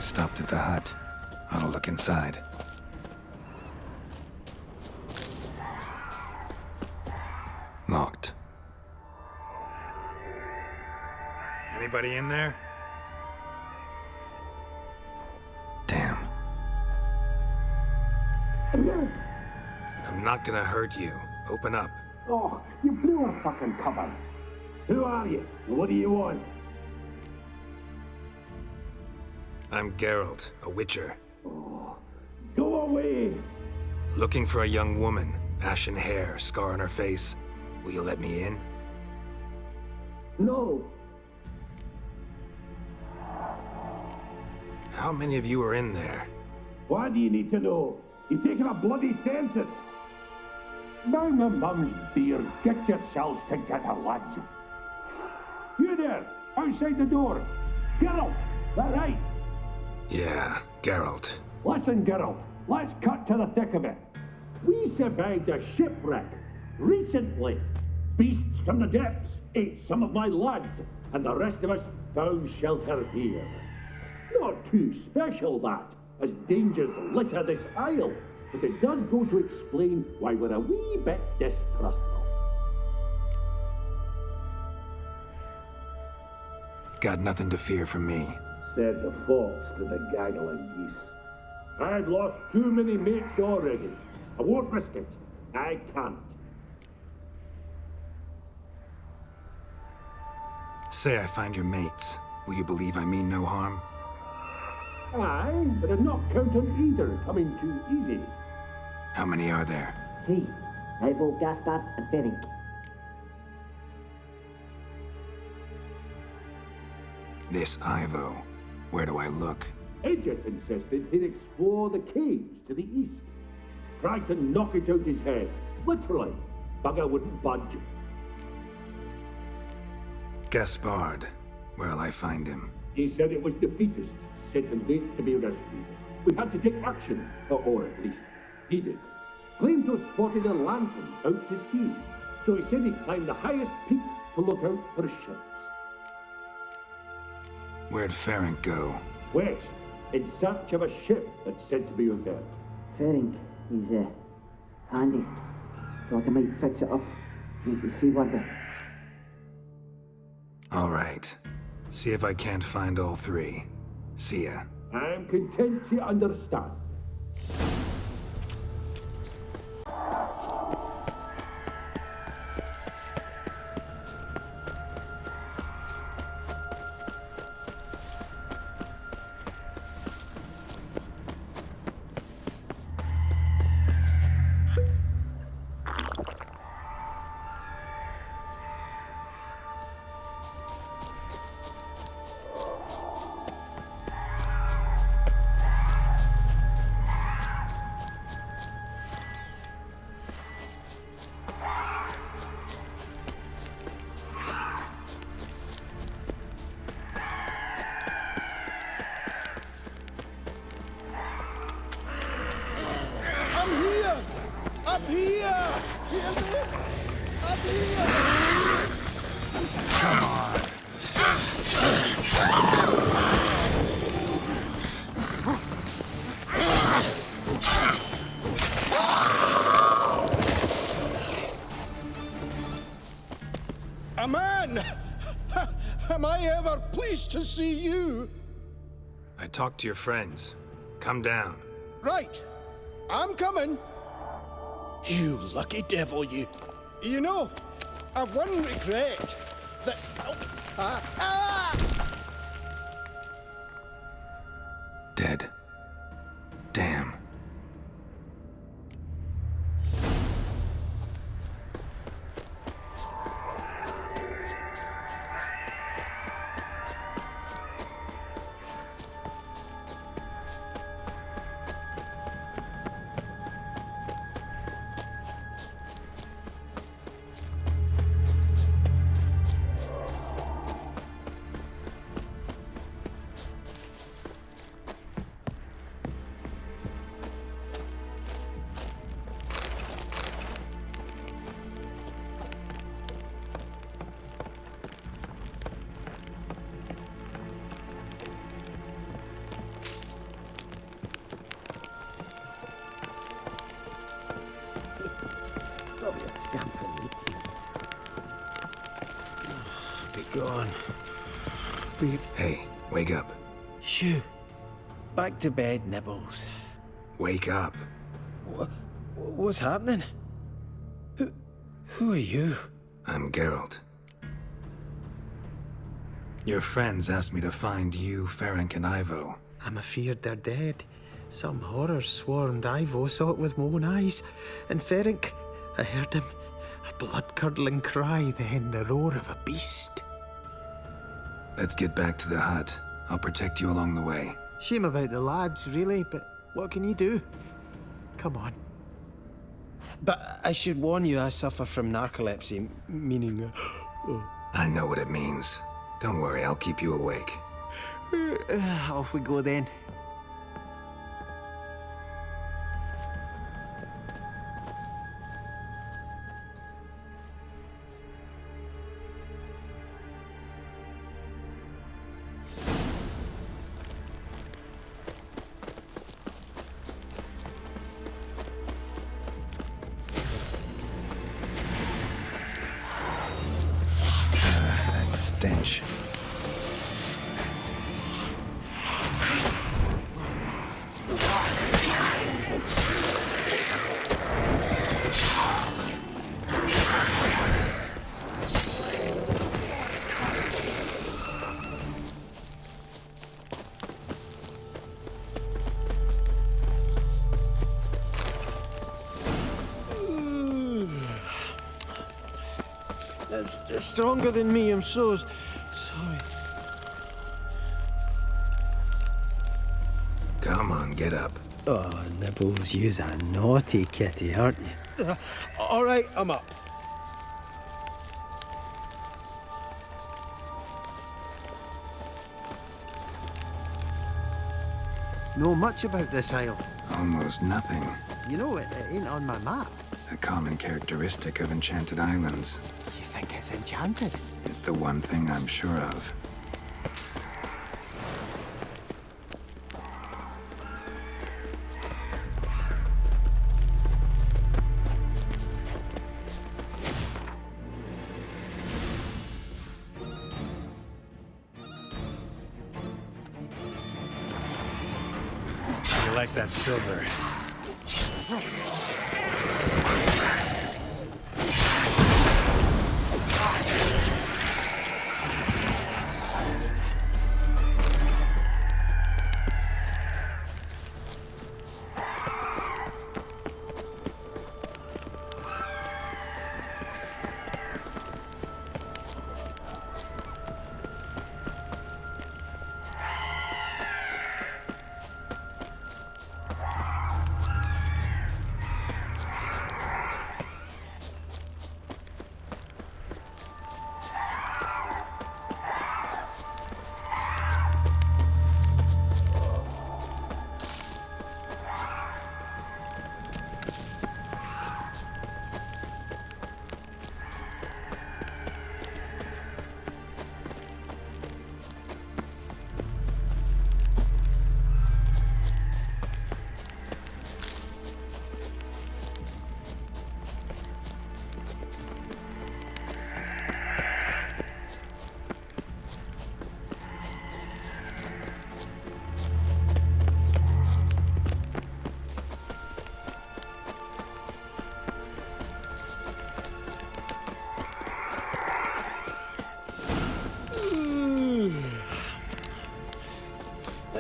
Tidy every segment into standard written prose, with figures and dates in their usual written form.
stopped at the hut. I'll look inside. Locked. Anybody in there? Damn. I'm not gonna hurt you. Open up. Oh, you blew our fucking cover. Who are you? And what do you want? I'm Geralt, a witcher. Oh, go away! Looking for a young woman. Ashen hair, scar on her face. Will you let me in? No. How many of you are in there? Why do you need to know? You're taking a bloody census. Now my mum's beard, get yourselves together, lads. You there, outside the door. Geralt, that right? Yeah, Geralt. Listen, Geralt, let's cut to the thick of it. We survived a shipwreck recently. Beasts from the depths ate some of my lads, and the rest of us found shelter here. Not too special, that, as dangers litter this isle, but it does go to explain why we're a wee bit distrustful. Got nothing to fear from me. Said the fox to the gaggle of geese. I've lost too many mates already. I won't risk it. I can't. Say I find your mates. Will you believe I mean no harm? Aye, but I'm not counting either coming too easy. How many are there? 3. Ivo, Gaspard, and Ferenc. This Ivo. Where do I look? Edget insisted he'd explore the caves to the east. Tried to knock it out his head. Literally. Bugger wouldn't budge. Gaspard. Where'll I find him? He said it was defeatist, set and late to be rescued. We had to take action, or at least he did. Claimed to have spotted a lantern out to sea, so he said he'd climb the highest peak to look out for ships. Where'd Ferenc go? West, in search of a ship that's said to be repaired. Ferenc, he's handy. Thought I might fix it up, make you seaworthy. All right. See if I can't find all 3. See ya. I'm content to understand. Up here! Hear me? Up here! Come on. A man! Am I ever pleased to see you? I talked to your friends. Come down. Right. I'm coming. You lucky devil, you. You know, I've one regret. That... Dead. Damn. gone. Hey, wake up. Shoo. Back to bed, Nibbles. Wake up. What's happening? Who are you? I'm Geralt. Your friends asked me to find you, Ferenc, and Ivo. I'm afeard they're dead. Some horror swarmed Ivo, saw it with my own eyes. And Ferenc, I heard him. A blood-curdling cry, then the roar of a beast. Let's get back to the hut. I'll protect you along the way. Shame about the lads, really, but what can you do? Come on. But I should warn you, I suffer from narcolepsy, meaning... I know what it means. Don't worry, I'll keep you awake. Off we go then. That stench. It's stronger than me, I'm so sorry. Come on, get up. Oh, Nibbles, you's a naughty kitty, aren't you? All right, I'm up. Know much about this isle? Almost nothing. You know, it ain't on my map. A common characteristic of enchanted islands. You think it's enchanted? It's the one thing I'm sure of. You like that silver?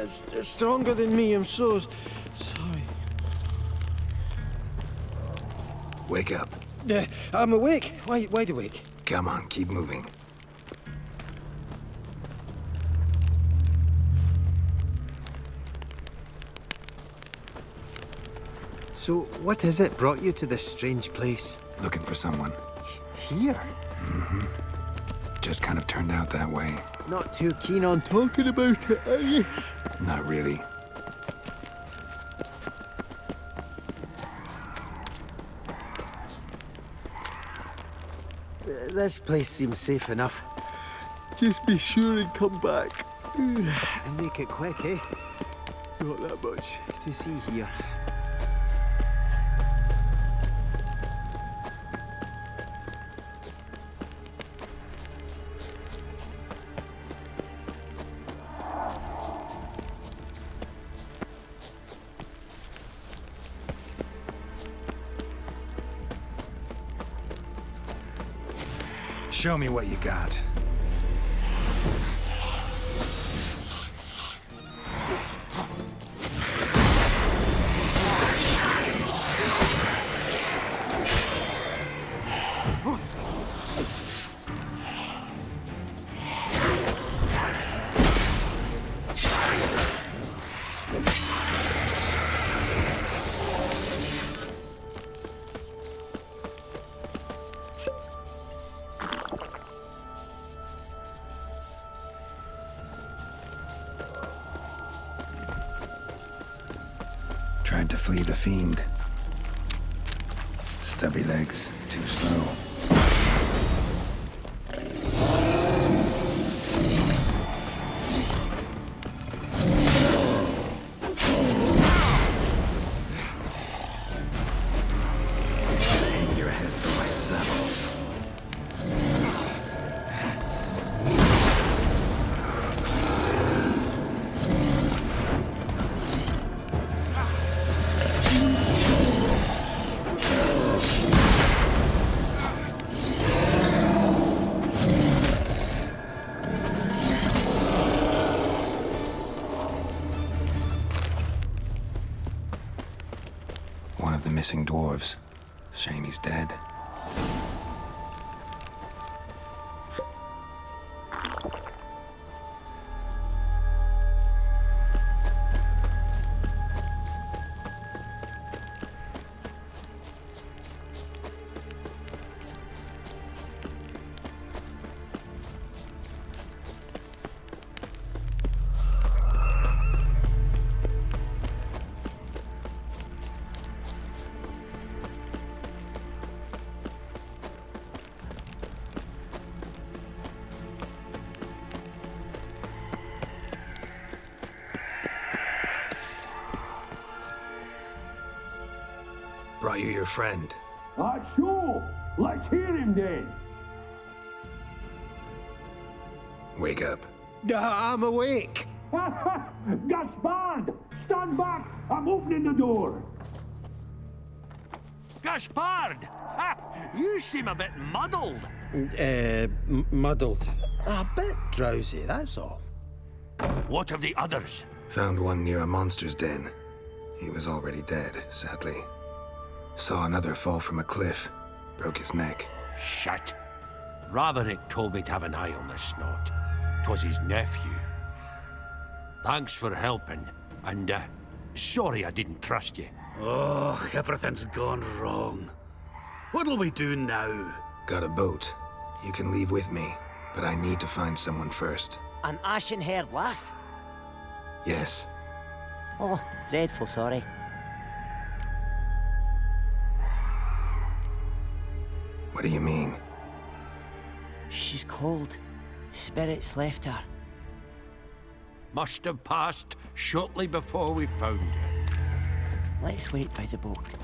It's stronger than me, I'm so sorry. Wake up. I'm awake. Wide awake. Come on, keep moving. So, what is it brought you to this strange place? Looking for someone. Here? Just kind of turned out that way. Not too keen on talking about it, are you? Not really. This place seems safe enough. Just be sure and come back. And make it quick, eh? Not that much to see here. Show me what you got. Tried to flee the fiend. Stubby legs, too slow. Hang your head from my saddle. One of the missing dwarves. Shame he's dead. Brought you your friend. Sure. Let's hear him then. Wake up. I'm awake. Gaspard! Stand back! I'm opening the door. Gaspard! Ha! You seem a bit muddled. Muddled. A bit drowsy, that's all. What of the others? Found one near a monster's den. He was already dead, sadly. Saw another fall from a cliff. Broke his neck. Shit. Rabinick told me to have an eye on the snot. 'Twas his nephew. Thanks for helping, and sorry I didn't trust you. Oh, everything's gone wrong. What'll we do now? Got a boat. You can leave with me, but I need to find someone first. An ashen-haired lass? Yes. Oh, dreadful sorry. What do you mean? She's cold. Spirits left her. Must have passed shortly before we found her. Let's wait by the boat.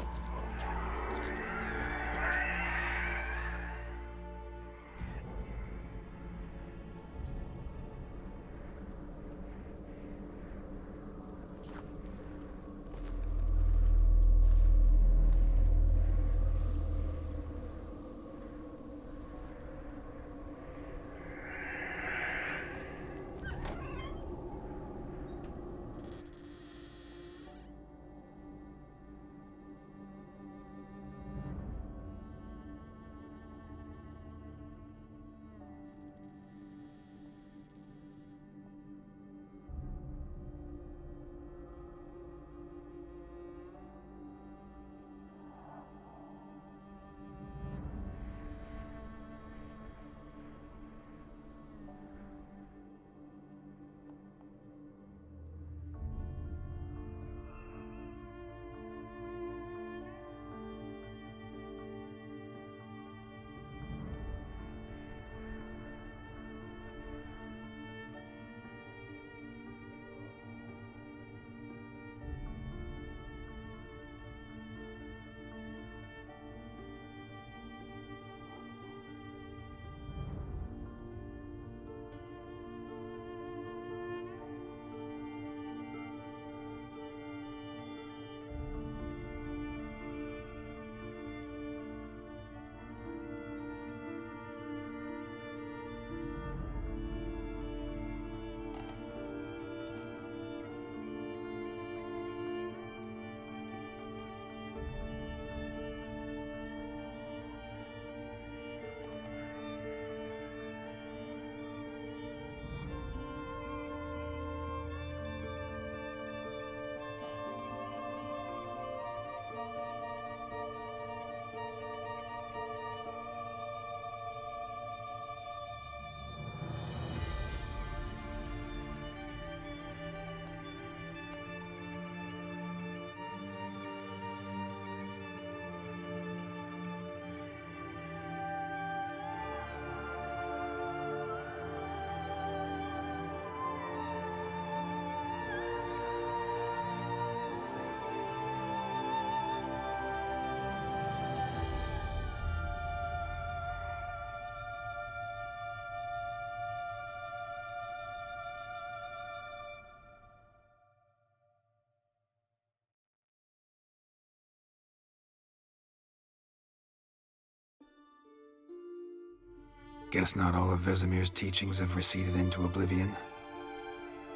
Guess not all of Vesemir's teachings have receded into oblivion.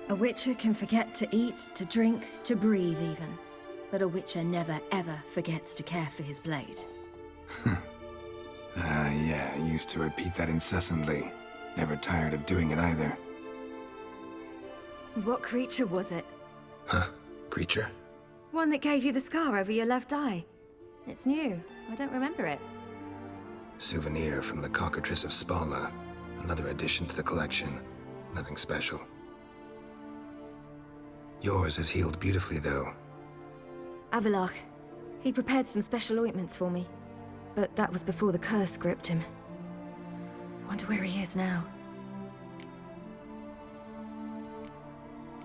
A witcher can forget to eat, to drink, to breathe even. But a witcher never ever forgets to care for his blade. Yeah, I used to repeat that incessantly. Never tired of doing it either. What creature was it? Huh? Creature? One that gave you the scar over your left eye. It's new. I don't remember it. Souvenir from the Cockatrice of Spala. Another addition to the collection. Nothing special. Yours has healed beautifully, though. Avalach. He prepared some special ointments for me. But that was before the curse gripped him. Wonder where he is now.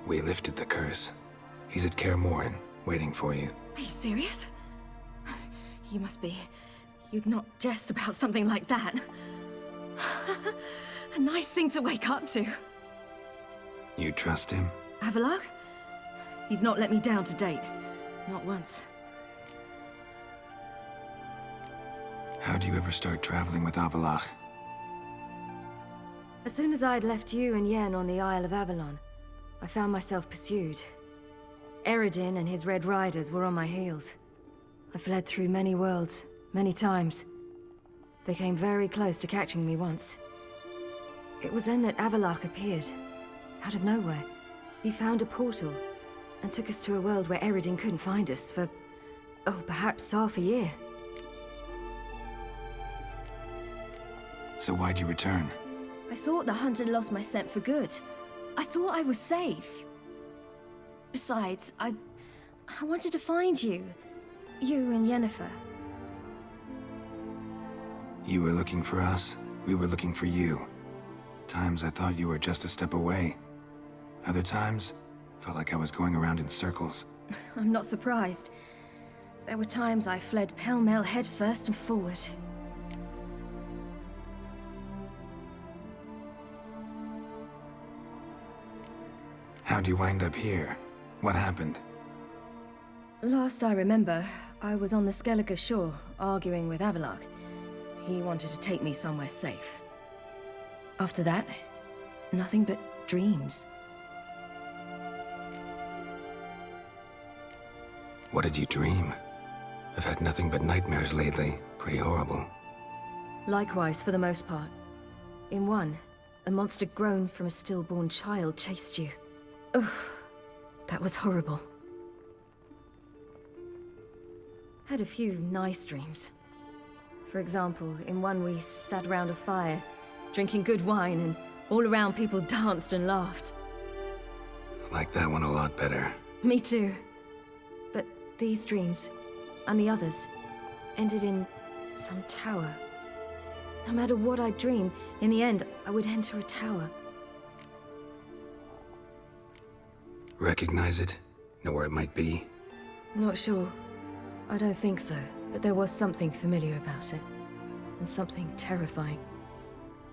We lifted the curse. He's at Kaer Morhen, waiting for you. Are you serious? You must be. You'd not jest about something like that. A nice thing to wake up to. You trust him? Avalach? He's not let me down to date. Not once. How'd you ever start traveling with Avalach? As soon as I'd left you and Yen on the Isle of Avalon, I found myself pursued. Eredin and his Red Riders were on my heels. I fled through many worlds, many times. They came very close to catching me once. It was then that Avalach appeared, out of nowhere. He found a portal, and took us to a world where Eredin couldn't find us for, perhaps half a year. So why'd you return? I thought the hunt had lost my scent for good. I thought I was safe. Besides, I wanted to find you. You and Yennefer. You were looking for us, we were looking for you. Times I thought you were just a step away. Other times, felt like I was going around in circles. I'm not surprised. There were times I fled pell-mell headfirst and forward. How'd you wind up here? What happened? Last I remember, I was on the Skellige shore, arguing with Avalach. He wanted to take me somewhere safe. After that, nothing but dreams. What did you dream? I've had nothing but nightmares lately. Pretty horrible. Likewise, for the most part. In one, a monster grown from a stillborn child chased you. Ugh, that was horrible. Had a few nice dreams. For example, in one we sat around a fire, drinking good wine, and all around people danced and laughed. I like that one a lot better. Me too. But these dreams, and the others, ended in some tower. No matter what I dreamed, in the end, I would enter a tower. Recognize it? Know where it might be? Not sure. I don't think so, but there was something familiar about it. And something terrifying.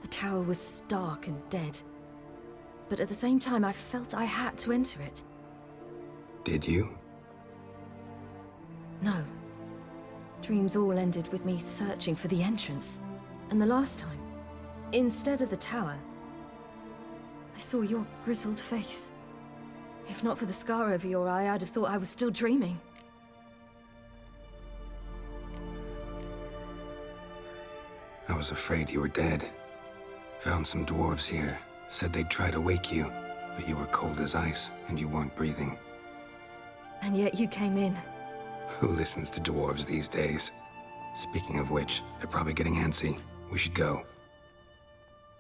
The tower was stark and dead. But at the same time, I felt I had to enter it. Did you? No. Dreams all ended with me searching for the entrance. And the last time, instead of the tower, I saw your grizzled face. If not for the scar over your eye, I'd have thought I was still dreaming. I was afraid you were dead. Found some dwarves here. Said they'd try to wake you, but you were cold as ice and you weren't breathing. And yet you came in. Who listens to dwarves these days? Speaking of which, they're probably getting antsy. We should go.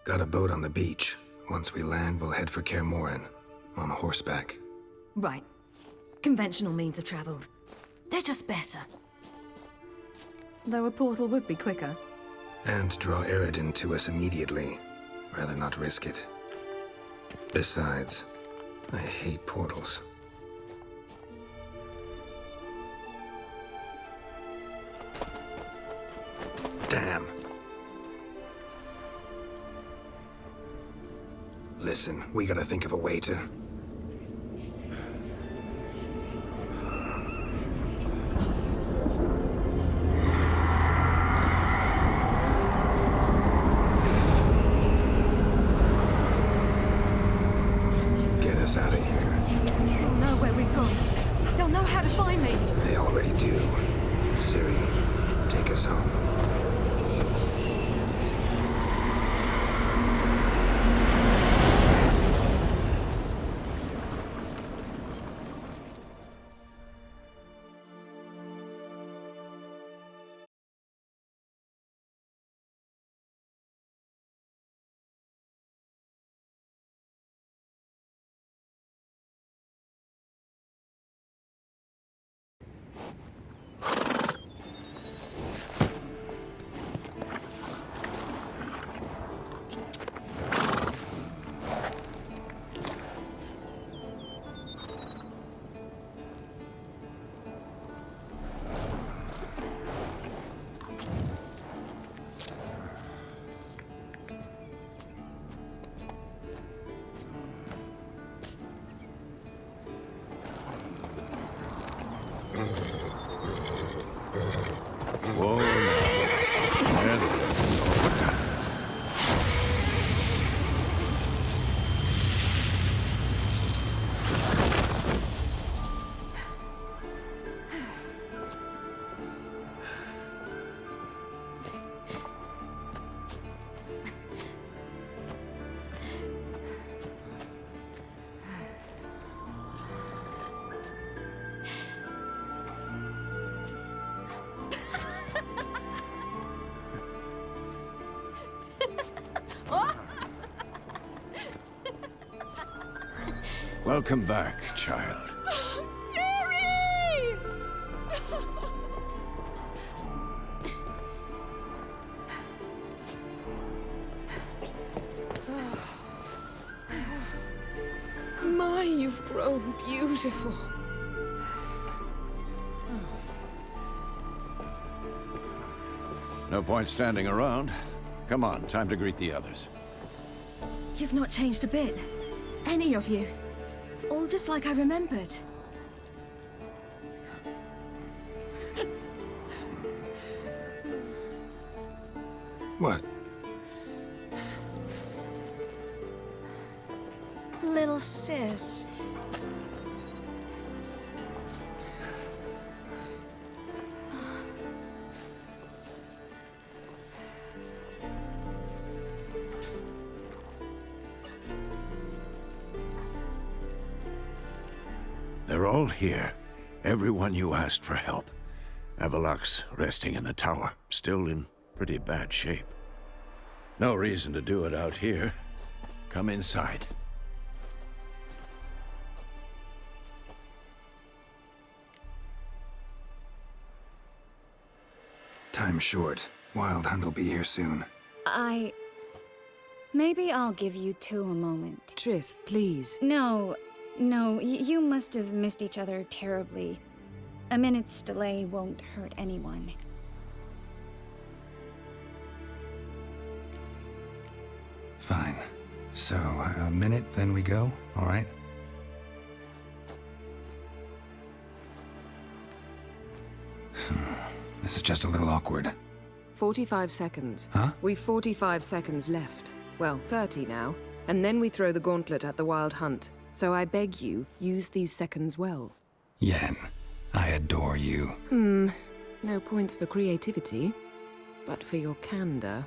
Got a boat on the beach. Once we land, we'll head for Kaer Morhen. On horseback. Right. Conventional means of travel. They're just better. Though a portal would be quicker. And draw Eredin to us immediately. Rather not risk it. Besides, I hate portals. Damn. Listen, we gotta think of a way to... us home. Whoa, now. There it is. What the? Welcome back, child. Siri! My, you've grown beautiful. No point standing around. Come on, time to greet the others. You've not changed a bit. Any of you. All just like I remembered. What? Little sis. They're all here. Everyone you asked for help. Avalok's resting in the tower, still in pretty bad shape. No reason to do it out here. Come inside. Time's short. Wild Hunt will be here soon. Maybe I'll give you two a moment. Triss, please. No, you must have missed each other terribly. A minute's delay won't hurt anyone. Fine. So, a minute, then we go, all right? This is just a little awkward. 45 seconds. Huh? We've 45 seconds left. Well, 30 now. And then we throw the gauntlet at the Wild Hunt. So I beg you, use these seconds well. Yen, I adore you. No points for creativity, but for your candor.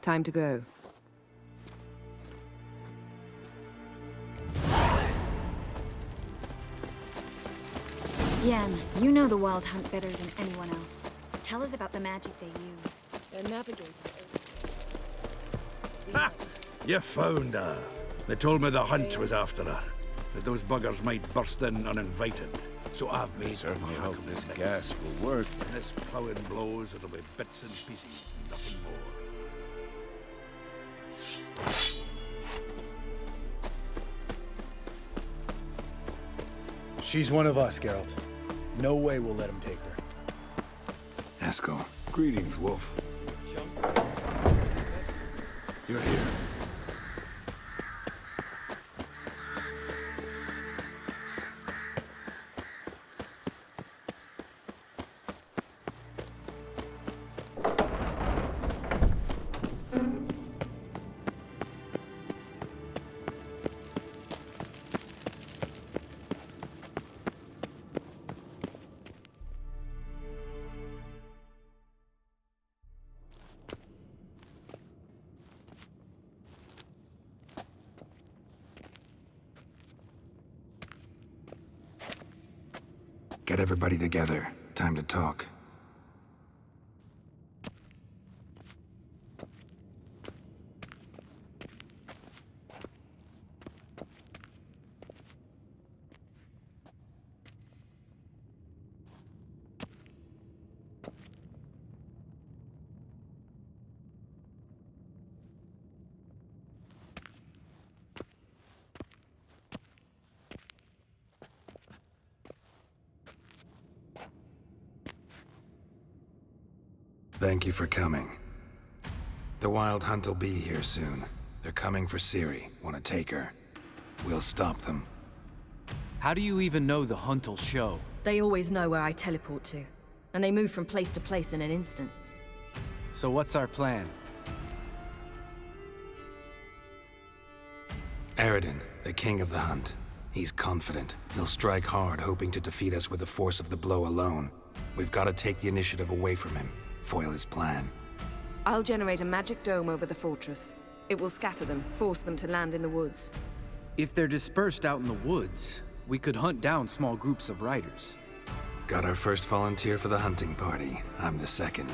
Time to go. Yen, you know the Wild Hunt better than anyone else. Tell us about the magic they use. They're navigating. Ha! You found her. They told me the hunt was after her. That those buggers might burst in uninvited. So I've made... I certainly hope this gas will work. When this ploughing blows, it'll be bits and pieces, nothing more. She's one of us, Geralt. No way we'll let him take her. Eskel. Greetings, Wolf. You're here. Get everybody together. Time to talk. Thank you for coming. The Wild Hunt will be here soon. They're coming for Ciri. Want to take her? We'll stop them. How do you even know the Hunt will show? They always know where I teleport to. And they move from place to place in an instant. So what's our plan? Eredin, the king of the Hunt. He's confident. He'll strike hard, hoping to defeat us with the force of the blow alone. We've got to take the initiative away from him. Foil his plan. I'll generate a magic dome over the fortress. It will scatter them, force them to land in the woods. If they're dispersed out in the woods, we could hunt down small groups of riders. Got our first volunteer for the hunting party. I'm the second.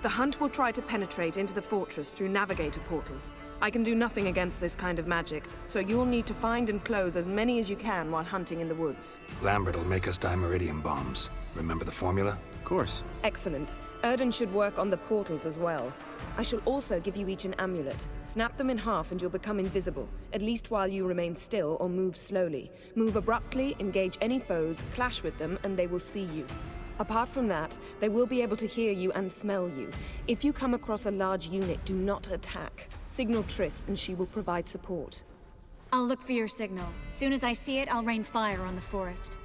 The Hunt will try to penetrate into the fortress through navigator portals. I can do nothing against this kind of magic, so you'll need to find and close as many as you can while hunting in the woods. Lambert will make us dimeridium bombs. Remember the formula? Of course. Excellent. Erden should work on the portals as well. I shall also give you each an amulet. Snap them in half and you'll become invisible, at least while you remain still or move slowly. Move abruptly, engage any foes, clash with them, and they will see you. Apart from that, they will be able to hear you and smell you. If you come across a large unit, do not attack. Signal Triss and she will provide support. I'll look for your signal. Soon as I see it, I'll rain fire on the forest.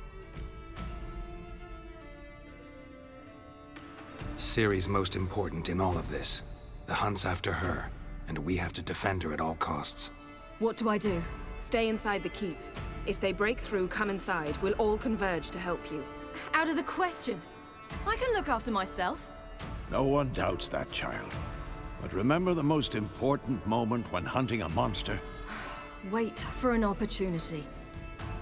Ciri's most important in all of this. The Hunt's after her, and we have to defend her at all costs. What do I do? Stay inside the keep. If they break through, come inside. We'll all converge to help you. Out of the question. I can look after myself. No one doubts that, child. But remember the most important moment when hunting a monster? Wait for an opportunity.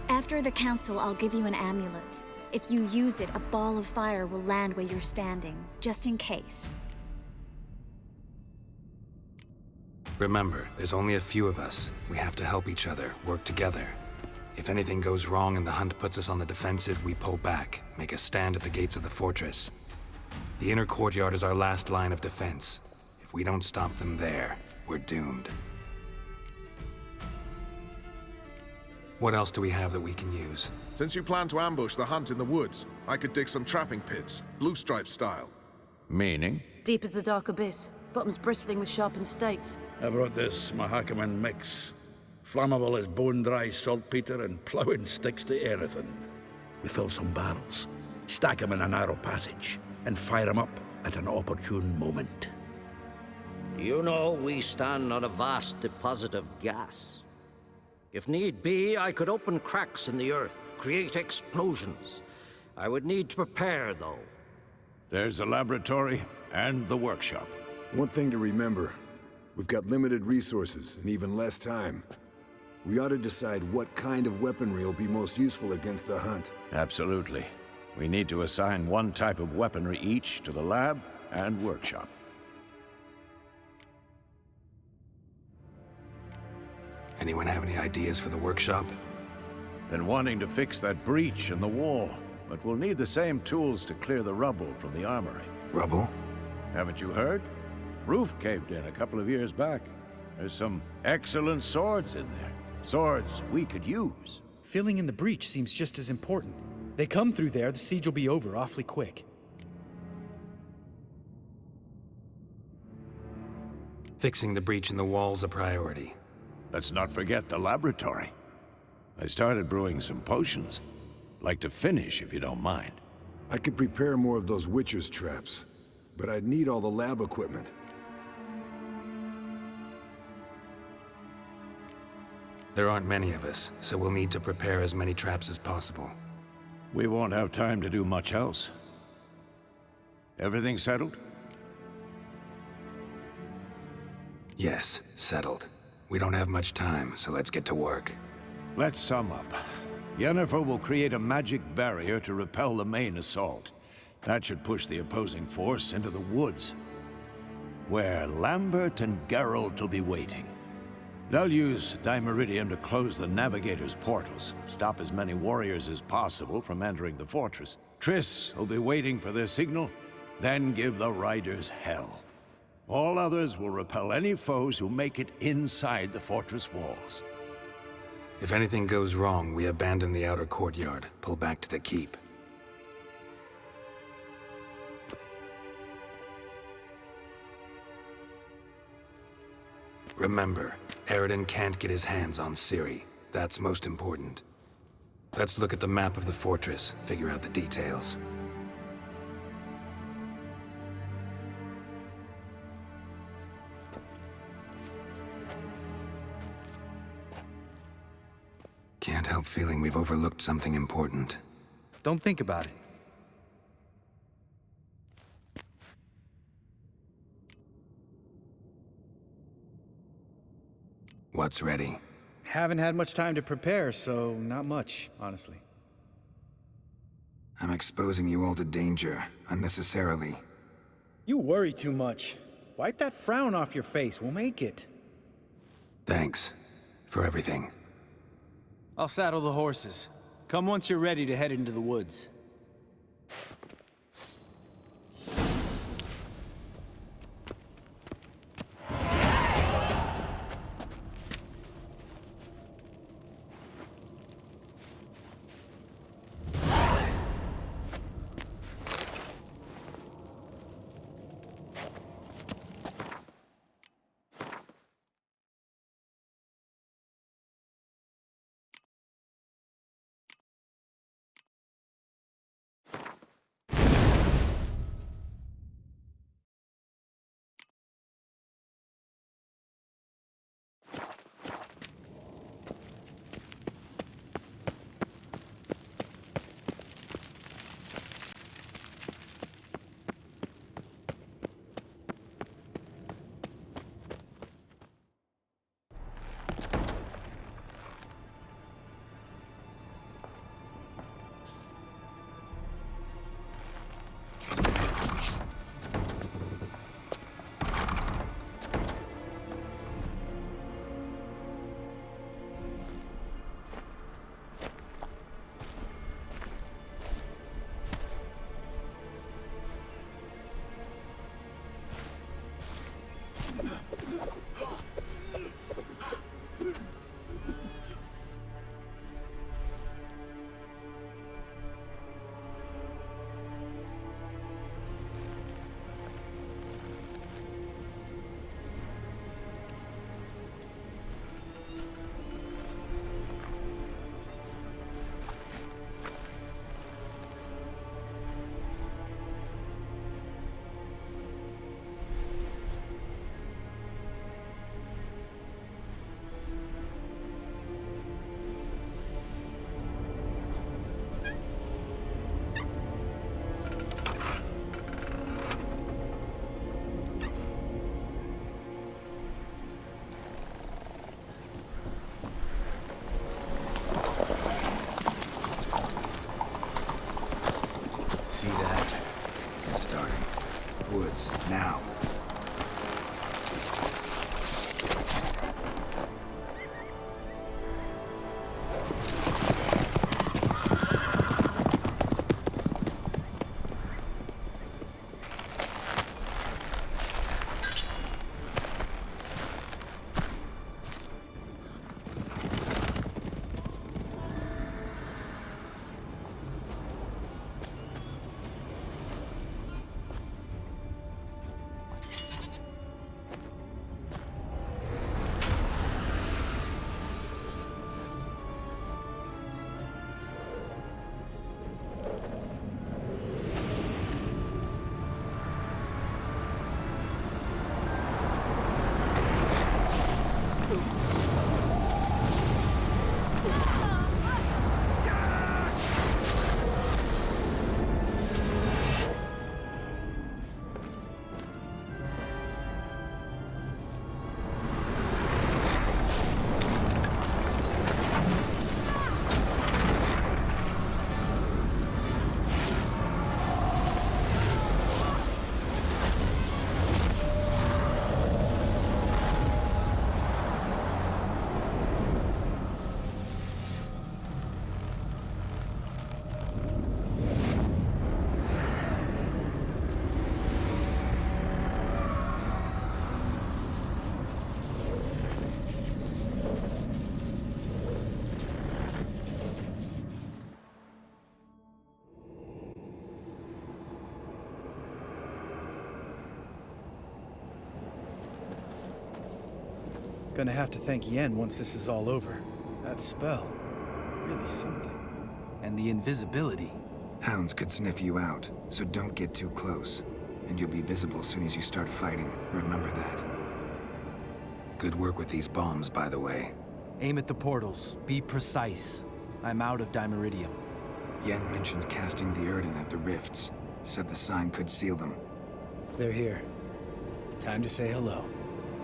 After the council, I'll give you an amulet. If you use it, a ball of fire will land where you're standing, just in case. Remember, there's only a few of us. We have to help each other, work together. If anything goes wrong and the Hunt puts us on the defensive, we pull back, make a stand at the gates of the fortress. The inner courtyard is our last line of defense. If we don't stop them there, we're doomed. What else do we have that we can use? Since you plan to ambush the Hunt in the woods, I could dig some trapping pits, blue stripe style. Meaning? Deep as the dark abyss, bottoms bristling with sharpened stakes. I brought this Mahakaman mix. Flammable as bone-dry saltpeter and ploughing sticks to anything. We fill some barrels, stack them in a narrow passage, and fire them up at an opportune moment. You know, we stand on a vast deposit of gas. If need be, I could open cracks in the earth, create explosions. I would need to prepare, though. There's the laboratory and the workshop. One thing to remember, we've got limited resources and even less time. We ought to decide what kind of weaponry will be most useful against the Hunt. Absolutely. We need to assign one type of weaponry each to the lab and workshop. Anyone have any ideas for the workshop? Been wanting to fix that breach in the wall, but we'll need the same tools to clear the rubble from the armory. Rubble? Haven't you heard? Roof caved in a couple of years back. There's some excellent swords in there. Swords we could use. Filling in the breach seems just as important. They come through there, the siege will be over awfully quick. Fixing the breach in the wall's a priority. Let's not forget the laboratory. I started brewing some potions. Like to finish, if you don't mind. I could prepare more of those Witcher's traps, but I'd need all the lab equipment. There aren't many of us, so we'll need to prepare as many traps as possible. We won't have time to do much else. Everything settled? Yes, settled. We don't have much time, so let's get to work. Let's sum up. Yennefer will create a magic barrier to repel the main assault. That should push the opposing force into the woods, where Lambert and Geralt will be waiting. They'll use Dimeridium to close the Navigator's portals, stop as many warriors as possible from entering the fortress. Triss will be waiting for their signal, then give the riders hell. All others will repel any foes who make it inside the fortress walls. If anything goes wrong, we abandon the outer courtyard, pull back to the keep. Remember, Eredin can't get his hands on Ciri. That's most important. Let's look at the map of the fortress, figure out the details. Can't help feeling we've overlooked something important. Don't think about it. What's ready? Haven't had much time to prepare, so not much, honestly. I'm exposing you all to danger, unnecessarily. You worry too much. Wipe that frown off your face, we'll make it. Thanks for everything. I'll saddle the horses. Come once you're ready to head into the woods. See that? Get started. Woods, now. Gonna have to thank Yen once this is all over. That spell, really something. And the invisibility. Hounds could sniff you out, so don't get too close. And you'll be visible as soon as you start fighting. Remember that. Good work with these bombs, by the way. Aim at the portals. Be precise. I'm out of Dimeridium. Yen mentioned casting the Erden at the rifts. Said the sign could seal them. They're here. Time to say hello.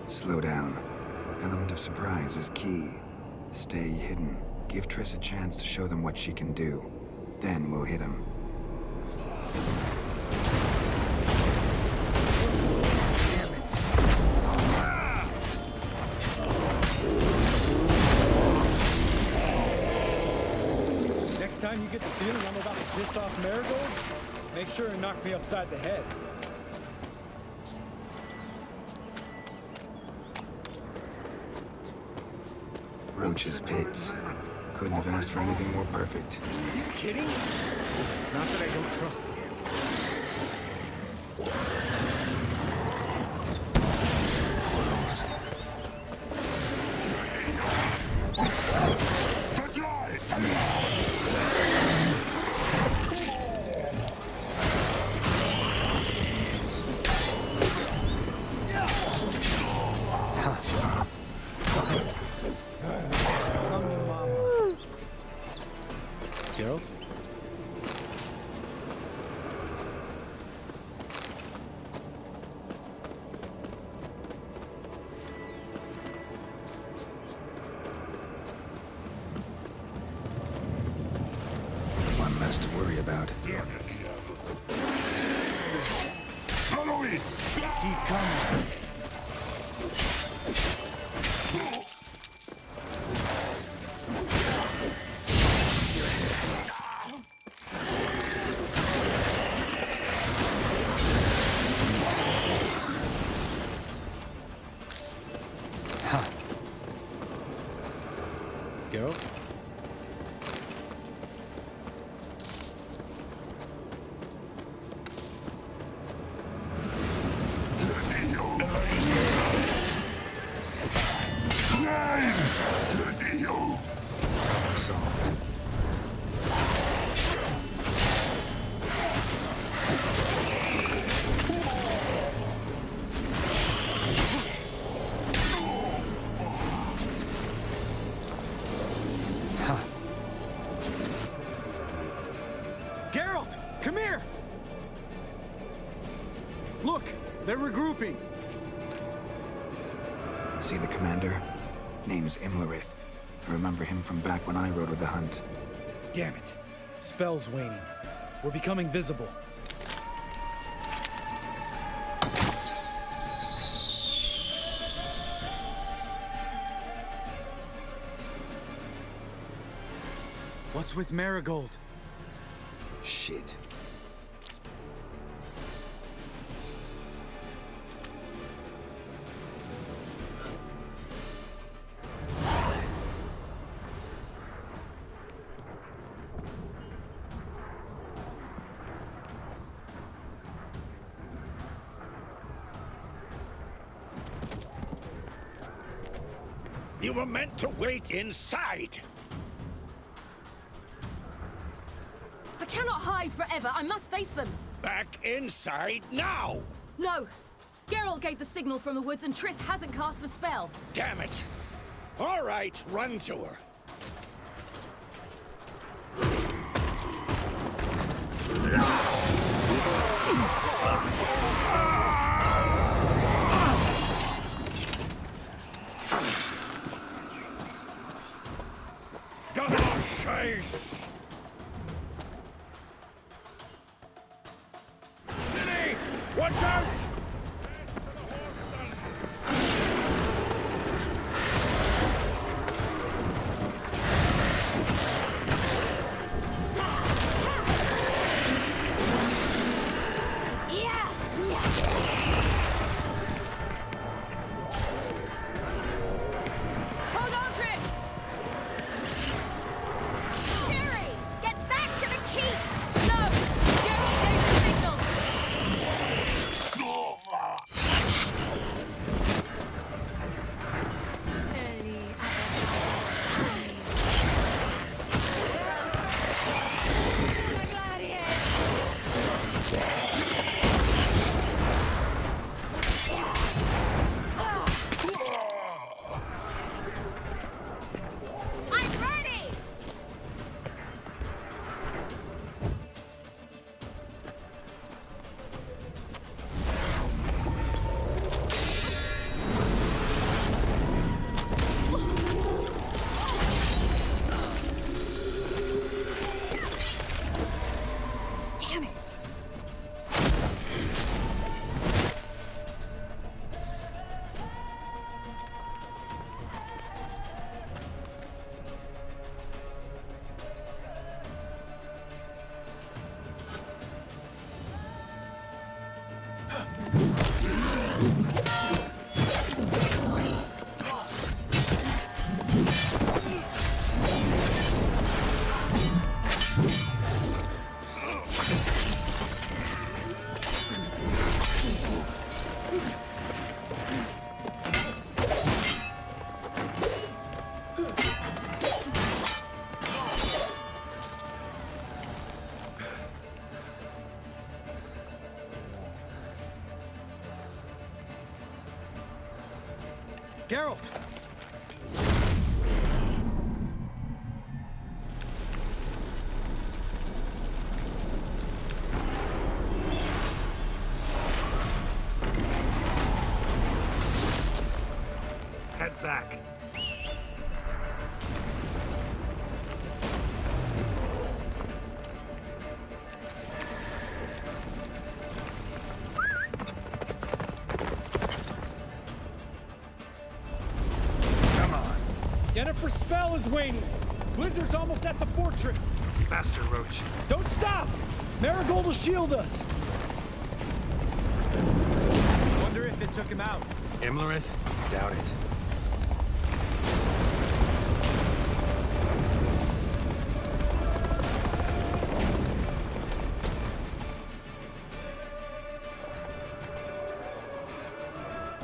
Slow down. Element of surprise is key. Stay hidden. Give Triss a chance to show them what she can do. Then we'll hit him. Next time you get the feeling I'm about to piss off Marigold, make sure and knock me upside the head. Roach's pits. Couldn't have asked for anything more perfect. Are you kidding? It's not that I don't trust the damn Portals. Geralt? One less to worry about. Damn it. Follow me! Keep coming. Geralt? Solved. Geralt! Come here! Look! They're regrouping! See the commander? Name's Imlerith. I remember him from back when I rode with the hunt. Damn it. Spell's waning. We're becoming visible. What's with Marigold? Shit. You were meant to wait inside! I cannot hide forever. I must face them. Back inside now! No. Geralt gave the signal from the woods and Triss hasn't cast the spell. Damn it! All right, run to her. Gotta chase! City! Watch out! Hold on, Triss! Jerry! Get back to the keep! No! Geralt gave the signal! Geralt! Head back. Yennefer's spell is waning. Blizzard's almost at the fortress. Faster, Roach. Don't stop! Marigold will shield us. Wonder if it took him out. Imlerith? Doubt it.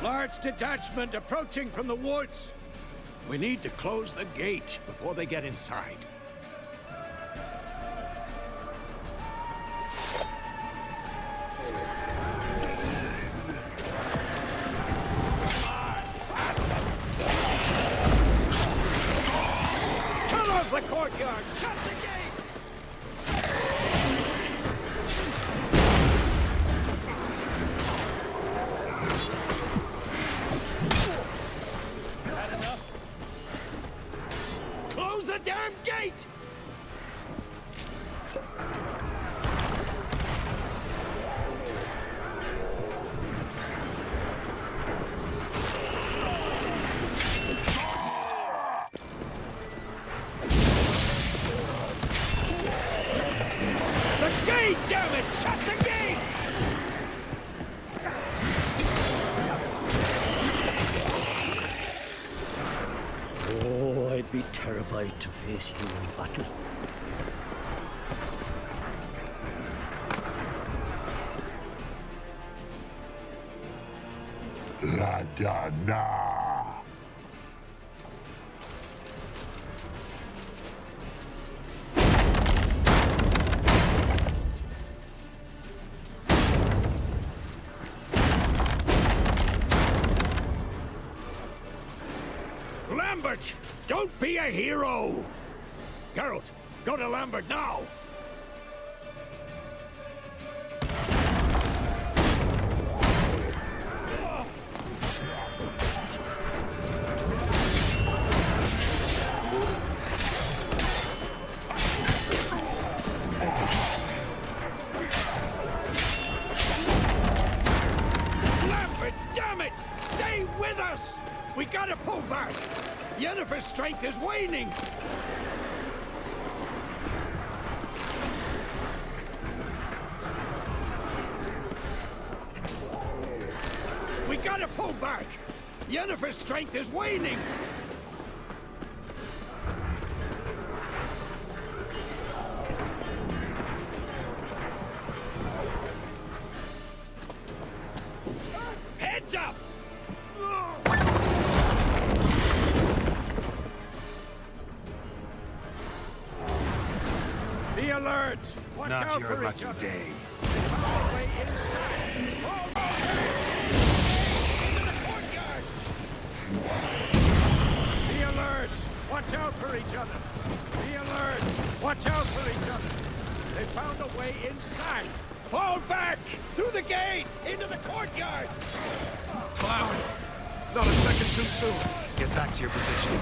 Large detachment approaching from the woods. We need to close the gate before they get inside. Cut off the courtyard! Shut the gates! Close the damn gate! The gate, damn it! Shut the gate! Oh, I'd be terrified to face you in battle. La Dana. Lambert! Don't be a hero! Geralt, go to Lambert now! Lambert, damn it! Stay with us! We gotta pull back! Yennefer's strength is waning! We gotta pull back! Yennefer's strength is waning! Heads up! Be alert! Watch Not out your for lucky each other. day. All the way inside! Fall back! Into the courtyard! Be alert! Watch out for each other! Be alert! Watch out for each other! They found a way inside! Fall back! Through the gate! Into the courtyard! Clowns! Not a second too soon. Get back to your position.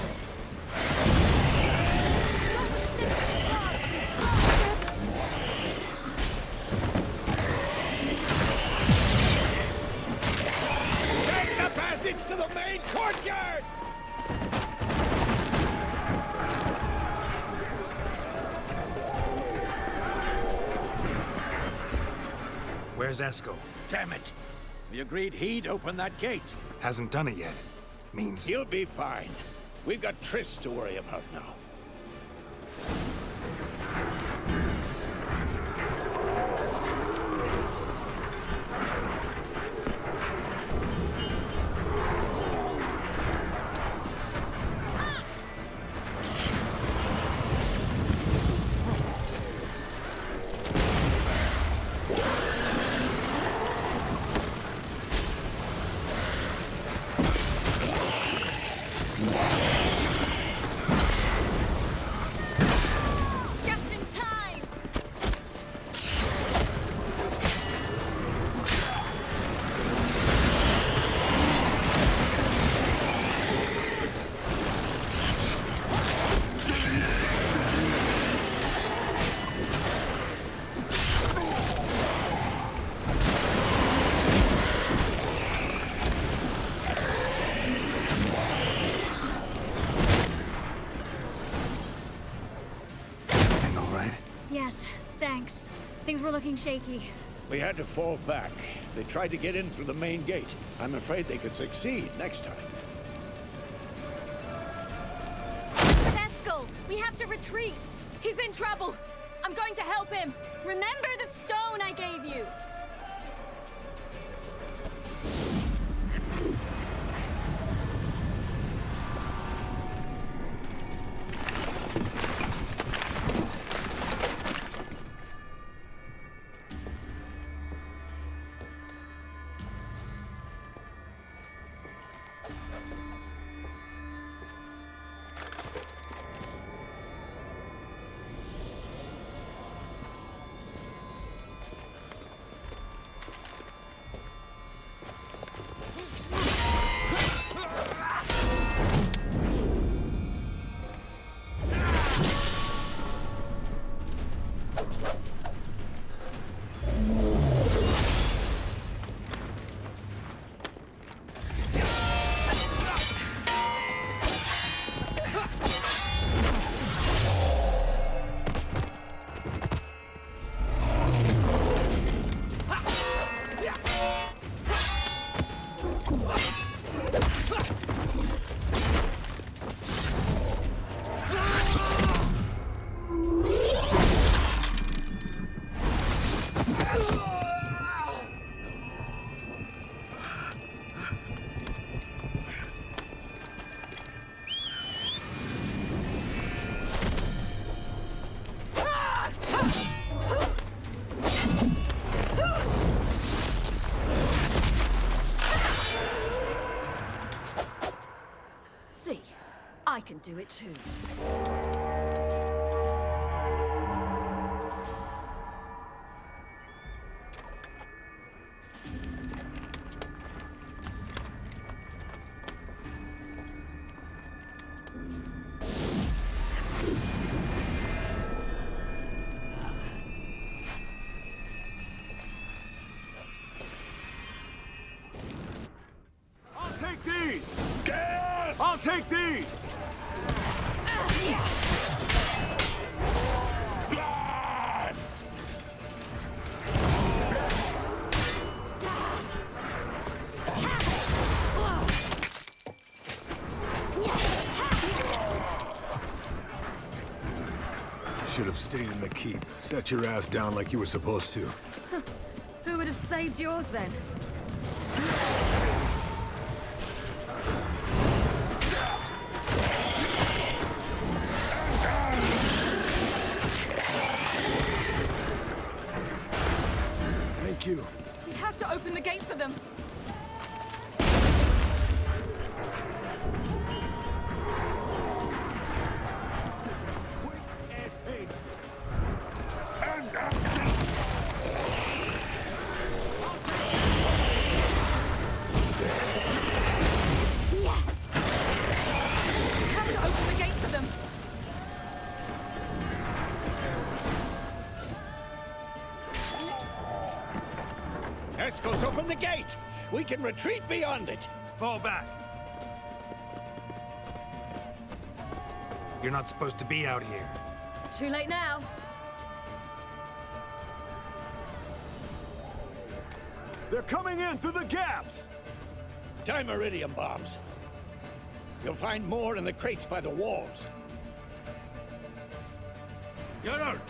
Take the passage to the main courtyard! Where's Esco? Damn it! We agreed he'd open that gate. Hasn't done it yet. Means... He'll be fine. We've got Triss to worry about now. right? Yes, thanks. Things were looking shaky. We had to fall back. They tried to get in through the main gate. I'm afraid they could succeed next time. Tesco, we have to retreat. He's in trouble. I'm going to help him. Remember the stone I gave you. I can do it too. I'll take these! Gas! I'll take these! Should have stayed in the keep. Set your ass down like you were supposed to. Who would have saved yours then? Thank you. We have to open the gate for them. Escos, open the gate! We can retreat beyond it! Fall back. You're not supposed to be out here. Too late now. They're coming in through the gaps! Time iridium bombs. You'll find more in the crates by the walls. Geralt!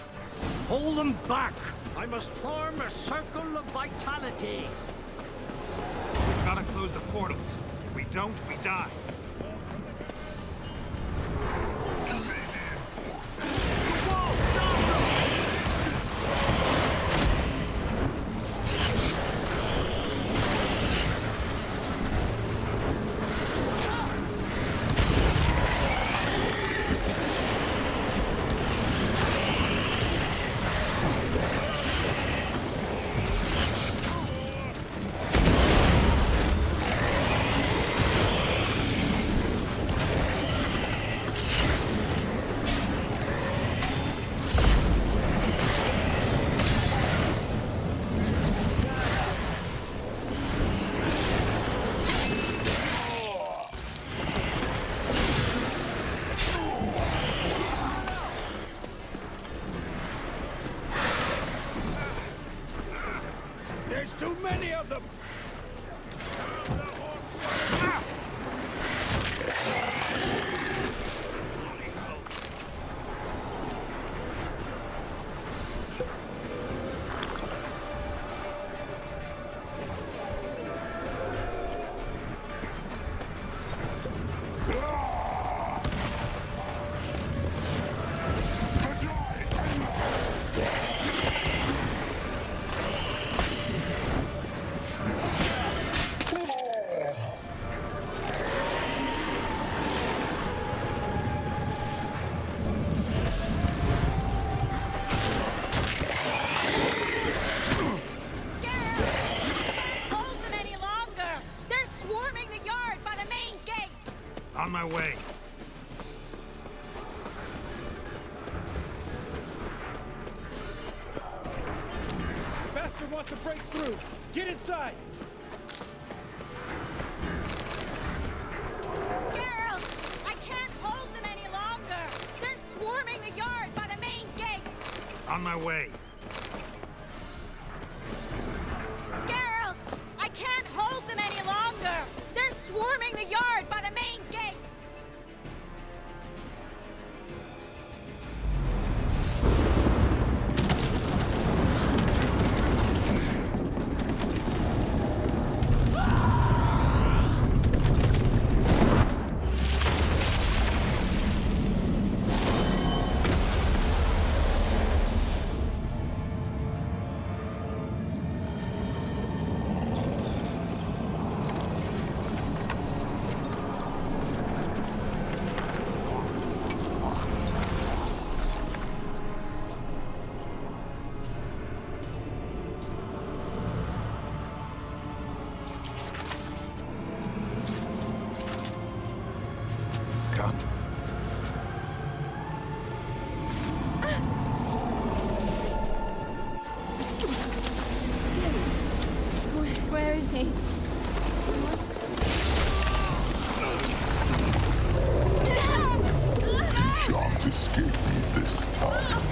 Hold them back! I must form a circle of vitality. We've gotta close the portals. If we don't, we die. too many of them! On my way. Bastard wants to break through. Get inside. Geralt! I can't hold them any longer. They're swarming the yard by the main gates. On my way. Geralt! I can't hold them any longer. They're swarming the yard by the main gates. Where is he? You shan't escape me this time.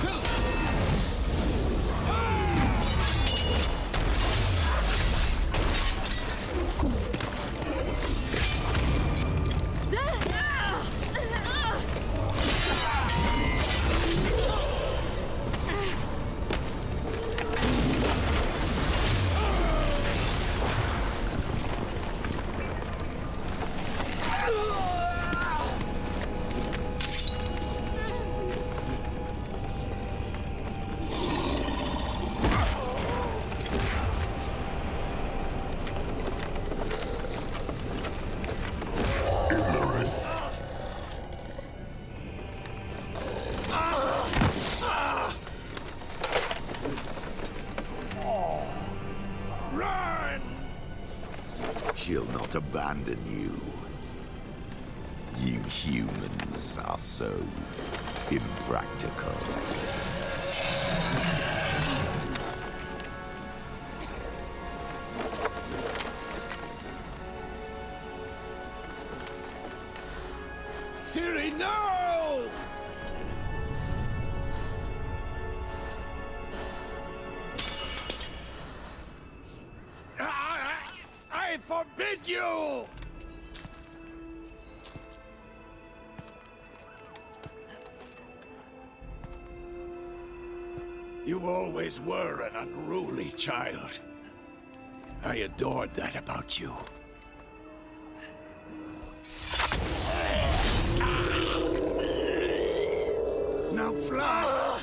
She'll not abandon you. You humans are so impractical. Ciri, no! I forbid you! You always were an unruly child. I adored that about you. Now fly!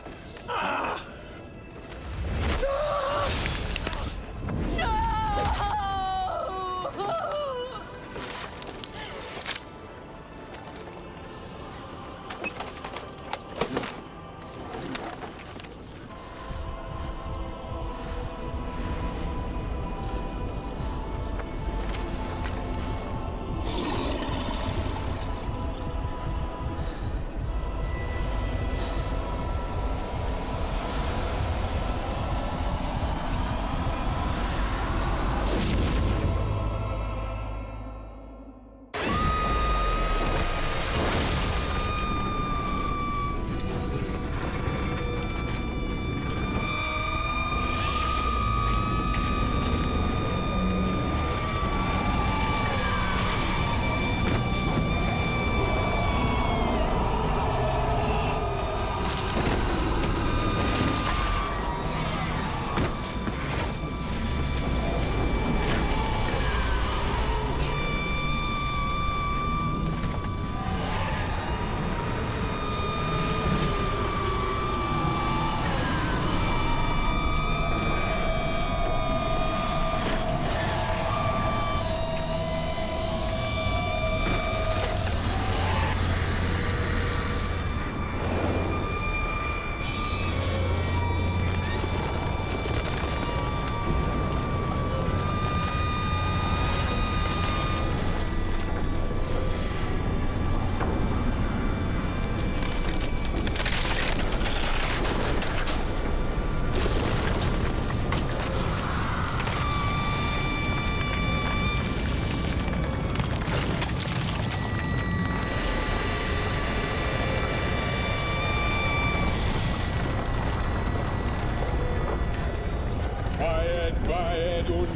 Faed und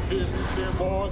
Demos.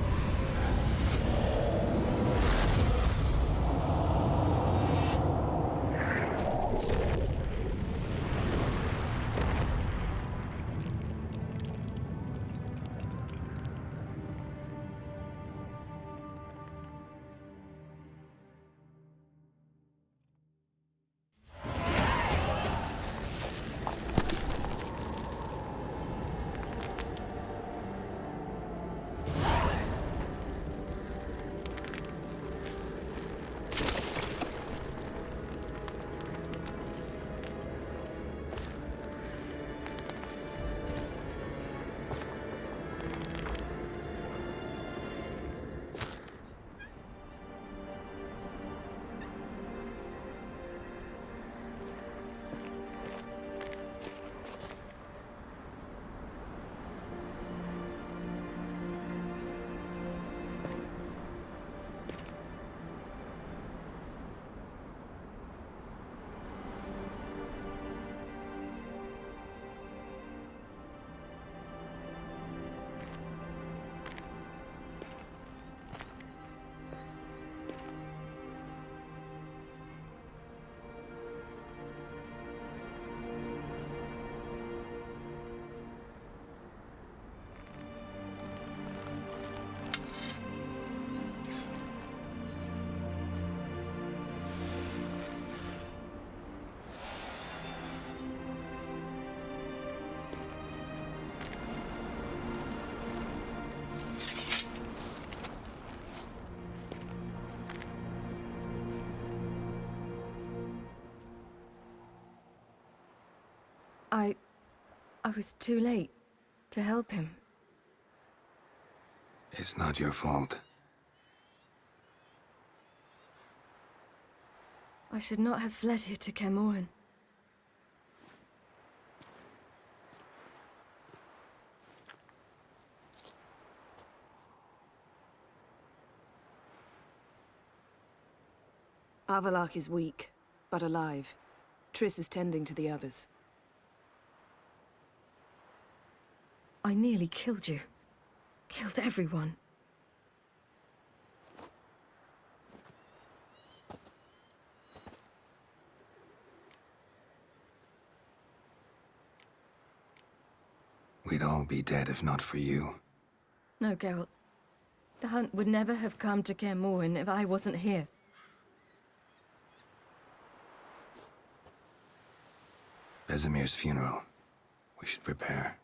I was too late to help him. It's not your fault. I should not have fled here to Kermoran. Avallac'h is weak, but alive. Triss is tending to the others. I nearly killed you. Killed everyone. We'd all be dead if not for you. No, Geralt. The hunt would never have come to Kermoran if I wasn't here. Vesemir's funeral. We should prepare.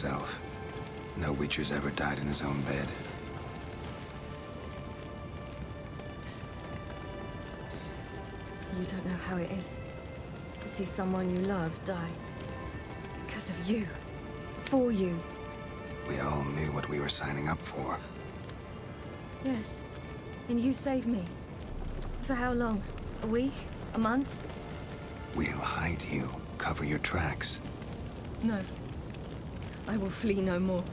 yourself. No Witcher's ever died in his own bed. You don't know how it is to see someone you love die. Because of you. For you. We all knew what we were signing up for. Yes. And you saved me. For how long? A week? A month? We'll hide you. Cover your tracks. No. I will flee no more.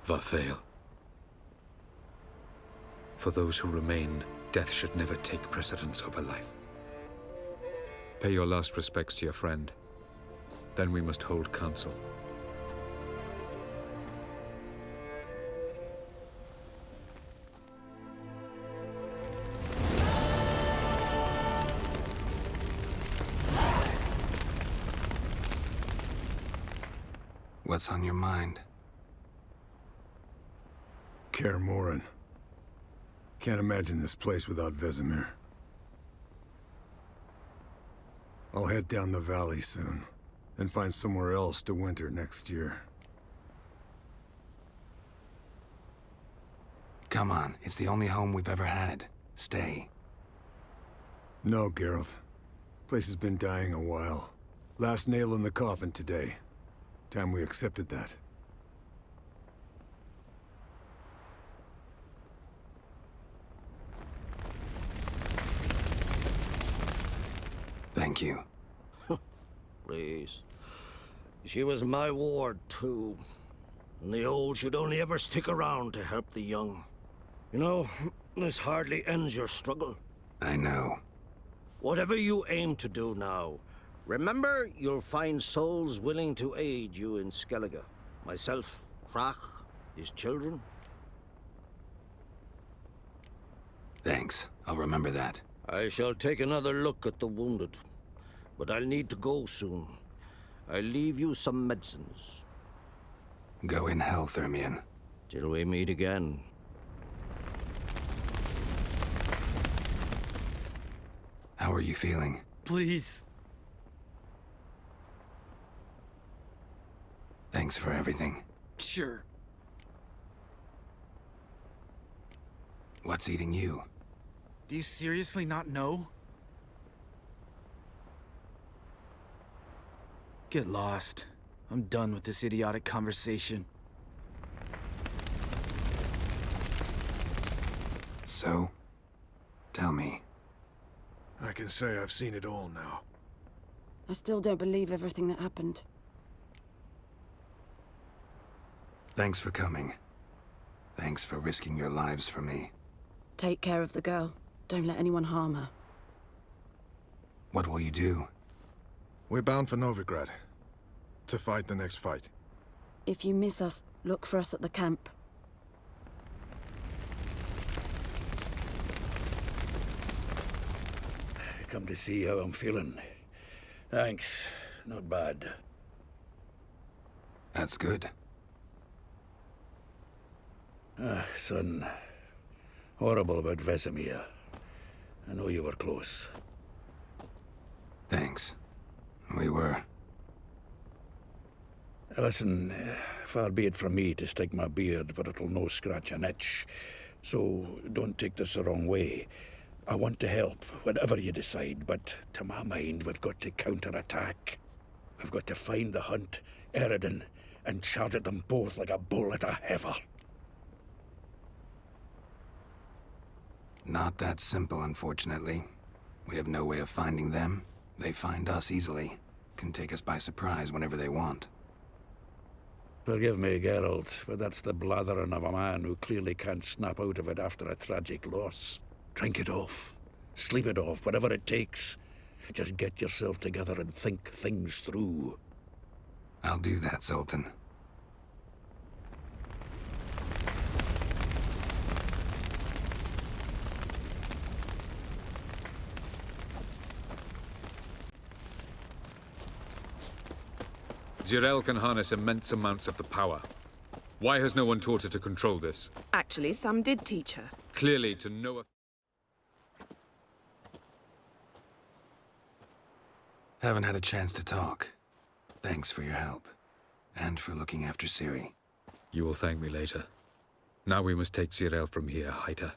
Varthael. For those who remain, death should never take precedence over life. Pay your last respects to your friend. Then we must hold council. What's on your mind? Kaer Morhen. Can't imagine this place without Vesemir. I'll head down the valley soon, then find somewhere else to winter next year. Come on, it's the only home we've ever had. Stay. No, Geralt. Place has been dying a while. Last nail in the coffin today. Time we accepted that. Thank you. Please. She was my ward, too. And the old should only ever stick around to help the young. You know, this hardly ends your struggle. I know. Whatever you aim to do now, remember you'll find souls willing to aid you in Skellige. Myself, Crach, his children. Thanks. I'll remember that. I shall take another look at the wounded. But I'll need to go soon. I'll leave you some medicines. Go in health, Ermion. Till we meet again. How are you feeling? Please. Thanks for everything. Sure. What's eating you? Do you seriously not know? Get lost. I'm done with this idiotic conversation. So? Tell me. I can say I've seen it all now. I still don't believe everything that happened. Thanks for coming. Thanks for risking your lives for me. Take care of the girl. Don't let anyone harm her. What will you do? We're bound for Novigrad. To fight the next fight. If you miss us, look for us at the camp. Come to see how I'm feeling. Thanks. Not bad. That's good. Son. Horrible about Vesemir. I know you were close. Thanks. We were. Listen, far be it from me to stick my beard, but it'll no scratch an itch. So don't take this the wrong way. I want to help, whatever you decide, but to my mind, we've got to counterattack. We've got to find the Hunt, Eredin, and charge at them both like a bull at a heifer. Not that simple, unfortunately. We have no way of finding them. They find us easily. Can take us by surprise whenever they want. Forgive me, Geralt, but that's the blathering of a man who clearly can't snap out of it after a tragic loss. Drink it off. Sleep it off, whatever it takes. Just get yourself together and think things through. I'll do that, Sultan. Zirel can harness immense amounts of the power. Why has no one taught her to control this? Actually, some did teach her. Clearly, to no effect. Haven't had a chance to talk. Thanks for your help. And for looking after Ciri. You will thank me later. Now we must take Zirel from here, hide her,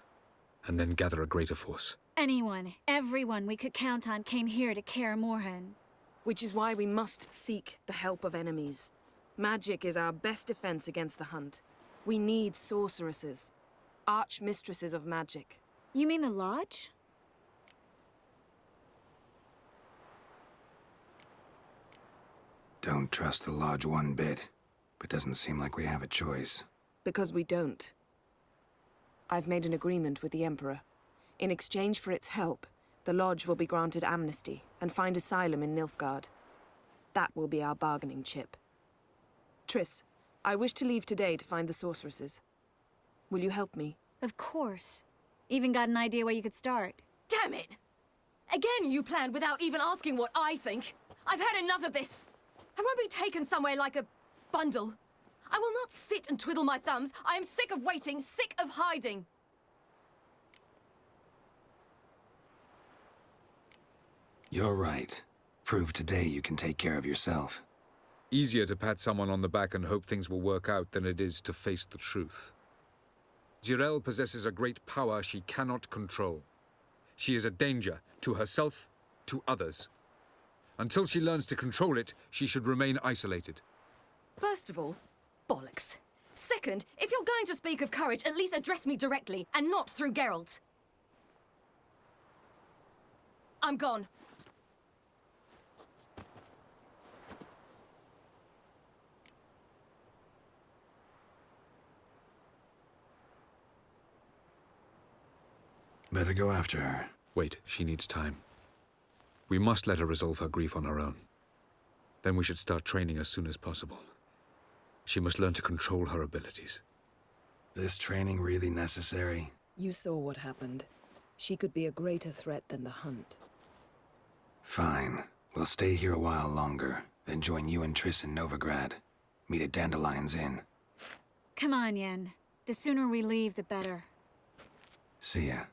and then gather a greater force. Anyone, everyone we could count on came here to Kaer Morhen. Which is why we must seek the help of enemies. Magic is our best defense against the Hunt. We need sorceresses. Archmistresses of magic. You mean the Lodge? Don't trust the Lodge one bit, but doesn't seem like we have a choice. Because we don't. I've made an agreement with the Emperor. In exchange for its help, the Lodge will be granted amnesty and find asylum in Nilfgaard. That will be our bargaining chip. Triss, I wish to leave today to find the sorceresses. Will you help me? Of course. Even got an idea where you could start. Damn it! Again you planned without even asking what I think. I've had enough of this. I won't be taken somewhere like a bundle. I will not sit and twiddle my thumbs. I am sick of waiting, sick of hiding. You're right. Prove today you can take care of yourself. Easier to pat someone on the back and hope things will work out than it is to face the truth. Zirel possesses a great power she cannot control. She is a danger to herself, to others. Until she learns to control it, she should remain isolated. First of all, bollocks. Second, if you're going to speak of courage, at least address me directly, and not through Geralt. I'm gone. Better go after her. Wait, she needs time. We must let her resolve her grief on her own. Then we should start training as soon as possible. She must learn to control her abilities. This training really necessary? You saw what happened. She could be a greater threat than the Hunt. Fine. We'll stay here a while longer, then join you and Triss in Novigrad. Meet at Dandelion's Inn. Come on, Yen. The sooner we leave, the better. See ya.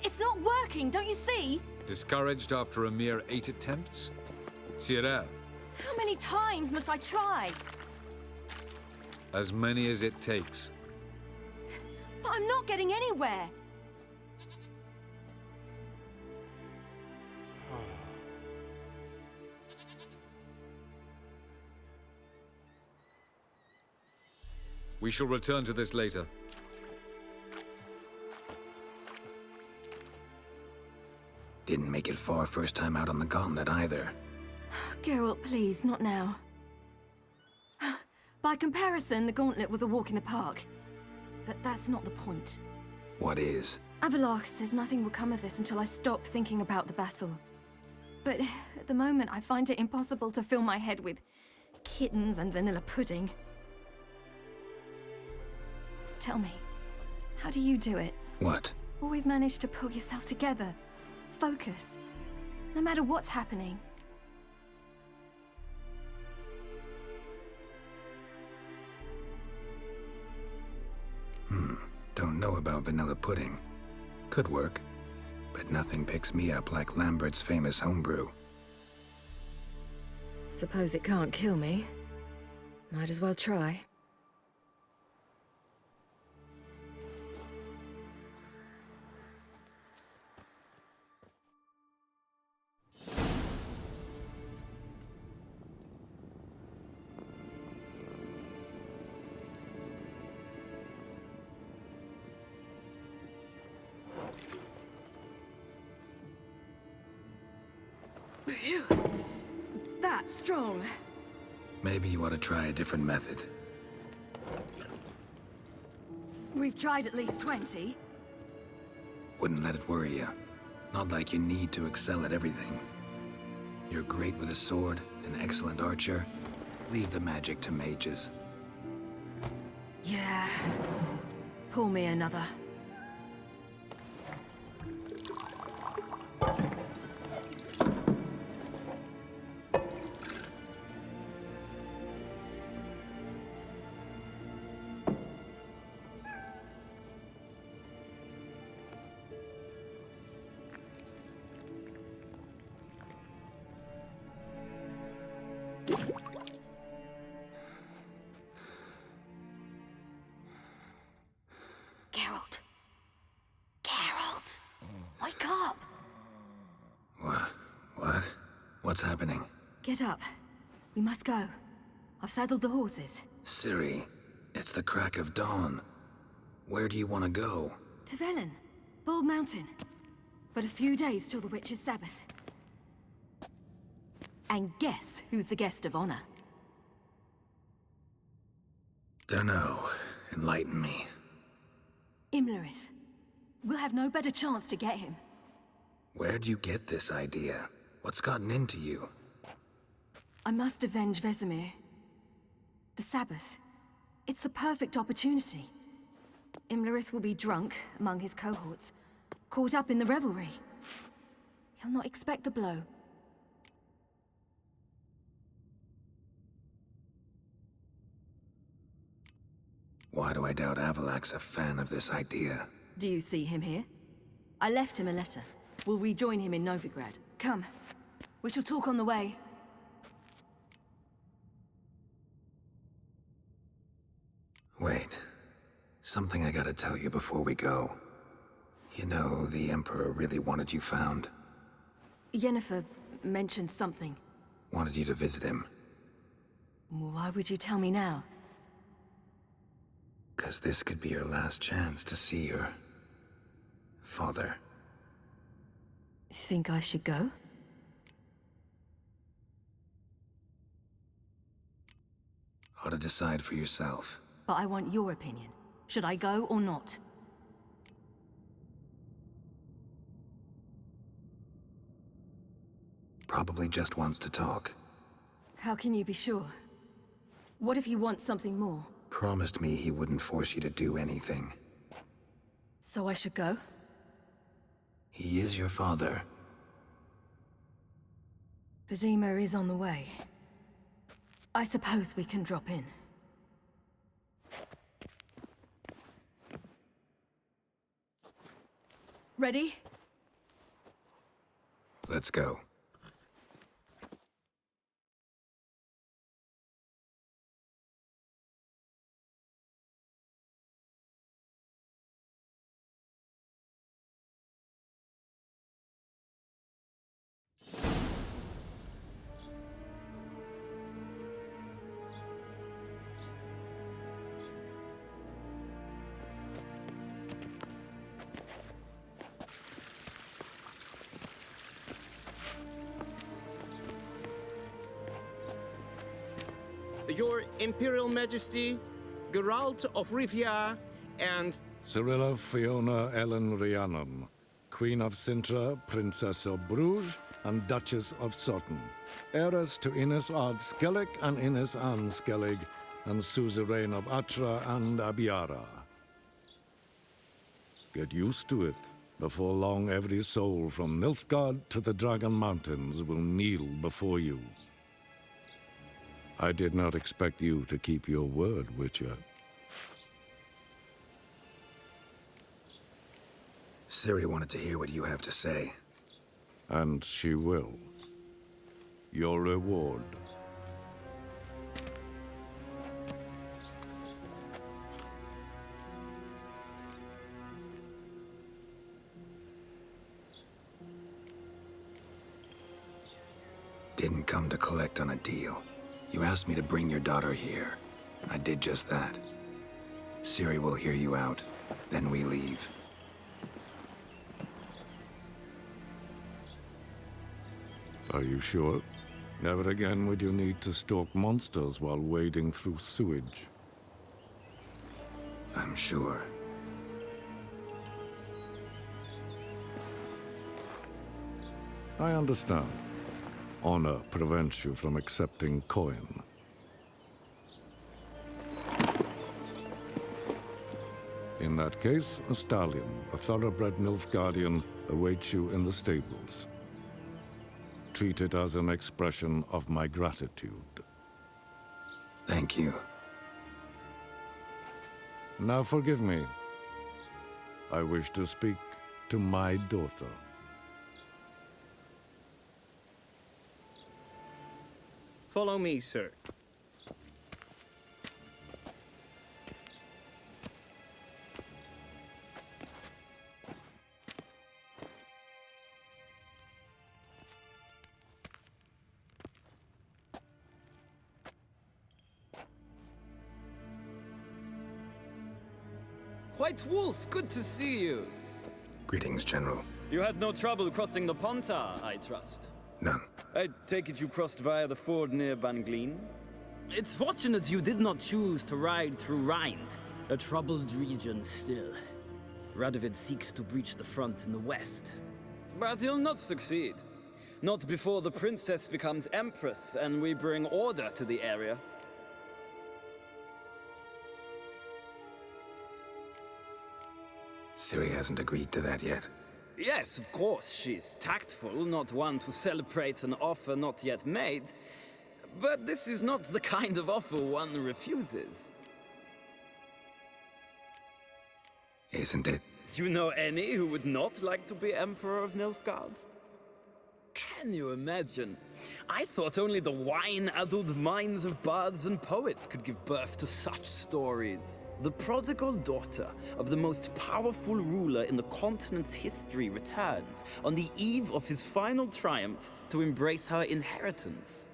It's not working, don't you see? Discouraged after a mere 8 attempts? Zirel, How many times must I try? as many as it takes. But I'm not getting anywhere. We shall return to this later. Didn't make it far first time out on the gauntlet either. Geralt, please, not now. By comparison, the gauntlet was a walk in the park. But that's not the point. What is? Avallac'h says nothing will come of this until I stop thinking about the battle. But at the moment, I find it impossible to fill my head with kittens and vanilla pudding. Tell me, how do you do it? What? Always manage to pull yourself together. Focus. No matter what's happening. Don't know about vanilla pudding. Could work. But nothing picks me up like Lambert's famous homebrew. Suppose it can't kill me. Might as well try. Phew. That's strong. Maybe you ought to try a different method. We've tried at least 20. Wouldn't let it worry you. Not like you need to excel at everything. You're great with a sword, an excellent archer. Leave the magic to mages. Yeah. Pull me another. Geralt. Geralt. Wake up. What? What's happening? Get up. We must go. I've saddled the horses. Ciri, it's the crack of dawn. Where do you want to go? To Velen. Bald Mountain. But a few days till the Witch's Sabbath. And guess who's the guest of honor? Dunno. Enlighten me. Imlerith. We'll have no better chance to get him. Where'd you get this idea? What's gotten into you? I must avenge Vesemir. The Sabbath. It's the perfect opportunity. Imlerith will be drunk among his cohorts, caught up in the revelry. He'll not expect the blow. Why do I doubt Avalak's a fan of this idea? Do you see him here? I left him a letter. We'll rejoin him in Novigrad. Come. We shall talk on the way. Wait. Something I gotta tell you before we go. You know, the Emperor really wanted you found. Yennefer mentioned something. Wanted you to visit him. Why would you tell me now? 'Cause this could be your last chance to see your... father. Think I should go? Ought to decide for yourself. But I want your opinion. Should I go or not? Probably just wants to talk. How can you be sure? What if he wants something more? Promised me he wouldn't force you to do anything. So I should go? He is your father. Vesemir is on the way. I suppose we can drop in. Ready? Let's go. Your Imperial Majesty, Geralt of Rivia, and... Cirilla Fiona Ellen Rhiannon, Queen of Sintra, Princess of Bruges, and Duchess of Sutton. Heiress to Innes Ard Skellig and Innes Anne Skellig, and suzerain of Atra and Abiara. Get used to it. Before long, every soul from Nilfgaard to the Dragon Mountains will kneel before you. I did not expect you to keep your word, Witcher. Ciri wanted to hear what you have to say. And she will. Your reward. Didn't come to collect on a deal. You asked me to bring your daughter here. I did just that. Ciri will hear you out, then we leave. Are you sure? Never again would you need to stalk monsters while wading through sewage. I'm sure. I understand. Honor prevents you from accepting coin. In that case, a stallion, a thoroughbred Nilfgaardian, awaits you in the stables. Treat it as an expression of my gratitude. Thank you. Now forgive me. I wish to speak to my daughter. Follow me, sir. White Wolf, good to see you. Greetings, General. You had no trouble crossing the Pontar, I trust. None. I take it you crossed via the ford near Banglin? It's fortunate you did not choose to ride through Rind, a troubled region still. Radovid seeks to breach the front in the west. But he'll not succeed. Not before the princess becomes empress and we bring order to the area. Ciri hasn't agreed to that yet. Yes, of course, she's tactful, not one to celebrate an offer not yet made. But this is not the kind of offer one refuses. Isn't it? Do you know any who would not like to be Emperor of Nilfgaard? Can you imagine? I thought only the wine-addled minds of bards and poets could give birth to such stories. The prodigal daughter of the most powerful ruler in the continent's history returns on the eve of his final triumph to embrace her inheritance.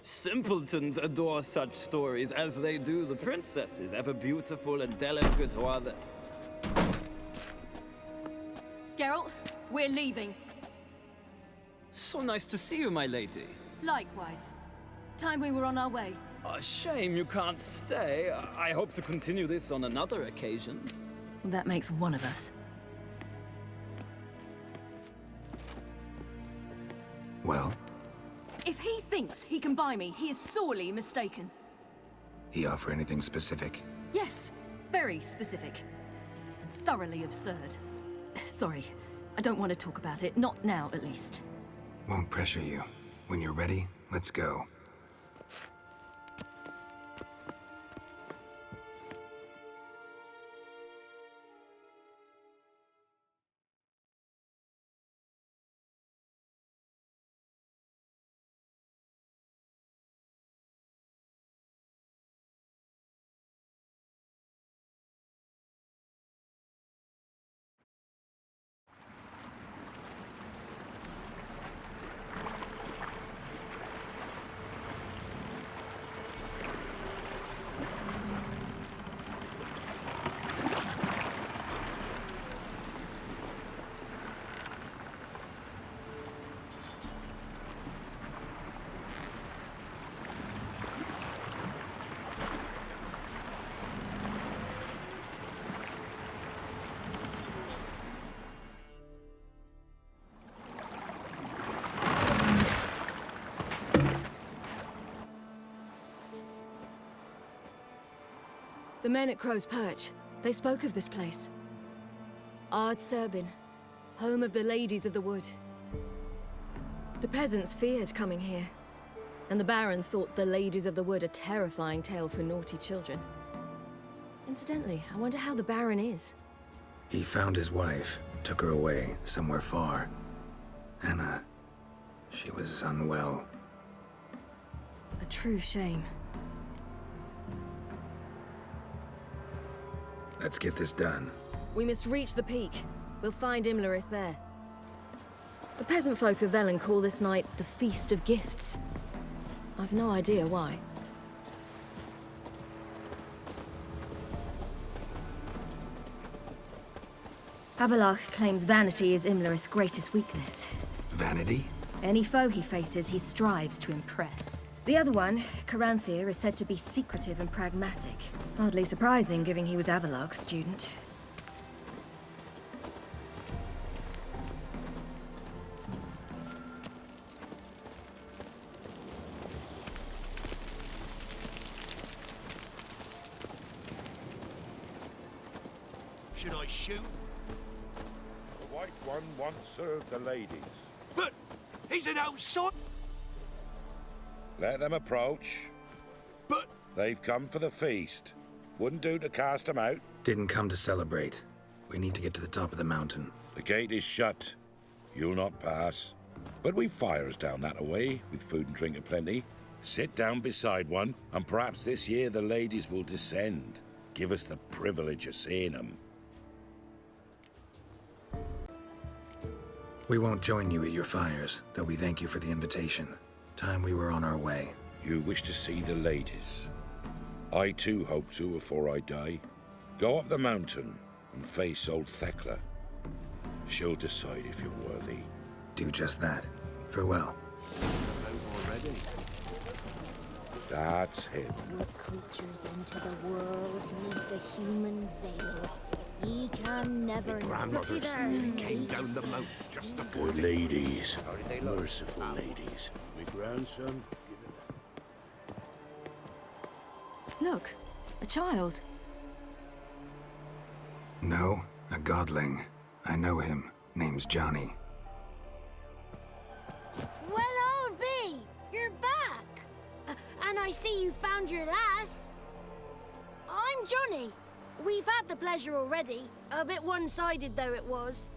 Simpletons adore such stories as they do the princesses, ever beautiful and delicate while the... Geralt, we're leaving. So nice to see you, my lady. Likewise. Time we were on our way. A shame you can't stay. I hope to continue this on another occasion. That makes one of us. Well? If he thinks he can buy me, he is sorely mistaken. He offer anything specific? Yes, very specific. And thoroughly absurd. Sorry, I don't want to talk about it. Not now, at least. Won't pressure you. When you're ready, let's go. The men at Crow's Perch, they spoke of this place. Ard Serbin, home of the Ladies of the Wood. The peasants feared coming here, and the Baron thought the Ladies of the Wood a terrifying tale for naughty children. Incidentally, I wonder how the Baron is. He found his wife, took her away, somewhere far. Anna, she was unwell. A true shame. Let's get this done. We must reach the peak. We'll find Imlerith there. The peasant folk of Velen call this night the Feast of Gifts. I've no idea why. Havelach claims vanity is Imlerith's greatest weakness. Vanity? Any foe he faces, he strives to impress. The other one, Caranthir, is said to be secretive and pragmatic. Hardly surprising, given he was Avalog's student. Should I shoot? The white one once served the ladies. But he's an outside. Let them approach. But they've come for the feast. Wouldn't do to cast them out. Didn't come to celebrate. We need to get to the top of the mountain. The gate is shut. You'll not pass. But we've fires down that away, with food and drink aplenty. Sit down beside one, and perhaps this year the ladies will descend. Give us the privilege of seeing them. We won't join you at your fires, though we thank you for the invitation. Time we were on our way. You wish to see the ladies. I too hope to before I die. Go up the mountain and face old Thekla. She'll decide if you're worthy. Do just that. Farewell. already. That's him. No creatures enter the world neath the human veil. He can never Grandmother's came down the mountain just before Good ladies. Merciful ladies. My grandson, Look, a child. No, a godling. I know him. Name's Johnny. Well, old B, you're back. And I see you found your lass. I'm Johnny. We've had the pleasure already. A bit one-sided though it was.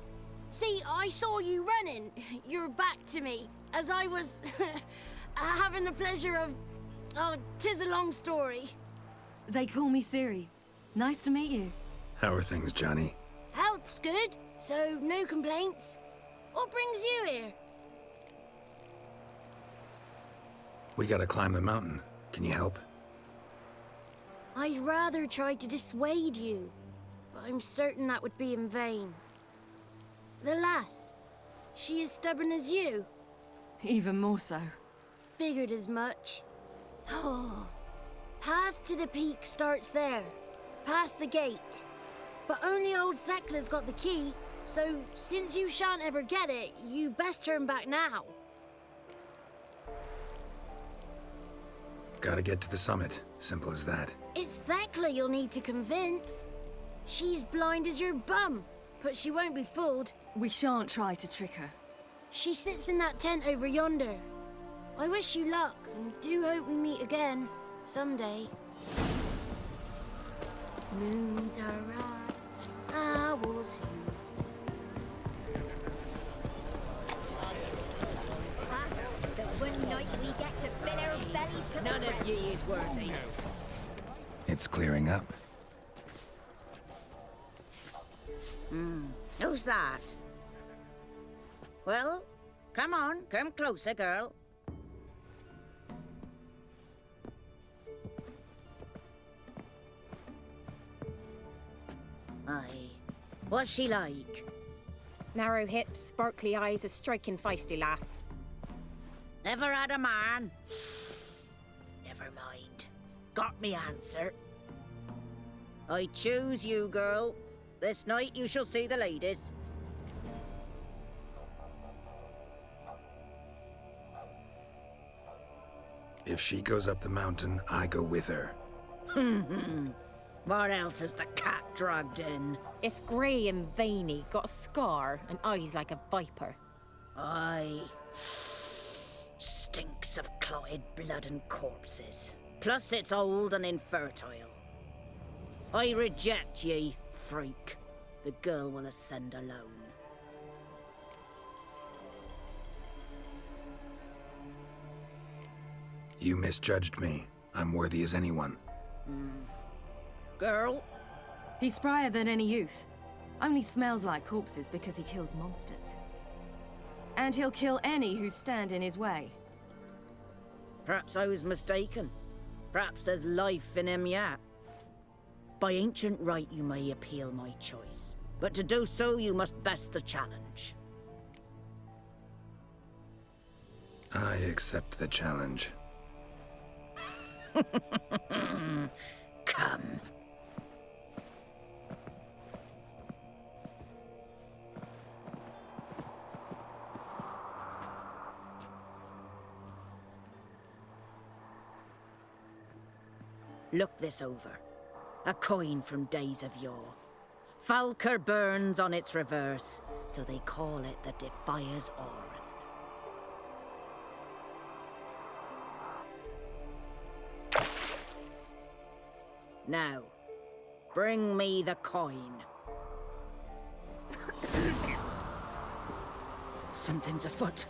See, I saw you running, your back to me, as I was having the pleasure of... Oh, 'tis a long story. They call me Ciri. Nice to meet you. How are things, Johnny? Health's good, so no complaints. What brings you here? We gotta climb the mountain. Can you help? I'd rather try to dissuade you, but I'm certain that would be in vain. The lass, she as stubborn as you? Even more so. Figured as much. Oh. Path to the peak starts there, past the gate. But only old Thekla's got the key, so since you shan't ever get it, you best turn back now. Gotta get to the summit. Simple as that. It's Thekla you'll need to convince. She's blind as your bum, but she won't be fooled. We shan't try to trick her. She sits in that tent over yonder. I wish you luck, and do hope we meet again, someday. Moons are right, owls hoot. The one night we get to fill our bellies to None of ye is worthy. It's clearing up. Who's that? Well, come on, come closer, girl. Aye. What's she like? Narrow hips, sparkly eyes, a striking feisty lass. Never had a man? Never mind. Got me answer. I choose you, girl. This night you shall see the ladies. If she goes up the mountain, I go with her. What else has the cat dragged in? It's grey and veiny, got a scar, and eyes like a viper. Aye. Stinks of clotted blood and corpses. Plus it's old and infertile. I reject ye, freak. The girl will ascend alone. You misjudged me. I'm worthy as anyone. Girl? He's sprier than any youth. Only smells like corpses because he kills monsters. And he'll kill any who stand in his way. Perhaps I was mistaken. Perhaps there's life in him yet. By ancient right you may appeal my choice. But to do so you must best the challenge. I accept the challenge. Come. Look this over. A coin from days of yore. Falker burns on its reverse, so they call it the Defier's Oran. Now, bring me the coin. Something's afoot.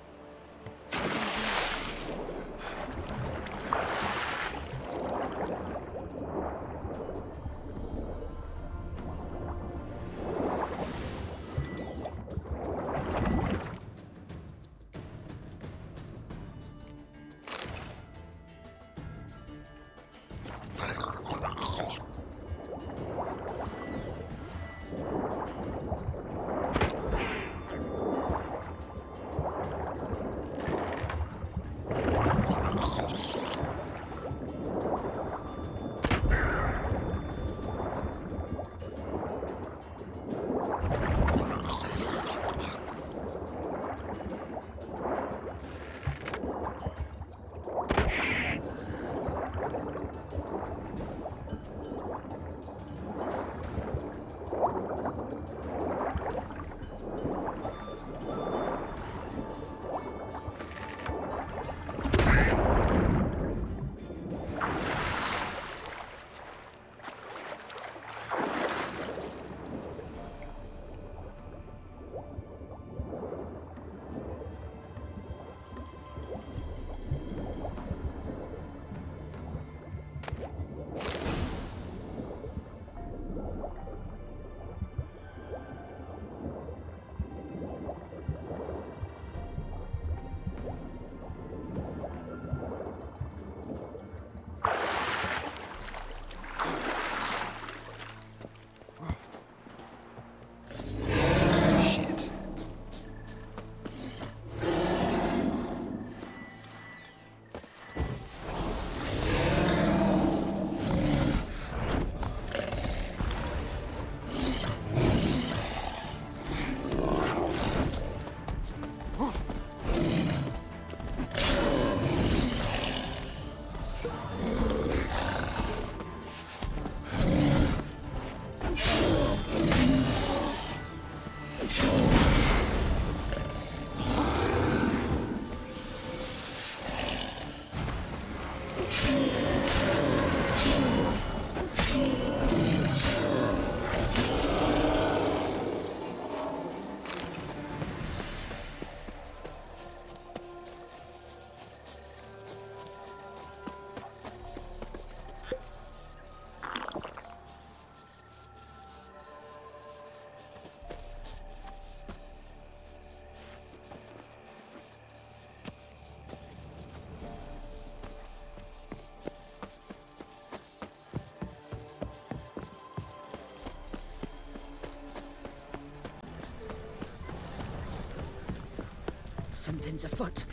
Something's afoot.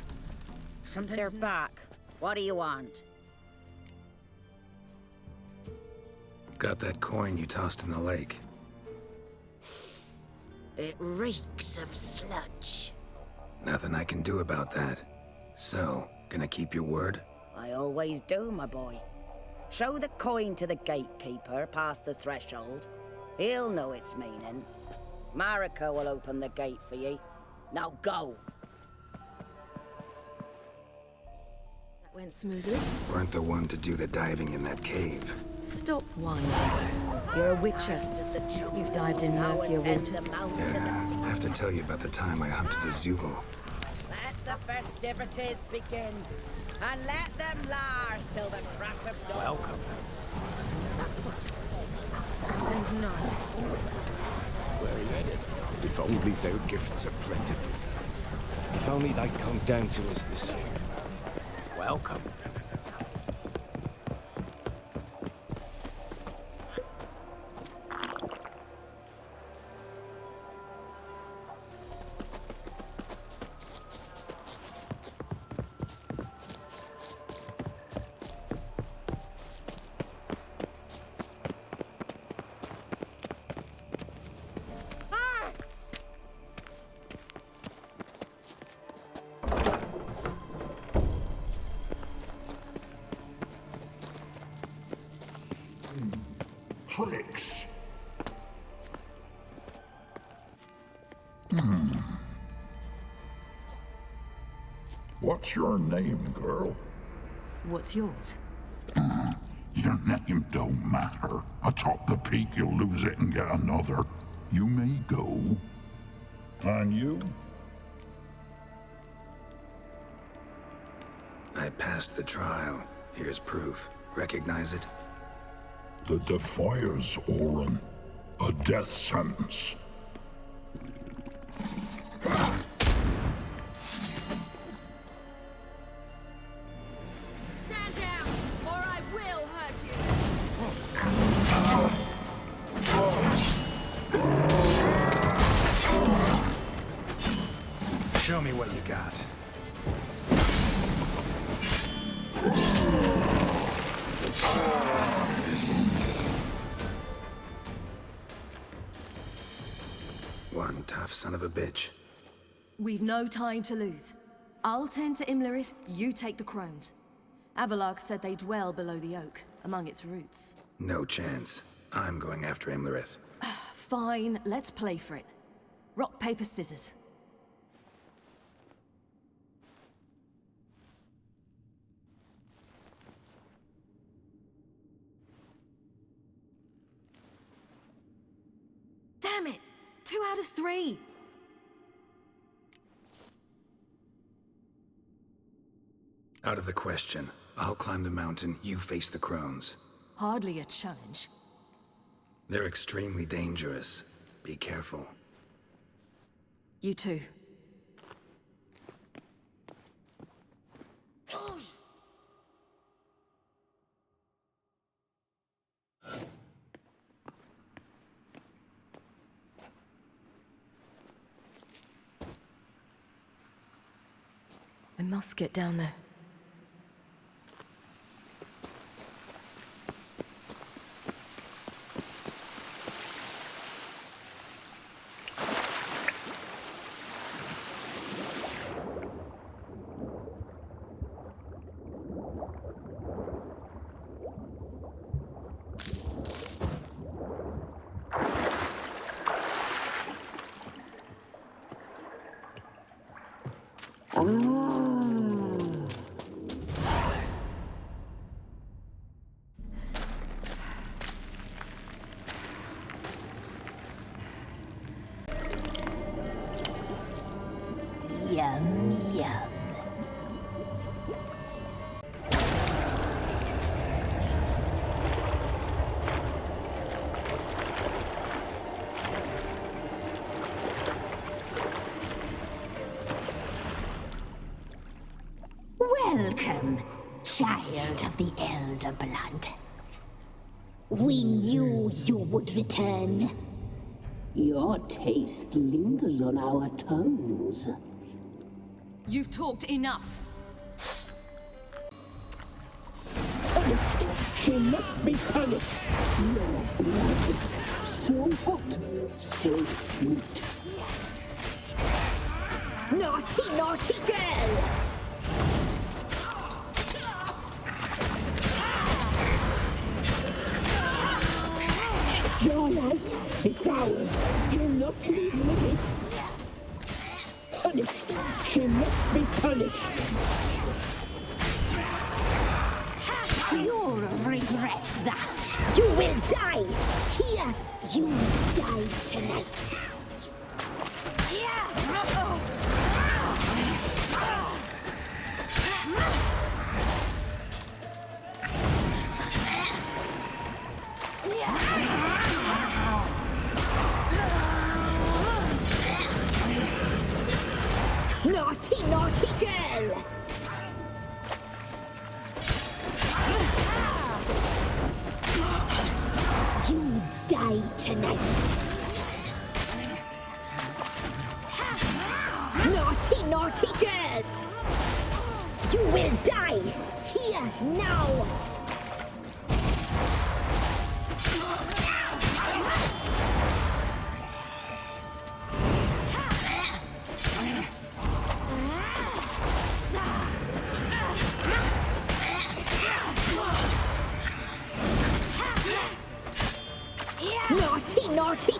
They're back. What do you want? Got that coin you tossed in the lake. It reeks of sludge. Nothing I can do about that. So, gonna keep your word? I always do, my boy. Show the coin to the gatekeeper past the threshold. He'll know its meaning. Marika will open the gate for ye. Now go. That went smoothly. Weren't the one to do the diving in that cave. Stop whining. You're a witcher. You've dived in murkier waters. Yeah, I have to tell you about the time I hunted a Zubul. Let the festivities begin. And let them last till the crack of dawn. Welcome. Something's afoot. Something's nigh. Where are you headed? If only their gifts are plentiful. If only they'd come down to us this year. Welcome. Tricks. What's your name, girl? What's yours? Your name don't matter. Atop the peak, you'll lose it and get another. You may go. And you? I passed the trial. Here's proof. Recognize it? The Defier's Orin. A death sentence. Stand down, or I will hurt you. Show me what you got. One tough son of a bitch. We've no time to lose. I'll tend to Imlerith, you take the crones. Avalok said they dwell below the oak, among its roots. No chance. I'm going after Imlerith. Fine, let's play for it. Rock, paper, scissors. Damn it! 2 out of 3! Out of the question. I'll climb the mountain, you face the crones. Hardly a challenge. They're extremely dangerous. Be careful. You too. I must get down there. Yum, yum. Welcome, child of the Elder Blood. We knew you would return. Your taste lingers on our tongues. You've talked enough. Punished! She must be punished! Your blood, so hot, so sweet. Naughty, naughty girl! Your life, it's ours. You're not leaving it. Punished. She must be punished. You'll regret that. You will die. Here, you die tonight. Naughty, naughty girl! You die tonight. Naughty, naughty girl! You will die here now! Naughty, naughty!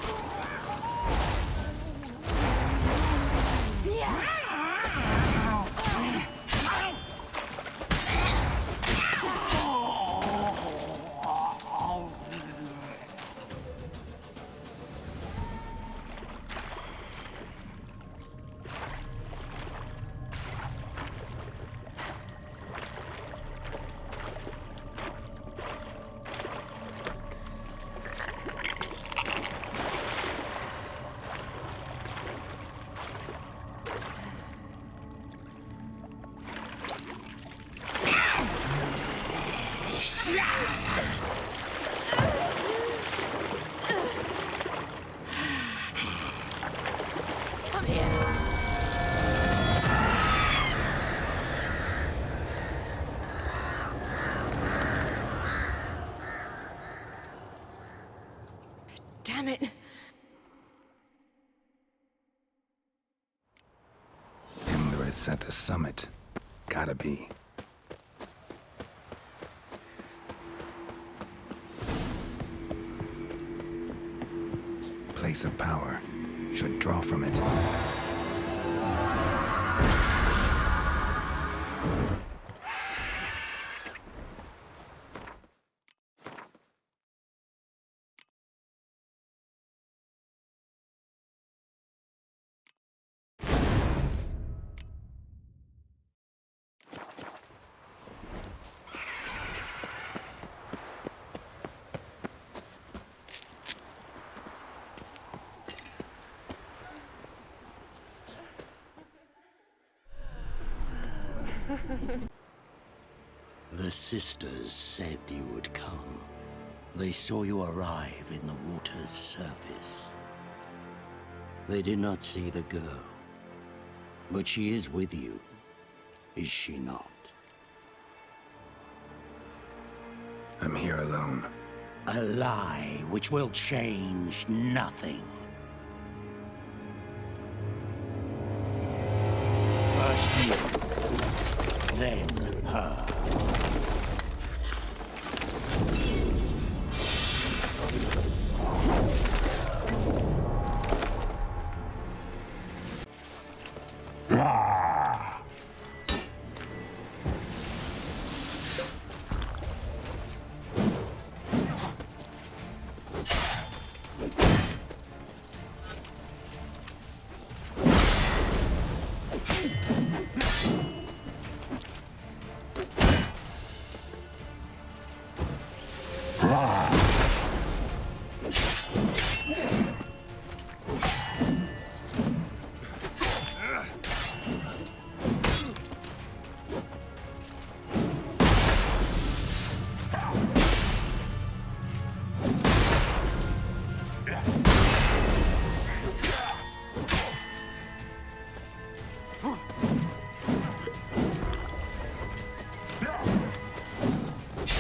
Come here. Damn it. It's at the summit. Gotta be. Place of power. Should draw from it. The sisters said you would come. They saw you arrive in the water's surface. They did not see the girl. But she is with you, is she not? I'm here alone. A lie which will change nothing. First you, then her.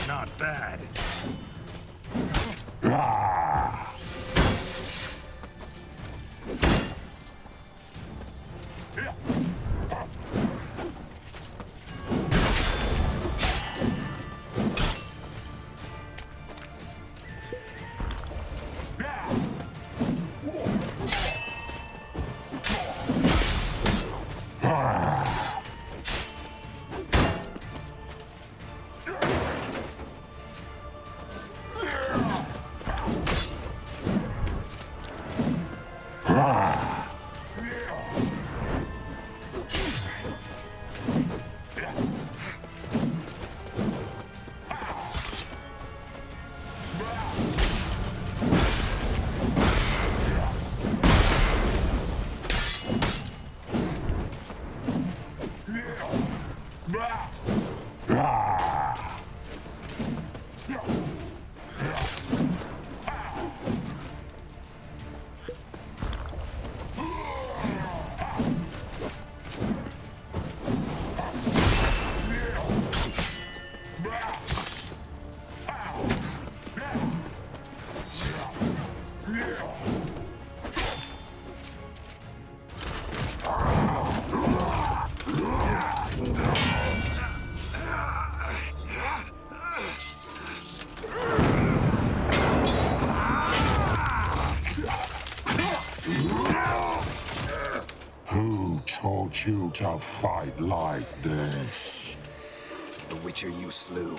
Not bad. expect you to fight like this. The Witcher you slew.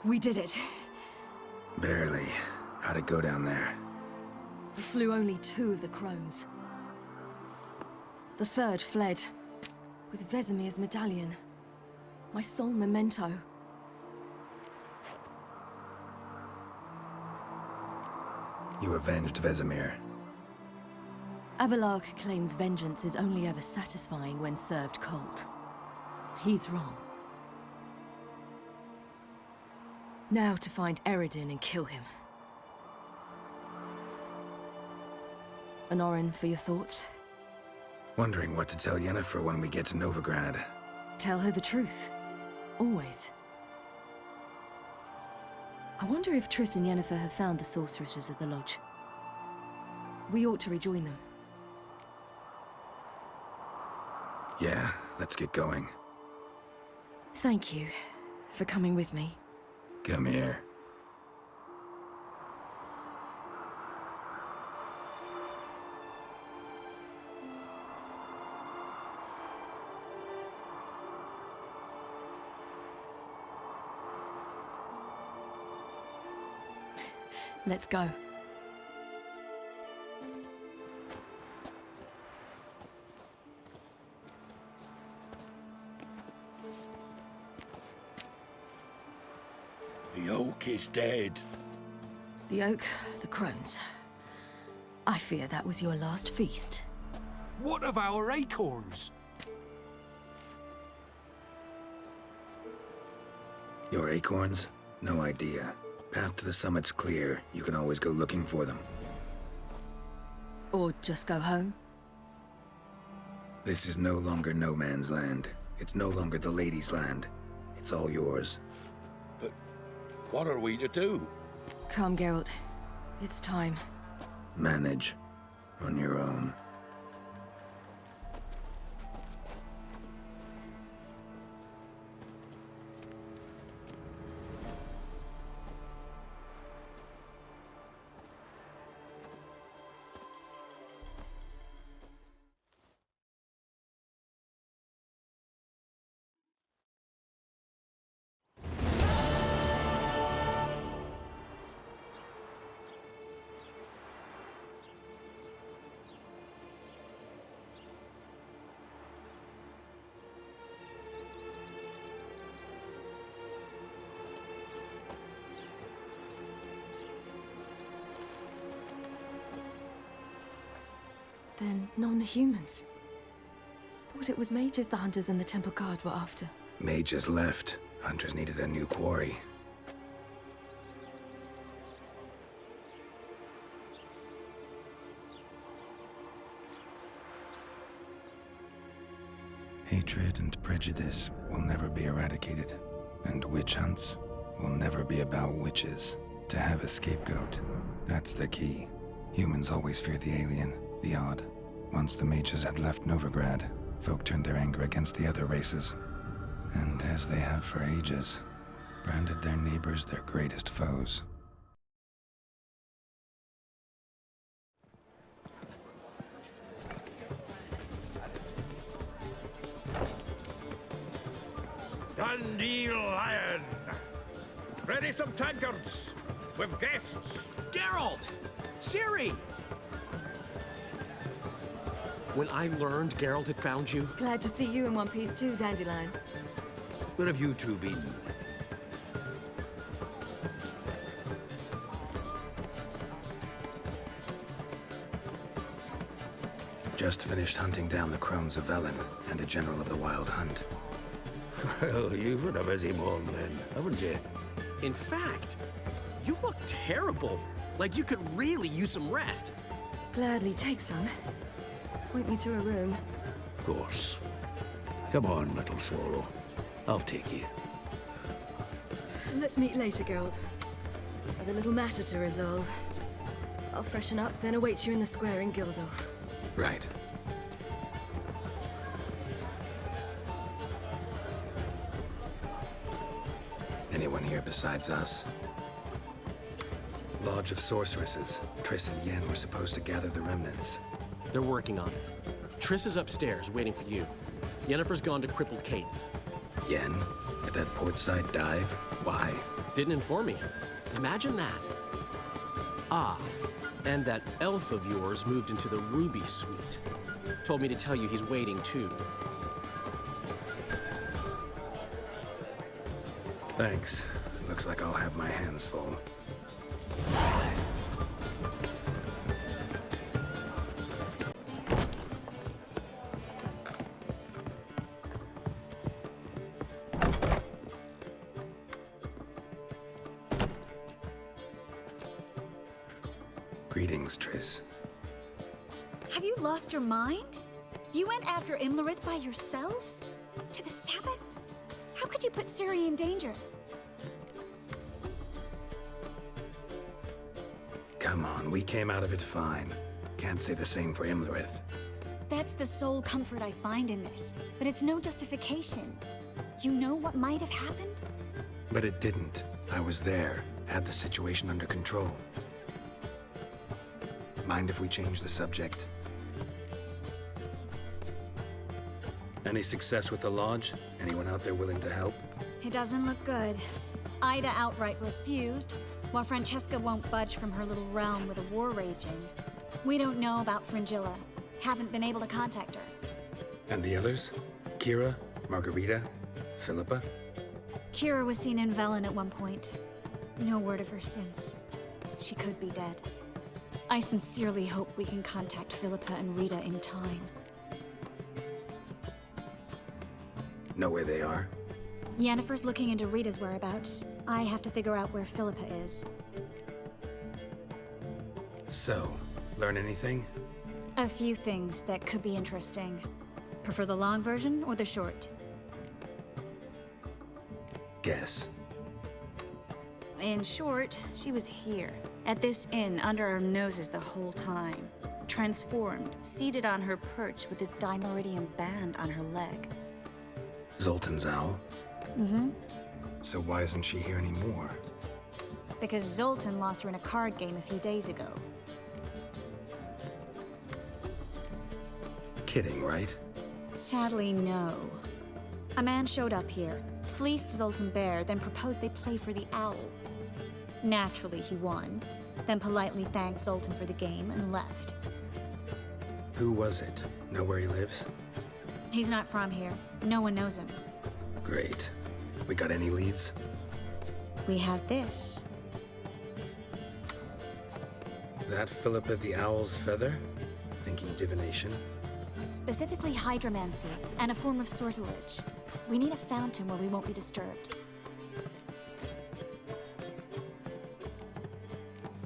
We did it. Barely. How'd it go down there? We slew only 2 of the crones. The 3rd fled, with Vesemir's medallion. My sole memento. You avenged Vesemir. Epilogue claims vengeance is only ever satisfying when served cold. He's wrong. Now to find Eredin and kill him. Honorin, for your thoughts? Wondering what to tell Yennefer when we get to Novigrad. Tell her the truth. Always. I wonder if Triss and Yennefer have found the sorceresses at the lodge. We ought to rejoin them. Yeah, let's get going. Thank you for coming with me. Come here. Let's go. The oak is dead. The oak, the crones. I fear that was your last feast. What of our acorns? Your acorns? No idea. Path to the summit's clear. You can always go looking for them. Or just go home? This is no longer no man's land. It's no longer the lady's land. It's all yours. But what are we to do? Come, Geralt. It's time. Manage. On your own. Then non-humans. Thought it was mages the hunters and the temple guard were after. Mages left. Hunters needed a new quarry. Hatred and prejudice will never be eradicated, and witch hunts will never be about witches. To have a scapegoat, that's the key. Humans always fear the alien, the odd. Once the mages had left Novigrad, folk turned their anger against the other races. And as they have for ages, branded their neighbors their greatest foes. Dandelion! Ready some tankards! We've guests! Geralt! Ciri! When I learned Geralt had found you... Glad to see you in one piece too, Dandelion. Where have you two been? Just finished hunting down the crones of Velen and a general of the Wild Hunt. Well, you've had a busy morning then, haven't you? In fact, you look terrible. Like you could really use some rest. Gladly take some. Point me to a room. Of course. Come on, little swallow. I'll take you. Let's meet later, Geralt. I've a little matter to resolve. I'll freshen up, then await you in the square in Gildorf. Right. Anyone here besides us? Lodge of Sorceresses. Triss and Yen were supposed to gather the remnants. They're working on it. Triss is upstairs, waiting for you. Yennefer's gone to Crippled Kate's. Yen? At that portside dive? Why? Didn't inform me. Imagine that. Ah, and that elf of yours moved into the Ruby Suite. Told me to tell you he's waiting, too. Thanks. Looks like I'll have my hands full. Greetings, Triss. Have you lost your mind? You went after Imlerith by yourselves? To the Sabbath? How could you put Ciri in danger? Come on, we came out of it fine. Can't say the same for Imlerith. That's the sole comfort I find in this, but it's no justification. You know what might have happened? But it didn't. I was there, had the situation under control. Mind if we change the subject? Any success with the Lodge? Anyone out there willing to help? It doesn't look good. Ida outright refused, while Francesca won't budge from her little realm with a war raging. We don't know about Fringilla. Haven't been able to contact her. And the others? Kira? Margarita? Philippa? Kira was seen in Velen at one point. No word of her since. She could be dead. I sincerely hope we can contact Philippa and Rita in time. Know where they are? Yennefer's looking into Rita's whereabouts. I have to figure out where Philippa is. So, learn anything? A few things that could be interesting. Prefer the long version or the short? Guess. In short, she was here, at this inn, under our noses the whole time. Transformed, seated on her perch with a dimeridium band on her leg. Zoltan's owl? Mm-hmm. So why isn't she here anymore? Because Zoltan lost her in a card game a few days ago. Kidding, right? Sadly, no. A man showed up here, fleeced Zoltan bare, then proposed they play for the owl. Naturally, he won, then politely thanked Zoltan for the game and left. Who was it? Know where he lives? He's not from here. No one knows him. Great. We got any leads? We have this. That Philippa the Owl's feather? Thinking divination? Specifically hydromancy, and a form of sortilege. We need a fountain where we won't be disturbed.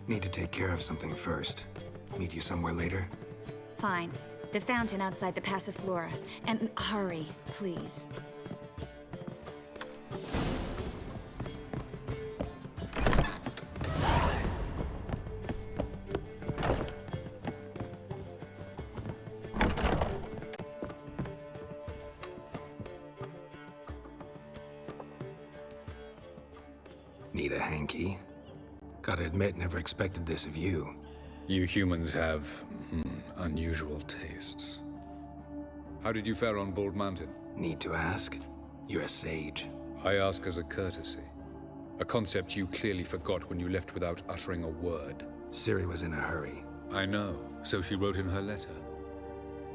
Need to take care of something first. Meet you somewhere later? Fine. The fountain outside the Passiflora. And hurry, please. Need a hanky? Gotta admit, never expected this of you. You humans have unusual tastes. How did you fare on Bald Mountain? Need to ask? You're a sage. I ask as a courtesy. A concept you clearly forgot when you left without uttering a word. Ciri was in a hurry. I know, so she wrote in her letter.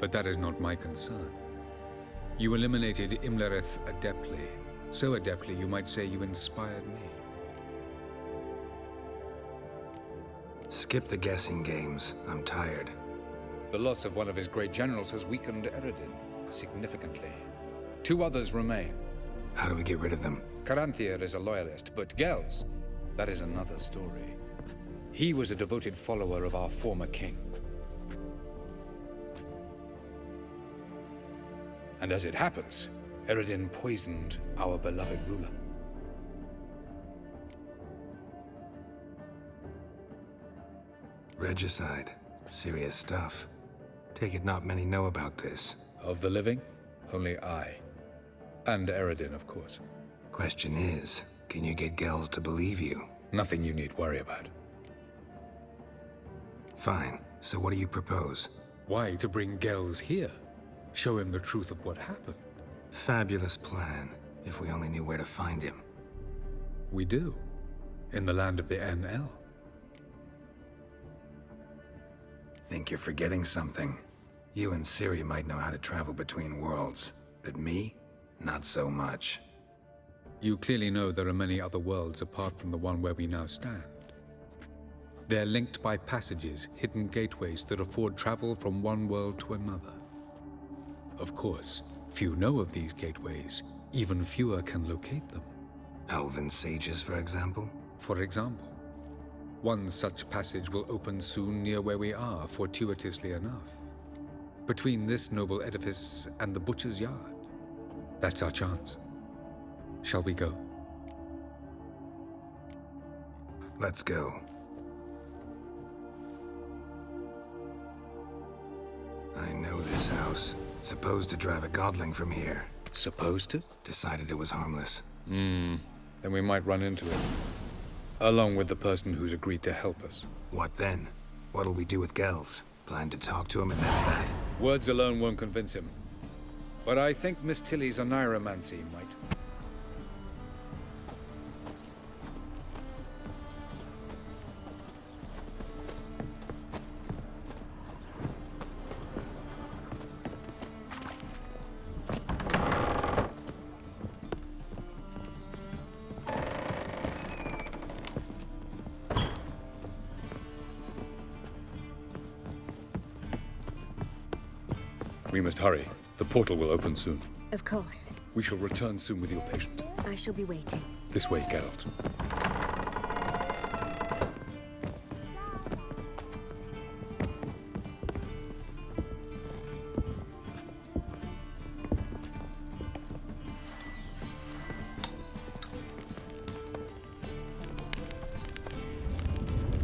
But that is not my concern. You eliminated Imlerith adeptly. So adeptly, you might say you inspired me. Skip the guessing games. I'm tired. The loss of one of his great generals has weakened Eredin significantly. 2 others remain. How do we get rid of them? Caranthir is a loyalist, but Gels, that is another story. He was a devoted follower of our former king. And as it happens, Eredin poisoned our beloved ruler. Regicide. Serious stuff. Take it not many know about this. Of the living, only I. And Eredin, of course. Question is, can you get Gels to believe you? Nothing you need worry about. Fine. So what do you propose? Why to bring Gels here? Show him the truth of what happened. Fabulous plan, if we only knew where to find him. We do. In the land of the NL. Think you're forgetting something. You and Ciri might know how to travel between worlds, but me? Not so much. You clearly know there are many other worlds apart from the one where we now stand. They're linked by passages, hidden gateways that afford travel from one world to another. Of course, few know of these gateways. Even fewer can locate them. Elven sages, for example? For example. One such passage will open soon near where we are, fortuitously enough. Between this noble edifice and the butcher's yard. That's our chance. Shall we go? Let's go. I know this house. Supposed to drive a godling from here. Supposed to? Decided it was harmless. Then we might run into it. Along with the person who's agreed to help us. What then? What'll we do with Gels? Plan to talk to him and that's that? Words alone won't convince him. But I think Miss Tilly's oneiromancy might. We must hurry. The portal will open soon. Of course. We shall return soon with your patient. I shall be waiting. This way, Geralt.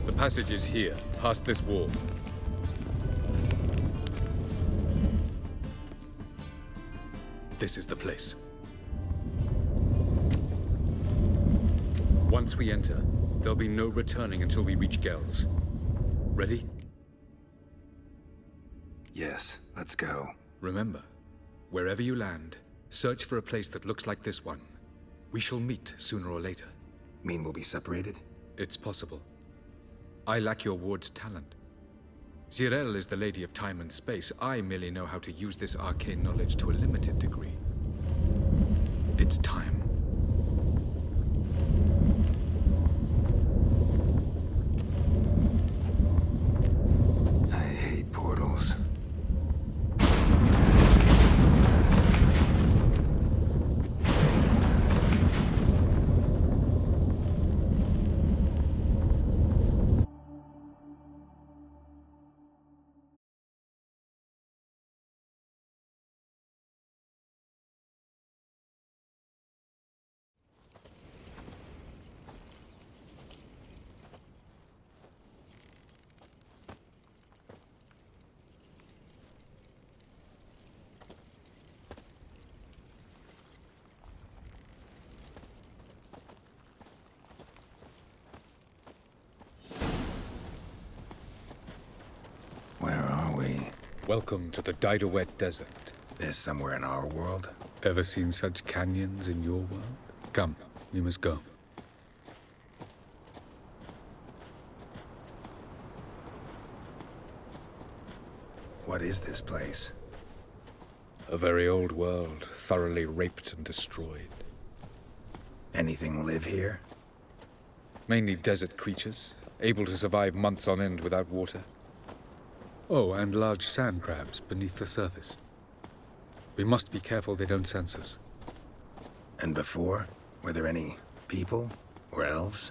The passage is here, past this wall. This is the place. Once we enter, there'll be no returning until we reach Gels. Ready? Yes, let's go. Remember, wherever you land, search for a place that looks like this one. We shall meet sooner or later. Mean we'll be separated? It's possible. I lack your ward's talent. Zirel is the lady of time and space. I merely know how to use this arcane knowledge to a limited degree. It's time. I hate portals. Where are we? Welcome to the Didowet Desert. This somewhere in our world? Ever seen such canyons in your world? Come, we must go. What is this place? A very old world, thoroughly raped and destroyed. Anything live here? Mainly desert creatures, able to survive months on end without water. Oh, and large sand crabs beneath the surface. We must be careful they don't sense us. And before? Were there any people or elves?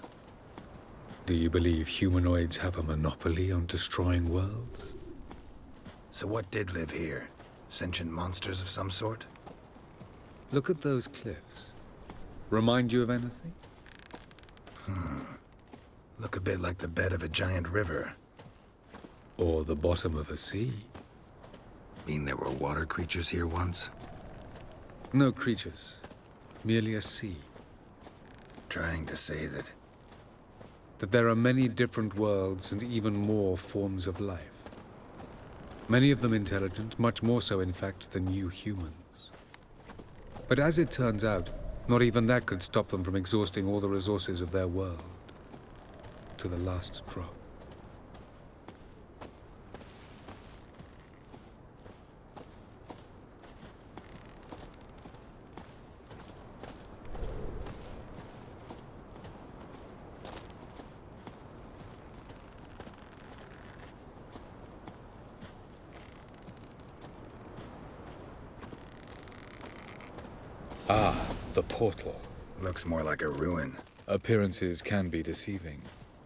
Do you believe humanoids have a monopoly on destroying worlds? So what did live here? Sentient monsters of some sort? Look at those cliffs. Remind you of anything? Look a bit like the bed of a giant river. Or the bottom of a sea. Mean there were water creatures here once? No creatures. Merely a sea. Trying to say that there are many different worlds and even more forms of life. Many of them intelligent, much more so in fact than you humans. But as it turns out, not even that could stop them from exhausting all the resources of their world. To the last drop. Ah, the portal. looks more like a ruin. Appearances can be deceiving.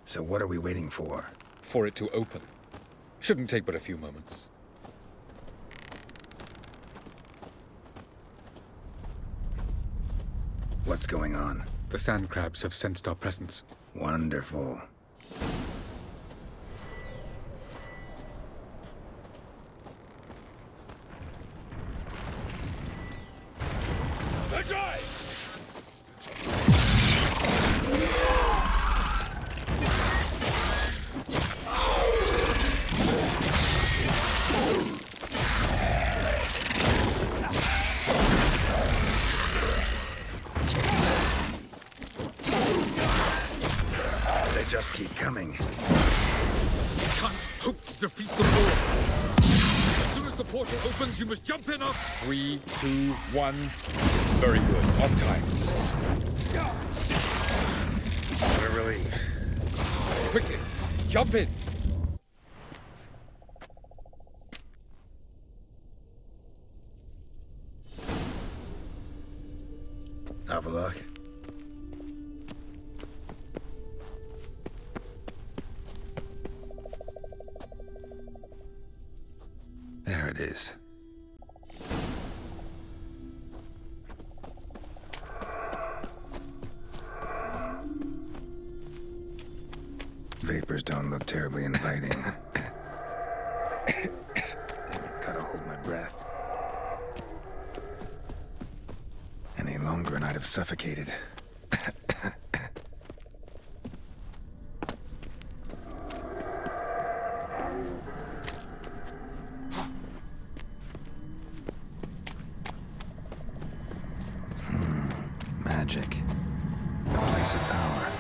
So what are we waiting for? For it to open. Shouldn't take but a few moments. What's going on? The sand crabs have sensed our presence. Wonderful. Just keep coming. You can't hope to defeat the portal. As soon as the portal opens, you must jump in up. 3, 2, 1. Very good. On time. What a relief. Quickly, jump in. Epilogue. There it is. Vapors don't look terribly inviting. Damn it, gotta hold my breath. Any longer and I'd have suffocated. Magic. A place of power.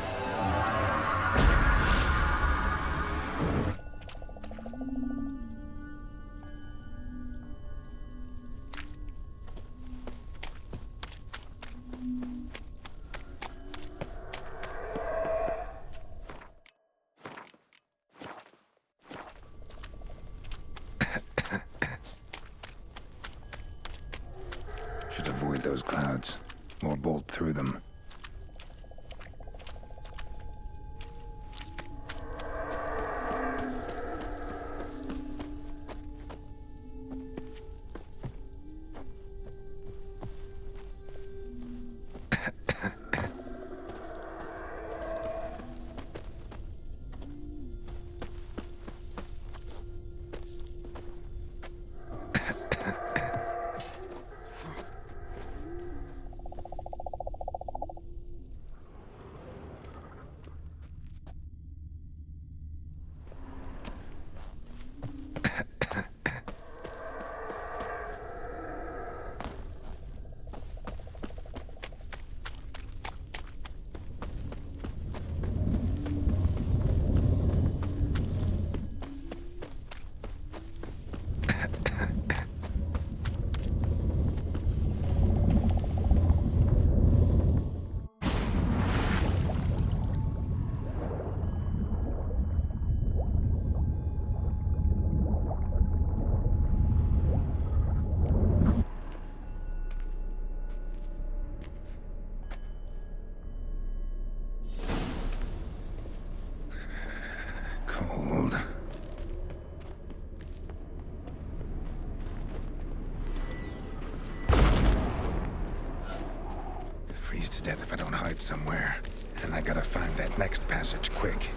exit somewhere, and I gotta find that next passage quick.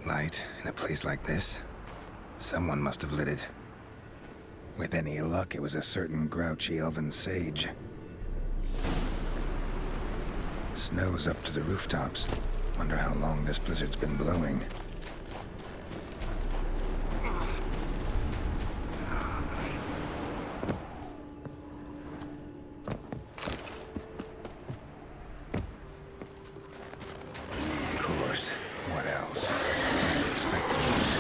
Light in a place like this? Someone must have lit it. With any luck, it was a certain grouchy elven sage. Snow's up to the rooftops. Wonder how long this blizzard's been blowing. Of course. What else? I expected this.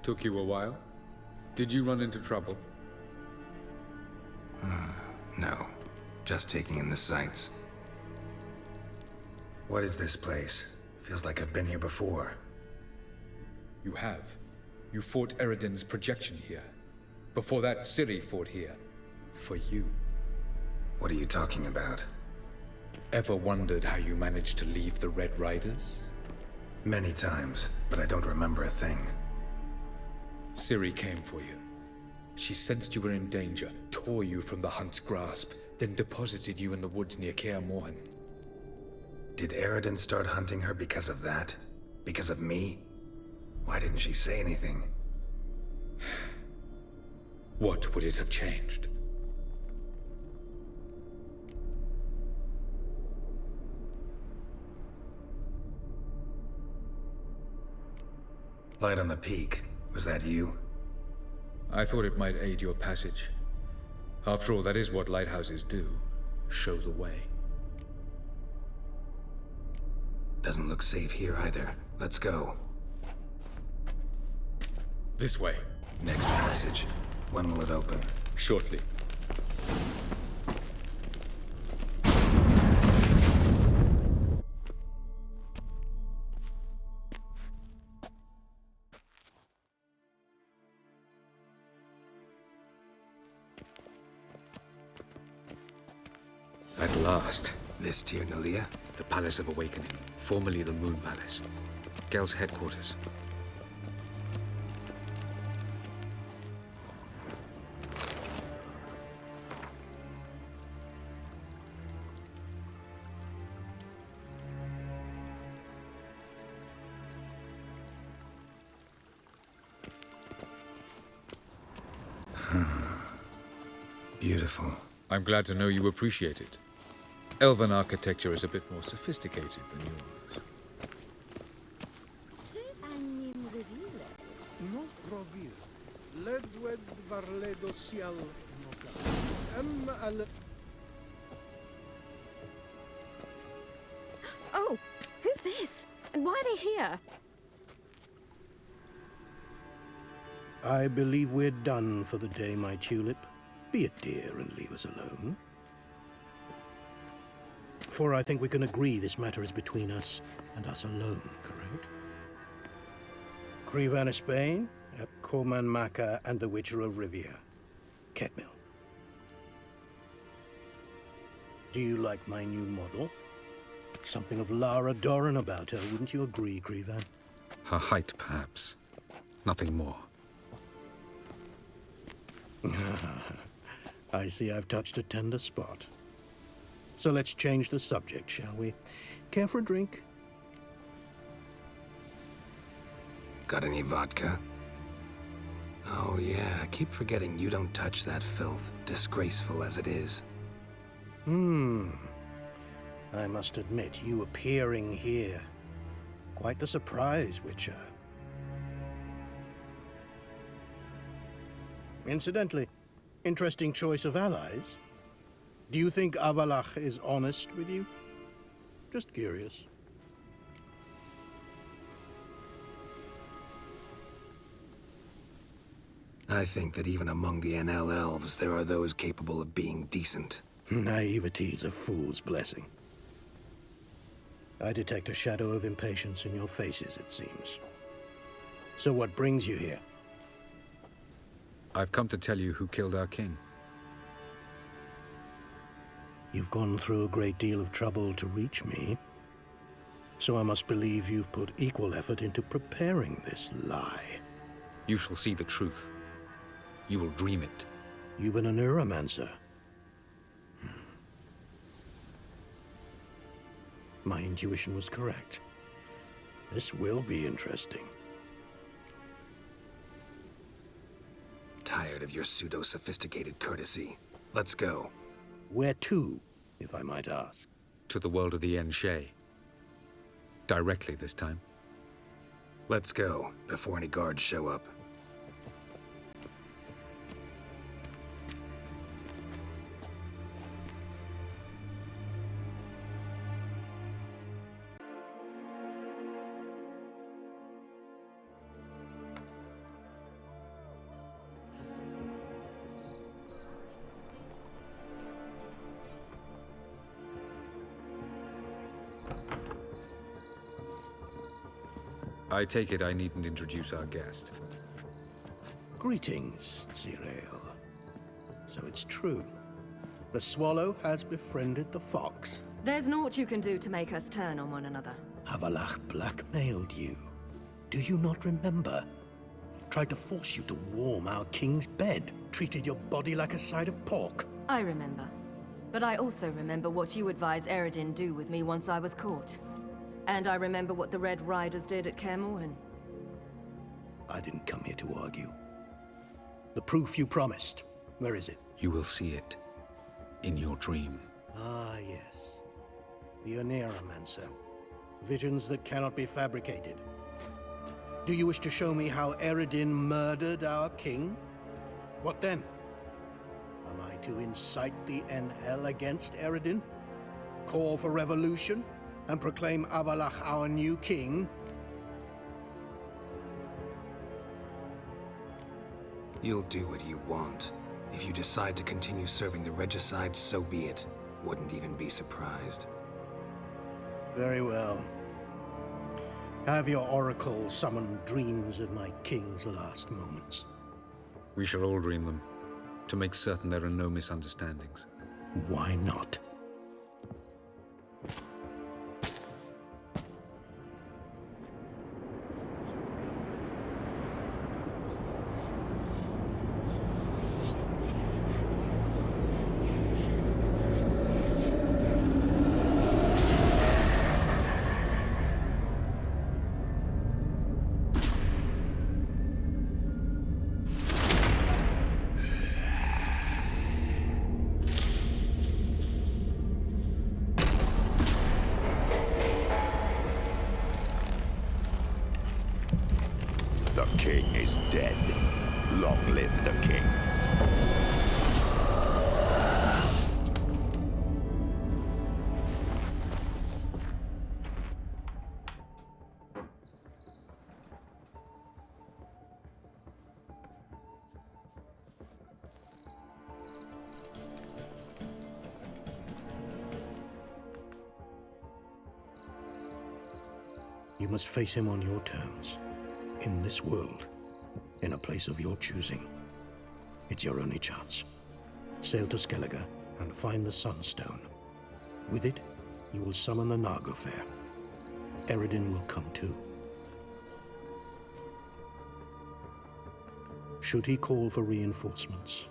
Took you a while? Did you run into trouble? No. Just taking in the sights. What is this place? Feels like I've been here before. You have. You fought Eredin's projection here. Before that, Ciri fought here. For you. What are you talking about? Ever wondered how you managed to leave the Red Riders? Many times, but I don't remember a thing. Ciri came for you. She sensed you were in danger, tore you from the Hunt's grasp, then deposited you in the woods near Kaer Morhen. Did Eredin start hunting her because of that? Because of me? Why didn't she say anything? What would it have changed? Light on the peak. Was that you? I thought it might aid your passage. After all, that is what lighthouses do. Show the way. Doesn't look safe here either. Let's go. This way. Next passage. When will it open? Shortly. At last. This Tyr Nalia? The Palace of Awakening, formerly the Moon Palace. Gel's headquarters. Beautiful. I'm glad to know you appreciate it. Elven architecture is a bit more sophisticated than yours. Oh, who's this? And why are they here? I believe we're done for the day, my tulip. Be a dear and leave us alone. For I think we can agree this matter is between us and us alone, correct? Crevan of Spain, Coman Maca, and the Witcher of Rivia. Ketmil. Do you like my new model? Something of Lara Doran about her, wouldn't you agree, Crevan? Her height, perhaps. Nothing more. I see I've touched a tender spot. So let's change the subject, shall we? Care for a drink? Got any vodka? Oh yeah, I keep forgetting you don't touch that filth, disgraceful as it is. I must admit, you appearing here. Quite the surprise, Witcher. Incidentally, interesting choice of allies. Do you think Avalach is honest with you? Just curious. I think that even among the NL elves, there are those capable of being decent. Naivety is a fool's blessing. I detect a shadow of impatience in your faces, it seems. So what brings you here? I've come to tell you who killed our king. You've gone through a great deal of trouble to reach me. So I must believe you've put equal effort into preparing this lie. You shall see the truth. You will dream it. You've been a neuromancer. My intuition was correct. This will be interesting. Tired of your pseudo-sophisticated courtesy. Let's go. Where to, if I might ask? To the world of the Enshe. Directly this time. Let's go, before any guards show up. I take it I needn't introduce our guest. Greetings, Cyril. So it's true. The swallow has befriended the fox. There's naught you can do to make us turn on one another. Avalach blackmailed you. Do you not remember? tried to force you to warm our king's bed, treated your body like a side of pork. I remember. But I also remember what you advised Eredin do with me once I was caught. And I remember what the Red Riders did at Kaer Morhen. I didn't come here to argue. The proof you promised, where is it? You will see it in your dream. Ah, yes. The Oneiromancer. Visions that cannot be fabricated. Do you wish to show me how Eredin murdered our king? What then? Am I to incite the NL against Eredin? Call for revolution? And proclaim Avalach our new king? You'll do what you want. If you decide to continue serving the regicide, so be it. Wouldn't even be surprised. Very well. Have your oracle summon dreams of my king's last moments. We shall all dream them, to make certain there are no misunderstandings. Why not? The king is dead. Long live the king. You must face him on your terms. In this world, in a place of your choosing. It's your only chance. Sail to Skellige and find the Sunstone. With it, you will summon the Nagelfair. Eredin will come too. Should he call for reinforcements,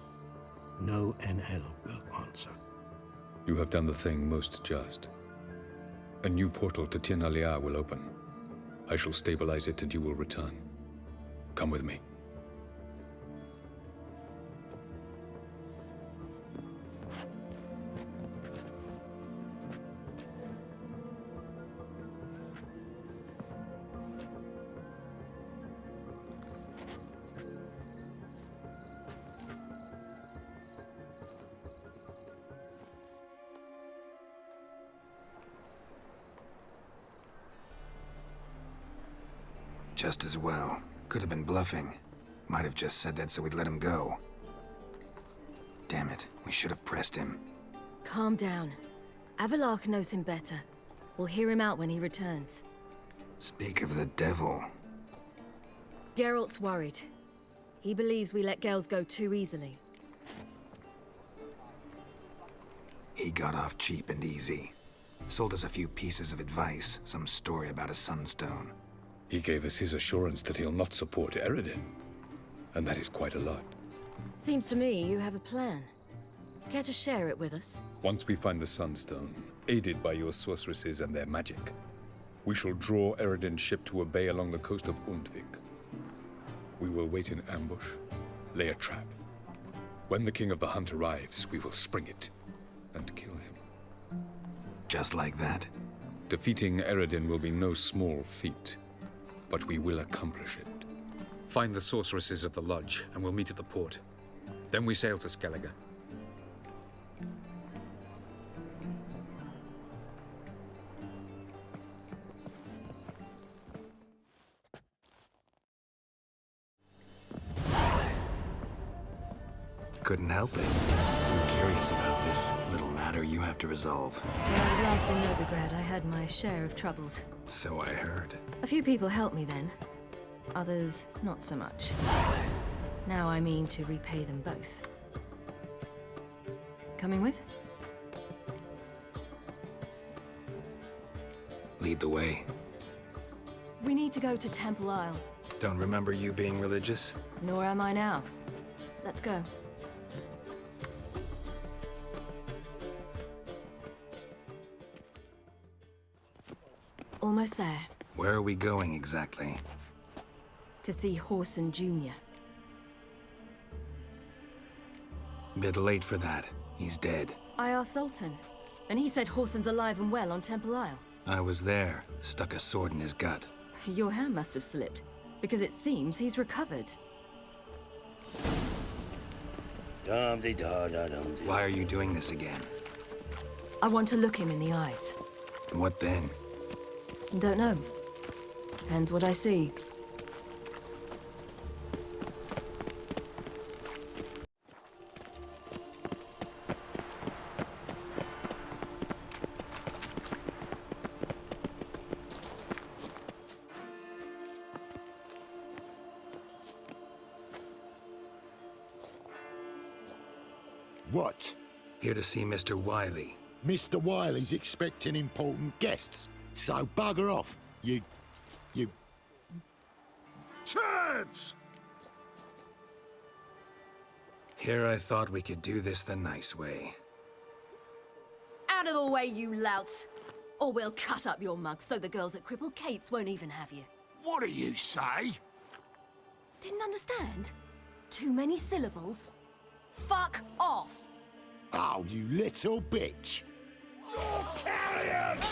no NL will answer. You have done the thing most just. A new portal to Tir na Liar will open. I shall stabilize it and you will return. Come with me. Just as well. Could have been bluffing. Might have just said that so we'd let him go. Damn it, we should have pressed him. Calm down. Avalach knows him better. We'll hear him out when he returns. Speak of the devil. Geralt's worried. He believes we let girls go too easily. He got off cheap and easy. Sold us a few pieces of advice, some story about a sunstone. He gave us his assurance that he'll not support Eredin. And that is quite a lot. Seems to me you have a plan. Care to share it with us? Once we find the Sunstone, aided by your sorceresses and their magic, we shall draw Eredin's ship to a bay along the coast of Undvik. We will wait in ambush, lay a trap. When the King of the Hunt arrives, we will spring it and kill him. Just like that? Defeating Eredin will be no small feat, but we will accomplish it. Find the sorceresses of the lodge, and we'll meet at the port. Then we sail to Skellige. Couldn't help it. I'm curious about this little matter you have to resolve. Well, last in Novigrad, I had my share of troubles. So I heard. A few people helped me then. Others, not so much. Now I mean to repay them both. Coming with? Lead the way. We need to go to Temple Isle. Don't remember you being religious? Nor am I now. Let's go. Almost there. Where are we going exactly? To see Horson Jr. Bit late for that. He's dead. I asked Sultan, and he said Horson's alive and well on Temple Isle. I was there, stuck a sword in his gut. Your hand must have slipped, because it seems he's recovered. Why are you doing this again? I want to look him in the eyes. What then? Don't know. Depends what I see. What? Here to see Mr. Wiley. Mr. Wiley's expecting important guests, so bugger off, you... turds! Here I thought we could do this the nice way. Out of the way, you louts! Or we'll cut up your mug so the girls at Cripple Kate's won't even have you. What do you say? Didn't understand? Too many syllables? Fuck off! Oh, you little bitch! Geralt!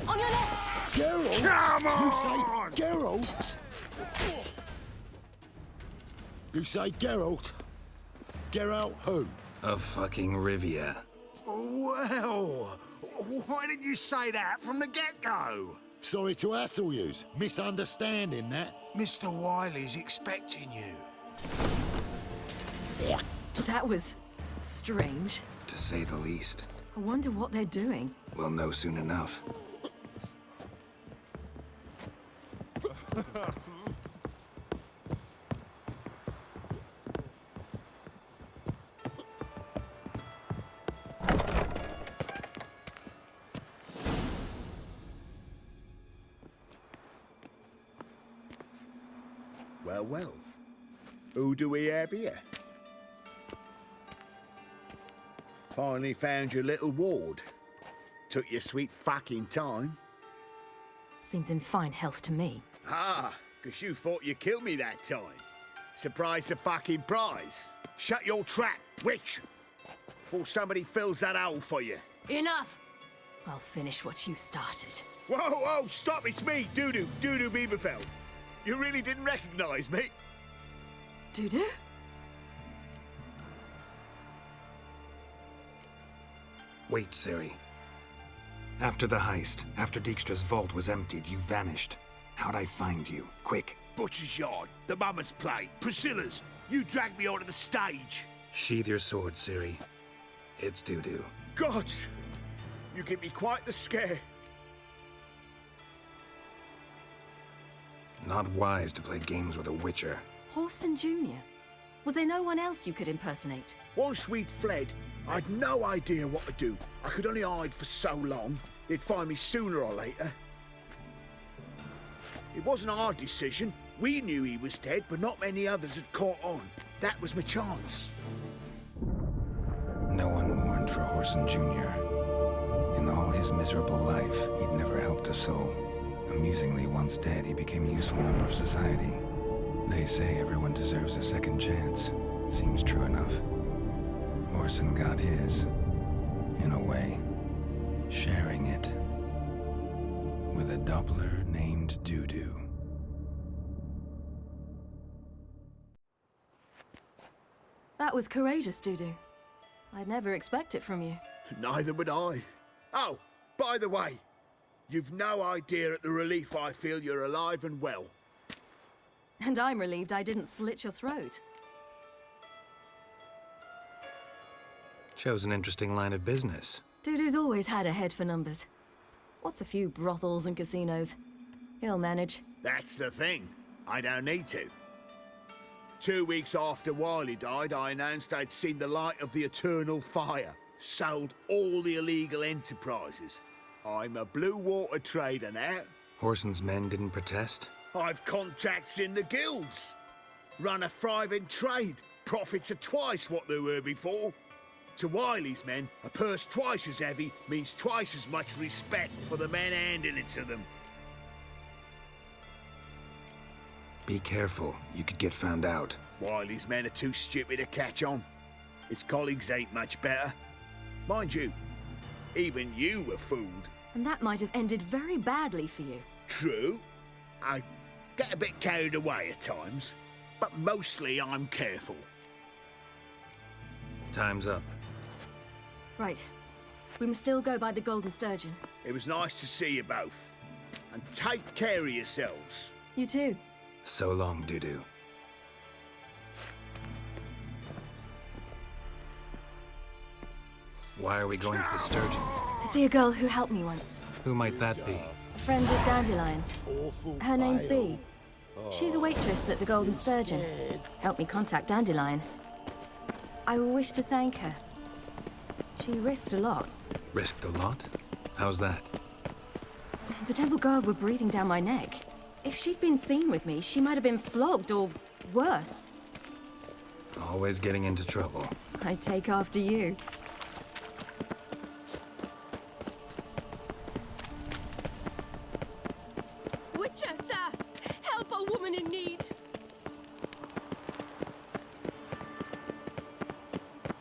On your left! Geralt? Come on! You say Geralt? You say Geralt? Geralt who? Of fucking Rivia. Well, why didn't you say that from the get-go? Sorry to hassle yous. Misunderstanding that. Mr. Wiley's expecting you. That was strange. To say the least. I wonder what they're doing. We'll know soon enough. Well. Who do we have here? Finally found your little ward. Took your sweet fucking time. Seems in fine health to me. Ah, 'cause you thought you killed me that time. Surprise the fucking prize. Shut your trap, witch! Before somebody fills that hole for you. Enough! I'll finish what you started. Whoa, stop, it's me, Dudu Beaverfell. You really didn't recognize me? Dudu? Wait, Ciri. After the heist, after Dijkstra's vault was emptied, you vanished. How'd I find you? Quick. Butcher's Yard, the Mummer's Play, Priscilla's. You dragged me onto the stage. Sheathe your sword, Ciri. It's Dudu. God, you give me quite the scare. Not wise to play games with a witcher. Horson Jr. Was there no one else you could impersonate? Once we'd fled, I'd no idea what to do. I could only hide for so long. They'd find me sooner or later. It wasn't our decision. We knew he was dead, but not many others had caught on. That was my chance. No one mourned for Horson Jr. In all his miserable life, he'd never helped a soul. Amusingly, once dead, he became a useful member of society. They say everyone deserves a second chance. Seems true enough. Horson got his, in a way, sharing it with a Doppler named Dudu. That was courageous, Dudu. I'd never expect it from you. Neither would I. Oh, by the way, you've no idea at the relief I feel you're alive and well. And I'm relieved I didn't slit your throat. Chose an interesting line of business. Dudu's always had a head for numbers. What's a few brothels and casinos? He'll manage. That's the thing. I don't need to. 2 weeks after Wiley died, I announced I'd seen the light of the eternal fire. Sold all the illegal enterprises. I'm a blue water trader now. Horson's men didn't protest? I've contacts in the guilds. Run a thriving trade. Profits are twice what they were before. To Wiley's men, a purse twice as heavy means twice as much respect for the men handing it to them. Be careful, you could get found out. Wiley's men are too stupid to catch on. His colleagues ain't much better. Mind you, even you were fooled. And that might have ended very badly for you. True. I get a bit carried away at times, but mostly I'm careful. Time's up. Right. We must still go by the Golden Sturgeon. It was nice to see you both. And take care of yourselves. You too. So long, Dudu. Why are we going to the Sturgeon? To see a girl who helped me once. Who might that be? Friend of Dandelion's. Her name's Bee. She's a waitress at the Golden Sturgeon. Helped me contact Dandelion. I wish to thank her. She risked a lot. Risked a lot? How's that? The Temple Guard were breathing down my neck. If she'd been seen with me, she might have been flogged or worse. Always getting into trouble. I take after you. Witcher, sir! Help a woman in need!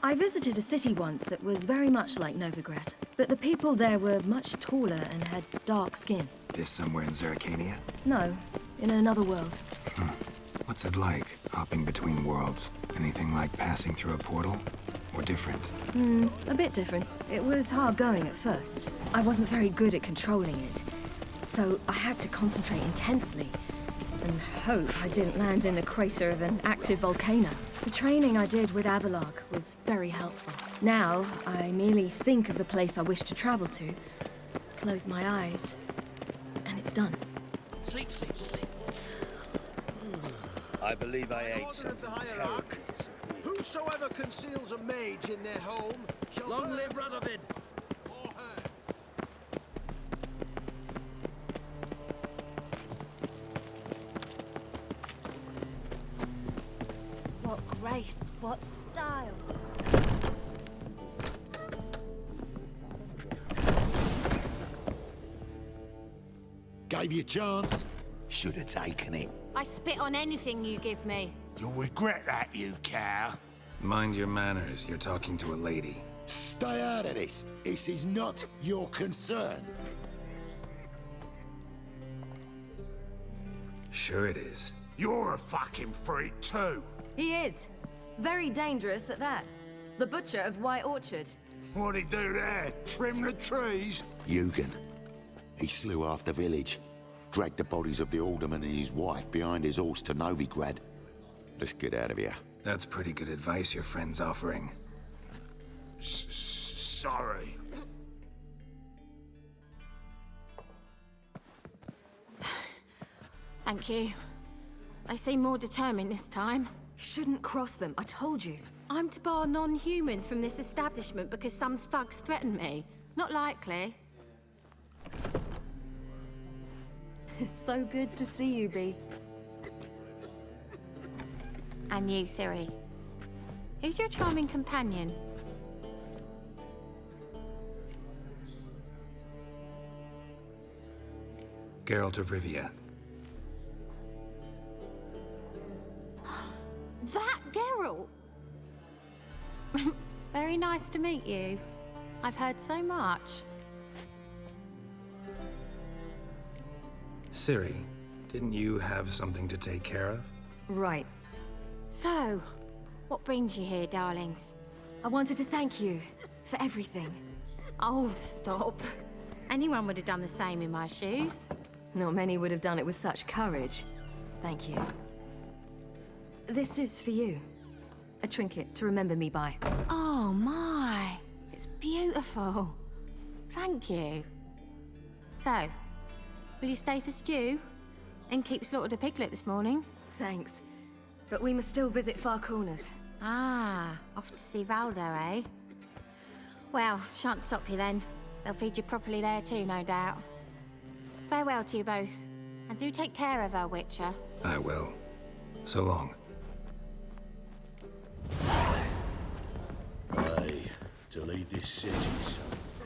I visited a city once that was very much like Novigrad, but the people there were much taller and had dark skin. This somewhere in Zerrikania? No, in another world. What's it like, hopping between worlds? Anything like passing through a portal? Or different? A bit different. It was hard going at first. I wasn't very good at controlling it, so I had to concentrate intensely and hope I didn't land in the crater of an active volcano. The training I did with epilogue was very helpful. Now, I merely think of the place I wish to travel to, close my eyes, and it's done. Sleep, sleep, sleep. I believe I ate something terrible. Whosoever conceals a mage in their home shall... Long live Radovid! What grace, what style. Gave you a chance. Should have taken it. I spit on anything you give me. You'll regret that, you cow. Mind your manners, you're talking to a lady. Stay out of this. This is not your concern. Sure it is. You're a fucking freak too. He is. Very dangerous at that. The butcher of White Orchard. What'd he do there? Trim the trees? Eugen. He slew half the village. Dragged the bodies of the alderman and his wife behind his horse to Novigrad. Let's get out of here. That's pretty good advice your friend's offering. Sorry. Thank you. They seem more determined this time. Shouldn't cross them, I told you. I'm to bar non-humans from this establishment because some thugs threaten me. Not likely. It's so good to see you, Bee. And you, Ciri. Who's your charming companion? Geralt of Rivia. That Geralt! Very nice to meet you. I've heard so much. Ciri, didn't you have something to take care of? Right. So, what brings you here, darlings? I wanted to thank you for everything. Oh, stop. Anyone would have done the same in my shoes. Not many would have done it with such courage. Thank you. This is for you. A trinket to remember me by. Oh, my. It's beautiful. Thank you. So, will you stay for stew? And keep slaughtered a piglet this morning? Thanks. But we must still visit Far Corners. Ah, off to see Valdo, eh? Well, shan't stop you then. They'll feed you properly there too, no doubt. Farewell to you both. And do take care of our Witcher. I will. So long. Aye, to lead this city, son.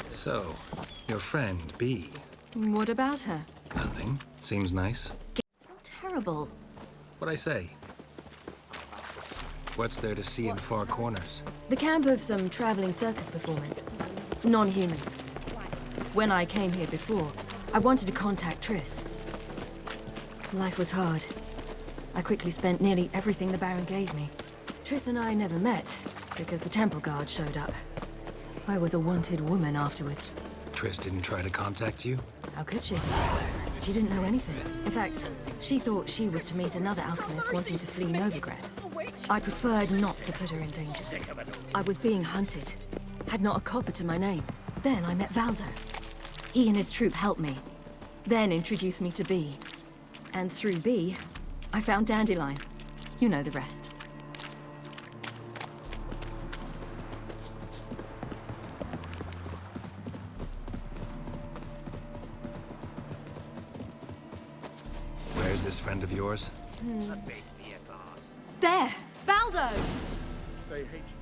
So, your friend, B. What about her? Nothing. Seems nice. How terrible. What'd I say? What's there to see in far corners? The camp of some traveling circus performers. Non-humans. When I came here before, I wanted to contact Triss. Life was hard. I quickly spent nearly everything the Baron gave me. Triss and I never met, because the temple guard showed up. I was a wanted woman afterwards. Triss didn't try to contact you? How could she? She didn't know anything. In fact, she thought she was to meet another alchemist wanting to flee Novigrad. I preferred not to put her in danger. I was being hunted. Had not a copper to my name. Then I met Valdo. He and his troop helped me. Then introduced me to B. And through B, I found Dandelion. You know the rest. Where's this friend of yours? There! Valdo! They hate you.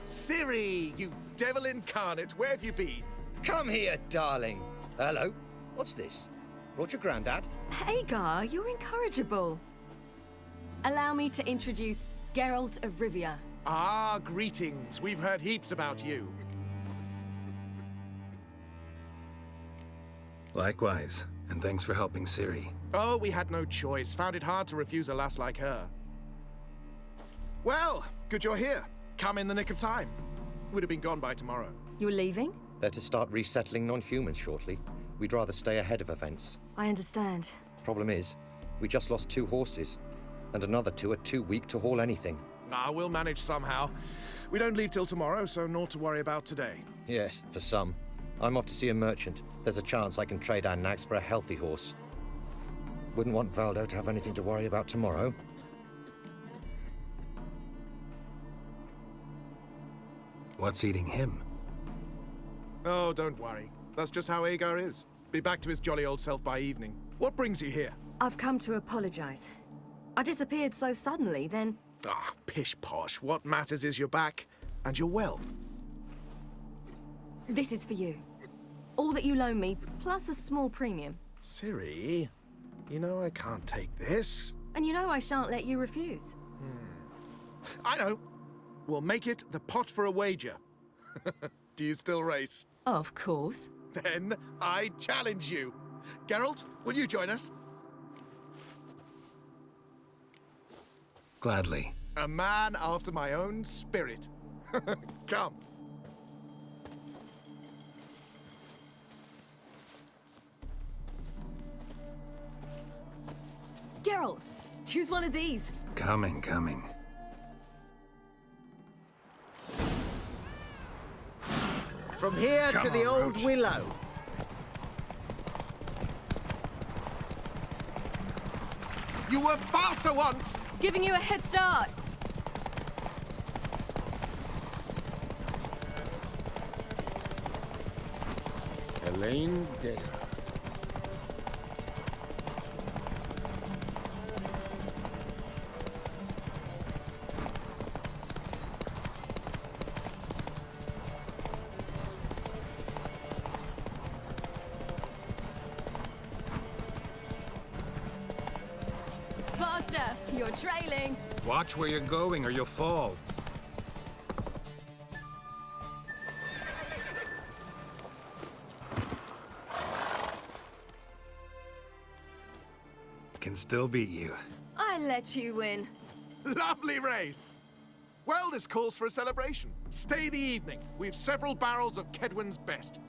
Ciri, you devil incarnate, where have you been? Come here, darling. Hello. What's this? Brought your granddad? Hagar, you're incorrigible. Allow me to introduce Geralt of Rivia. Ah, greetings. We've heard heaps about you. Likewise, and thanks for helping Ciri. Oh, we had no choice. Found it hard to refuse a lass like her. Well, good you're here. Come in the nick of time. Would have been gone by tomorrow. You're leaving? They're to start resettling non-humans shortly. We'd rather stay ahead of events. I understand. Problem is, we just lost 2 horses, and another 2 are too weak to haul anything. Ah, we'll manage somehow. We don't leave till tomorrow, so naught to worry about today. Yes, for some. I'm off to see a merchant. There's a chance I can trade our nags for a healthy horse. Wouldn't want Valdo to have anything to worry about tomorrow. What's eating him? Oh, don't worry. That's just how Agar is. Be back to his jolly old self by evening. What brings you here? I've come to apologize. I disappeared so suddenly, then... Ah, pish-posh. What matters is you're back, and you're well. This is for you. All that you loan me, plus a small premium. Ciri, you know I can't take this. And you know I shan't let you refuse. I know. We'll make it the pot for a wager. Do you still race? Of course. Then I challenge you. Geralt, will you join us? Gladly. A man after my own spirit. Come. Geralt, choose one of these. Coming. From here to the old willow. You were faster once! Giving you a head start. Elaine Dare. Faster, you're trailing. Watch where you're going or you'll fall. Can still beat you. I let you win. Lovely race! Well, this calls for a celebration. Stay the evening. We've several barrels of Kedwen's best.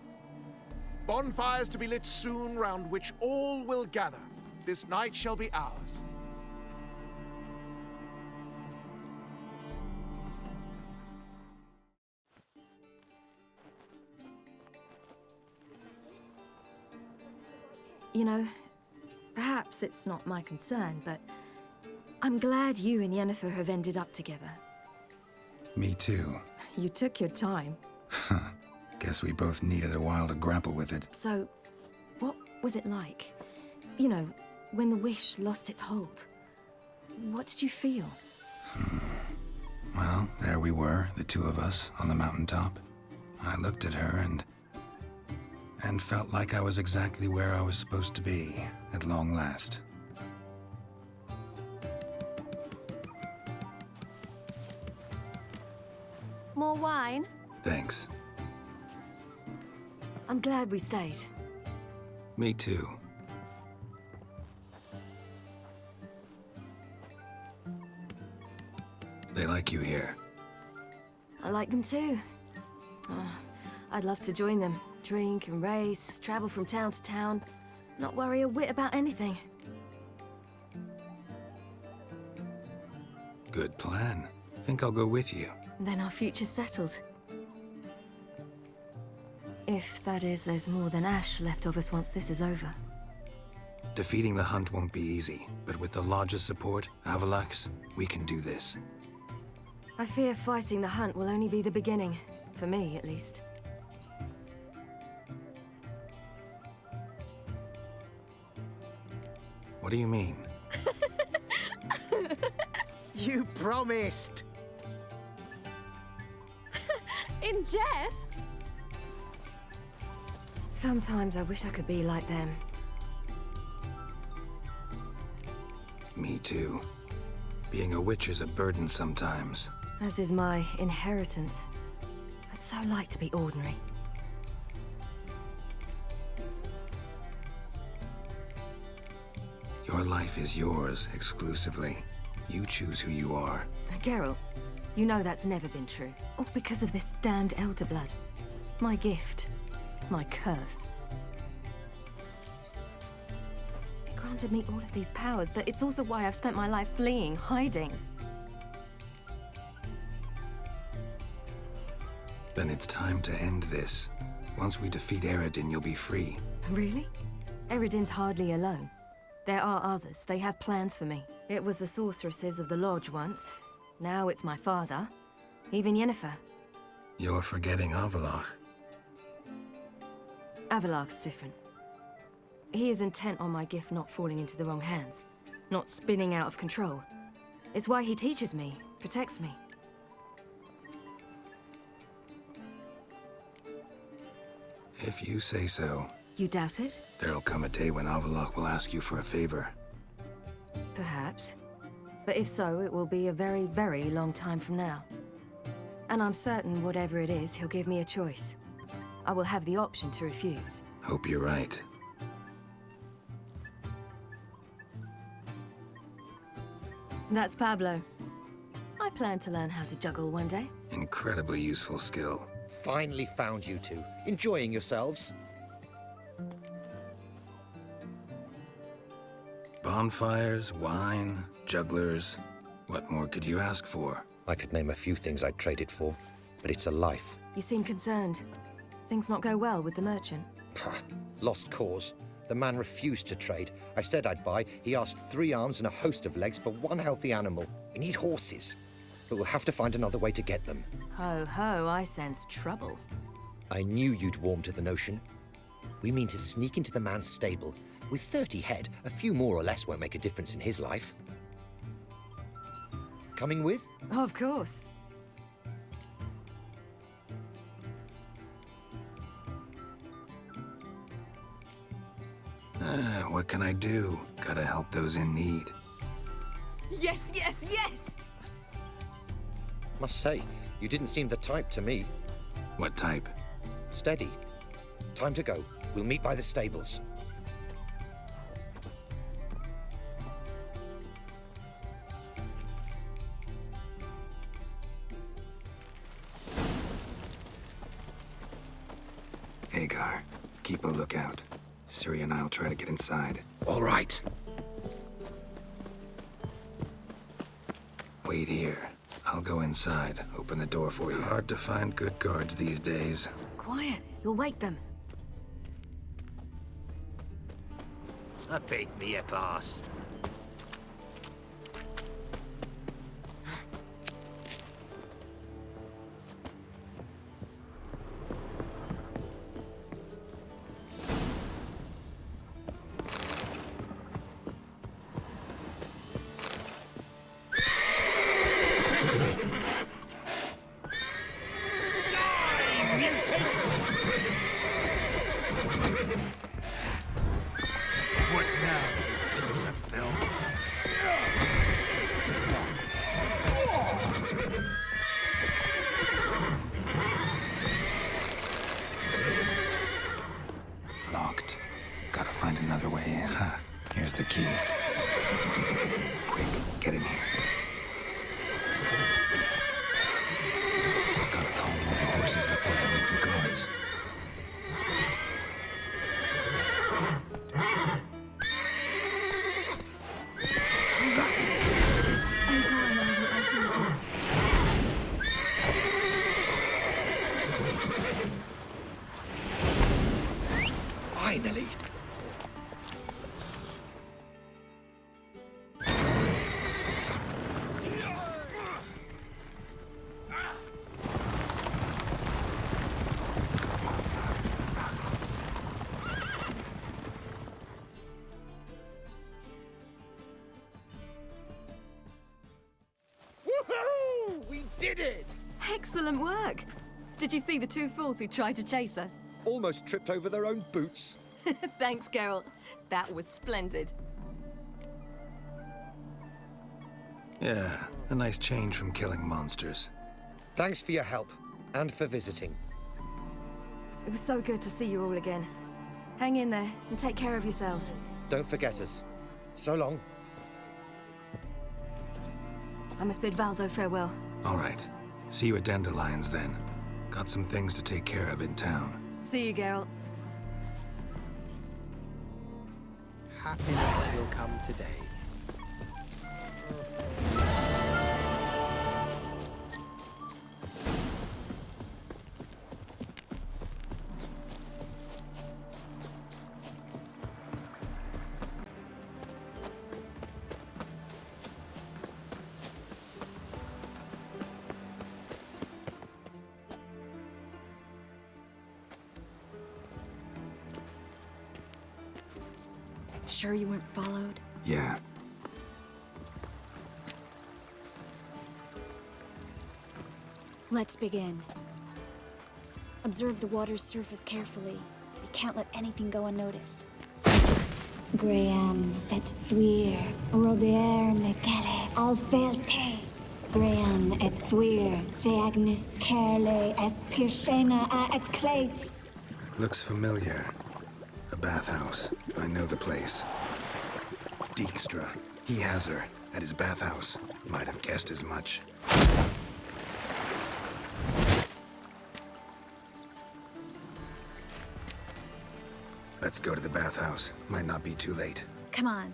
Bonfires to be lit soon, round which all will gather. This night shall be ours. You know, perhaps it's not my concern, but I'm glad you and Yennefer have ended up together. Me too. You took your time. Guess we both needed a while to grapple with it. So, what was it like? You know, when the wish lost its hold. What did you feel? Well, there we were, the two of us, on the mountaintop. I looked at her and felt like I was exactly where I was supposed to be, at long last. More wine? Thanks. I'm glad we stayed. Me too. They like you here. I like them too. Oh, I'd love to join them. Drink and race, travel from town to town. Not worry a whit about anything. Good plan. Think I'll go with you. Then our future's settled. If, that is, there's more than ash left of us once this is over. Defeating the hunt won't be easy, but with the Lodge's support, Avalax, we can do this. I fear fighting the hunt will only be the beginning. For me, at least. What do you mean? You promised! In jest? Sometimes I wish I could be like them. Me too. Being a witch is a burden sometimes. As is my inheritance. I'd so like to be ordinary. Your life is yours, exclusively. You choose who you are. Geralt, you know that's never been true. All because of this damned Elder Blood. My gift. My curse. It granted me all of these powers, but it's also why I've spent my life fleeing, hiding. Then it's time to end this. Once we defeat Eredin, you'll be free. Really? Eredin's hardly alone. There are others. They have plans for me. It was the sorceresses of the Lodge once. Now it's my father. Even Yennefer. You're forgetting Avalach. Avalach's different. He is intent on my gift not falling into the wrong hands. Not spinning out of control. It's why he teaches me, protects me. If you say so. You doubt it? There'll come a day when Avalach will ask you for a favor. Perhaps. But if so, it will be a very, very long time from now. And I'm certain whatever it is, he'll give me a choice. I will have the option to refuse. Hope you're right. That's Pablo. I plan to learn how to juggle one day. Incredibly useful skill. Finally found you two. Enjoying yourselves? Bonfires, wine, jugglers. What more could you ask for? I could name a few things I'd trade it for, but it's a life. You seem concerned. Things not go well with the merchant. Lost cause. The man refused to trade. I said I'd buy. He asked 3 arms and a host of legs for 1 healthy animal. We need horses, but we'll have to find another way to get them. Ho ho, I sense trouble. I knew you'd warm to the notion. We mean to sneak into the man's stable. With 30 head, a few more or less won't make a difference in his life. Coming with? Of course. What can I do? Gotta help those in need. Yes, yes, yes! Must say, you didn't seem the type to me. What type? Steady. Time to go. We'll meet by the stables. Hagar, keep a lookout. Ciri and I'll try to get inside. All right. Wait here. I'll go inside, open the door for you. Hard to find good guards these days. Quiet, you'll wake them. I beat me a pass. key. Quick, get in here. I've got to call all the horses before they wake the guards. Finally! Woohoo! We did it! Excellent work! Did you see the two fools who tried to chase us? Almost tripped over their own boots. Thanks, Geralt. That was splendid. Yeah, a nice change from killing monsters. Thanks for your help, and for visiting. It was so good to see you all again. Hang in there, and take care of yourselves. Don't forget us. So long. I must bid Valdo farewell. All right. See you at Dandelions, then. Got some things to take care of in town. See you, Geralt. Happiness will come today. Sure you weren't followed? Yeah. Let's begin. Observe the water's surface carefully. We can't let anything go unnoticed. Graham et thuir, Robert Mekele, Alfelte. Graham et thuir, Deagnis Kerle, es Pirshena a et Clace. Looks familiar. A bathhouse. I know the place. Dijkstra. He has her at his bathhouse. Might have guessed as much. Let's go to the bathhouse. Might not be too late. Come on.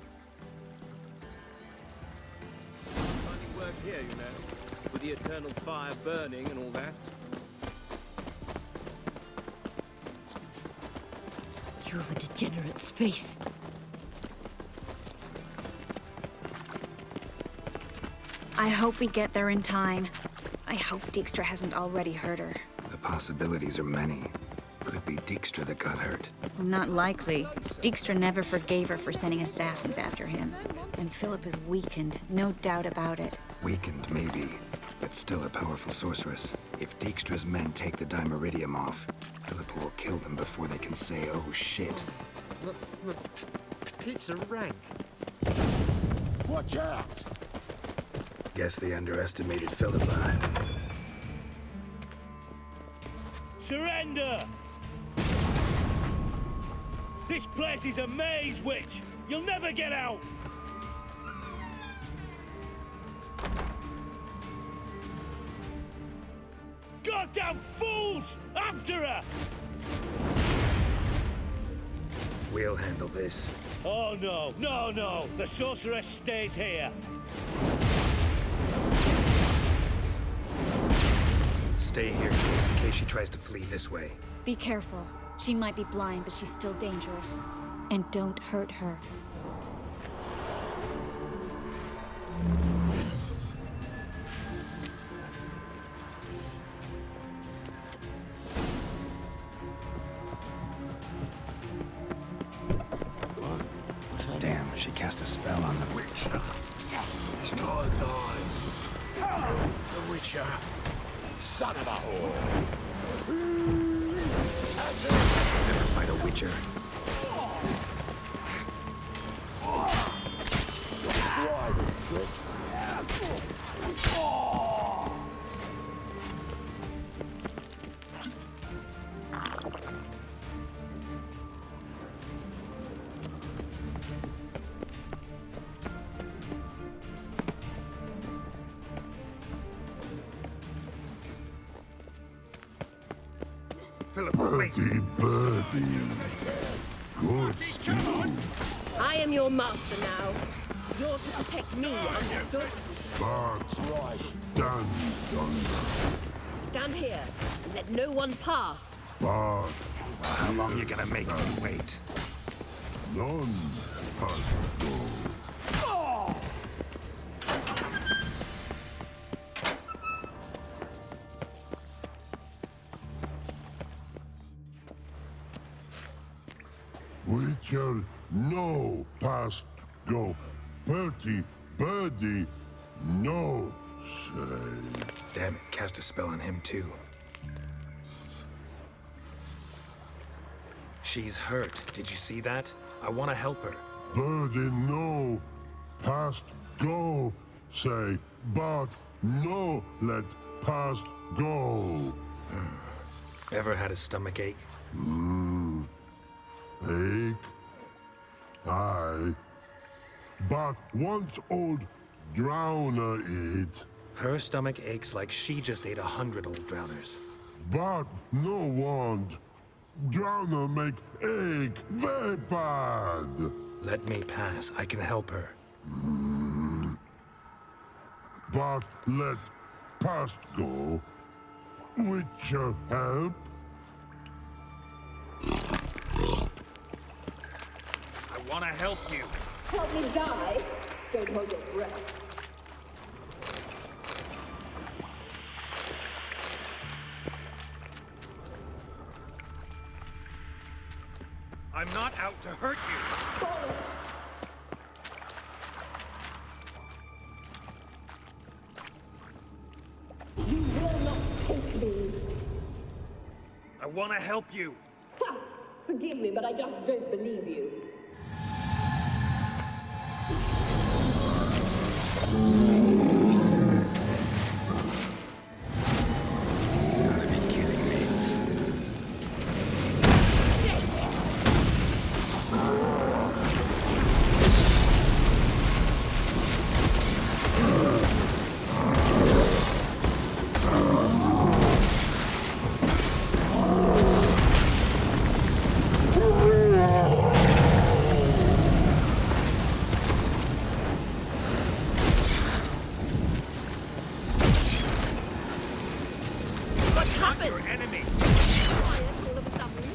Finding work here, you know, with the eternal fire burning and all that. You have a degenerate's face. I hope we get there in time. I hope Dijkstra hasn't already hurt her. The possibilities are many. Could be Dijkstra that got hurt. Not likely. Dijkstra never forgave her for sending assassins after him. And Philip is weakened, no doubt about it. Weakened, maybe, but still a powerful sorceress. If Dijkstra's men take the Dimeridium off, Philip will kill them before they can say, oh shit. Pizza rank. Watch out! Guess they underestimated Philippa. Surrender! This place is a maze, witch! You'll never get out! Goddamn fools! After her! We'll handle this. Oh no, no, no! The sorceress stays here! Stay here, Trace, in case she tries to flee this way. Be careful. She might be blind, but she's still dangerous. And don't hurt her. Damn, she cast a spell on the Witcher. He's gotta die. The Witcher. Son of a whore. Never fight a Witcher. Drive it, quick. Philippa, wait! Birdie. Good stew. I am your master now. You're to protect me, understood? But stand under. Stand here and let no one pass. But How long you gonna make me wait? none has go. Witcher, no past go. Bertie, birdie, no say. Damn it, cast a spell on him too. She's hurt. Did you see that? I want to help her. Birdie, no past go say. But no let past go. Ever had a stomach ache? Ache? Aye. But once old drowner eat. Her stomach aches like she just ate 100 old drowners. But no want. Drowner make ache very bad. Let me pass. I can help her. But let past go. Witcher help? I want to help you. Help me die. Don't hold your breath. I'm not out to hurt you. Bollocks! You will not take me. I want to help you. Ha! Forgive me, but I just don't believe you. Gotta be kidding me. What's happened? Your enemy. Quiet all of a sudden.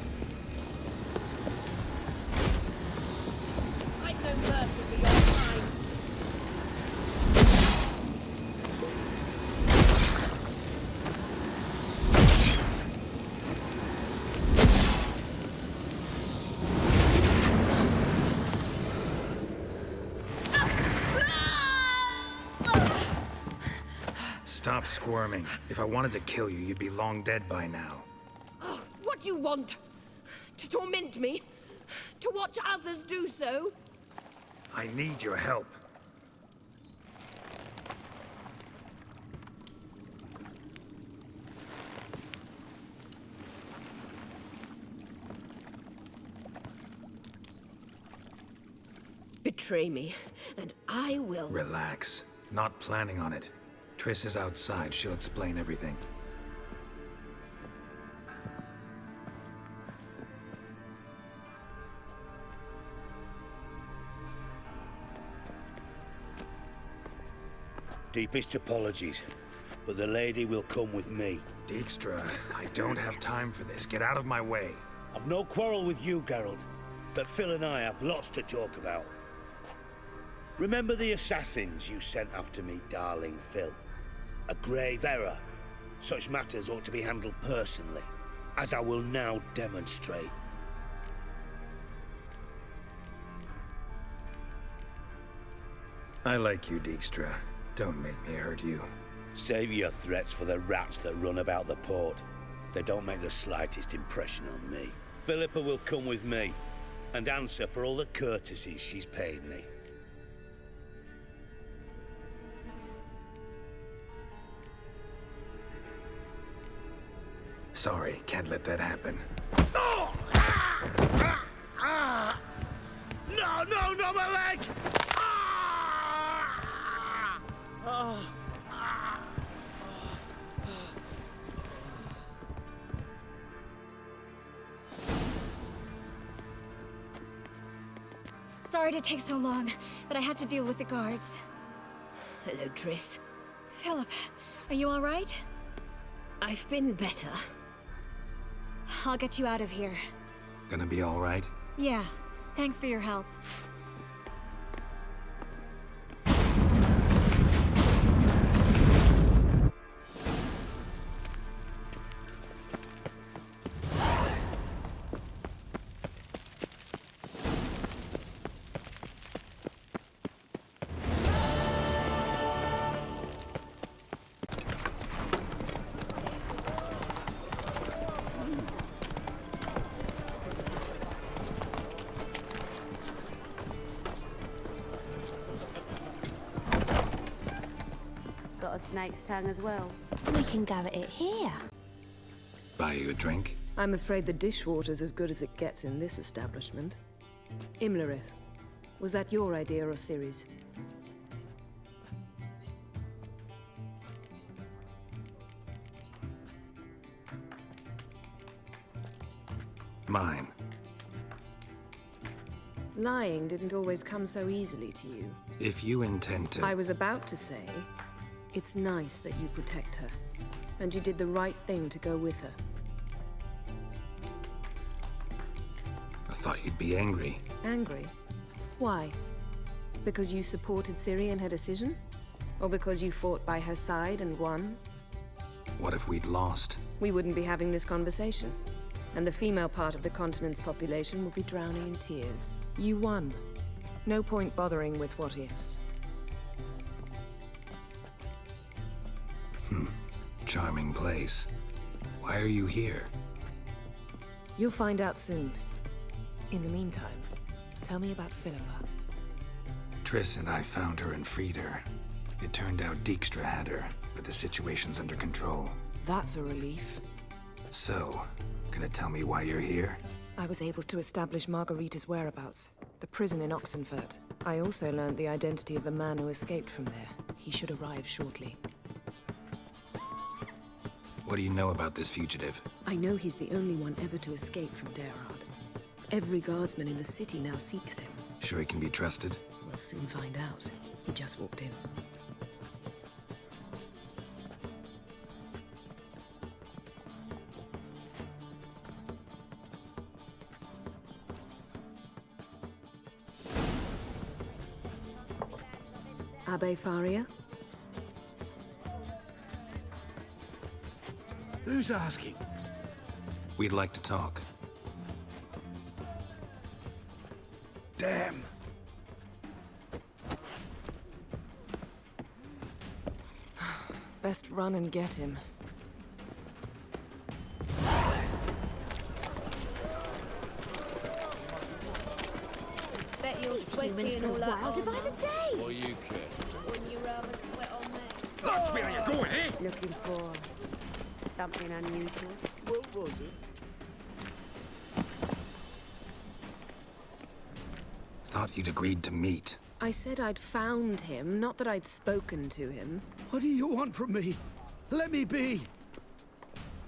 I've no mercy for your kind. Stop squirming. If I wanted to kill you, you'd be long dead by now. Oh, what do you want? To torment me? To watch others do so? I need your help. Betray me, and I will. Relax. Not planning on it. Triss is outside. She'll explain everything. Deepest apologies, but the lady will come with me. Dijkstra, I don't have time for this. Get out of my way. I've no quarrel with you, Geralt, but Phil and I have lots to talk about. Remember the assassins you sent after me, darling Phil? A grave error. Such matters ought to be handled personally, as I will now demonstrate. I like you, Dijkstra. Don't make me hurt you. Save your threats for the rats that run about the port. They don't make the slightest impression on me. Philippa will come with me, and answer for all the courtesies she's paid me. Sorry, can't let that happen. No, my leg! Sorry to take so long, but I had to deal with the guards. Hello, Triss. Philip, are you all right? I've been better. I'll get you out of here. Gonna be all right? Yeah, thanks for your help. Got a snake's tongue as well. We can go at it here. Buy you a drink? I'm afraid the dishwater's as good as it gets in this establishment. Imlerith, was that your idea or Ciri's? Mine. Lying didn't always come so easily to you. If you intend to... I was about to say, it's nice that you protect her. And you did the right thing to go with her. I thought you'd be angry. Angry? Why? Because you supported Ciri in her decision? Or because you fought by her side and won? What if we'd lost? We wouldn't be having this conversation. And the female part of the continent's population would be drowning in tears. You won. No point bothering with what-ifs. Charming place. Why are you here? You'll find out soon. In the meantime, tell me about Philippa. Triss and I found her and freed her. It turned out Dijkstra had her, but the situation's under control. That's a relief. So, gonna tell me why you're here? I was able to establish Margarita's whereabouts, the prison in Oxenfurt. I also learned the identity of a man who escaped from there. He should arrive shortly. What do you know about this fugitive? I know he's the only one ever to escape from Derard. Every guardsman in the city now seeks him. Sure he can be trusted? We'll soon find out. He just walked in. Abbe Faria? Who's asking? We'd like to talk. Damn. Best run and get him. Bet you're These humans sweaty and grow all that. wilder by the day. What do you care? Wouldn't you rather sweat on me? That's where you're going, eh? Looking for something unusual? What was it? Thought you'd agreed to meet. I said I'd found him, not that I'd spoken to him. What do you want from me? Let me be.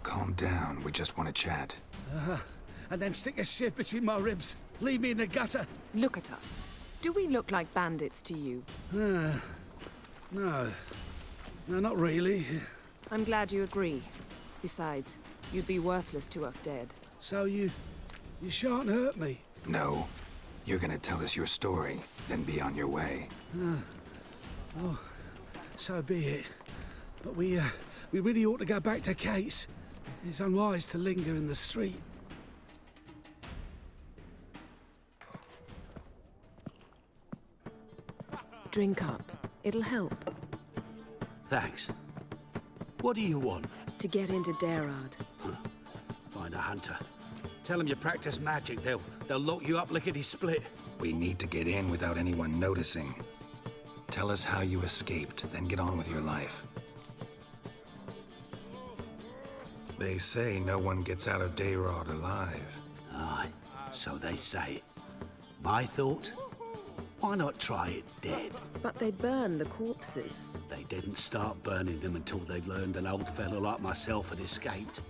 Calm down, we just want to chat. And then stick a sieve between my ribs. Leave me in the gutter. Look at us. Do we look like bandits to you? No. No, not really. I'm glad you agree. Besides, you'd be worthless to us dead. So you shan't hurt me? No. You're gonna tell us your story, then be on your way. Oh, so be it. But we really ought to go back to Kate's. It's unwise to linger in the street. Drink up. It'll help. Thanks. What do you want? To get into Derard. Find a hunter. Tell them you practice magic. They'll lock you up lickety-split. We need to get in without anyone noticing. Tell us how you escaped, then get on with your life. They say no one gets out of Derard alive. Aye, so they say. My thought? Why not try it dead? But they burn the corpses. They didn't start burning them until they'd learned an old fellow like myself had escaped.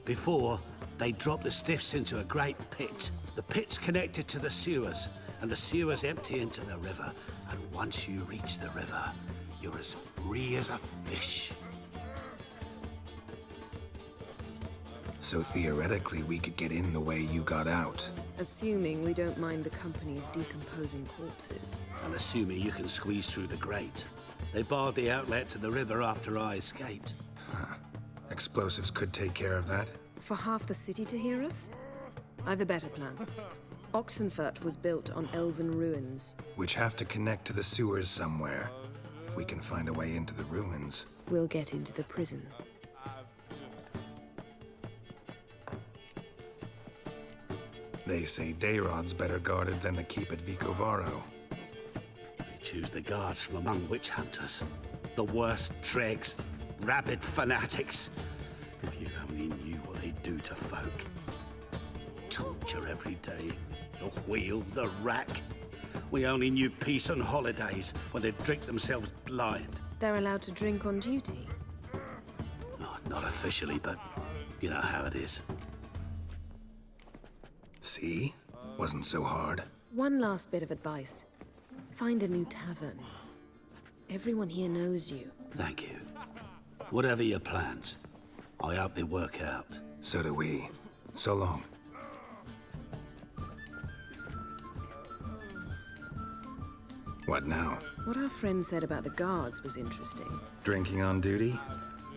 Before, they dropped the stiffs into a great pit. The pit's connected to the sewers, and the sewers empty into the river. And once you reach the river, you're as free as a fish. So theoretically, we could get in the way you got out. Assuming we don't mind the company of decomposing corpses. And assuming you can squeeze through the grate. They barred the outlet to the river after I escaped. Huh. Explosives could take care of that? For half the city to hear us? I've a better plan. Oxenfurt was built on elven ruins. Which have to connect to the sewers somewhere. If we can find a way into the ruins. We'll get into the prison. They say Dayrod's better guarded than the keep at Vicovaro. They choose the guards from among witch hunters. The worst dregs, rabid fanatics. If you only knew what they do to folk. Torture every day. The wheel, the rack. We only knew peace on holidays when they'd drink themselves blind. They're allowed to drink on duty? Oh, not officially, but you know how it is. See? Wasn't so hard. One last bit of advice. Find a new tavern. Everyone here knows you. Thank you. Whatever your plans, I hope they work out. So do we. So long. What now? What our friend said about the guards was interesting. Drinking on duty?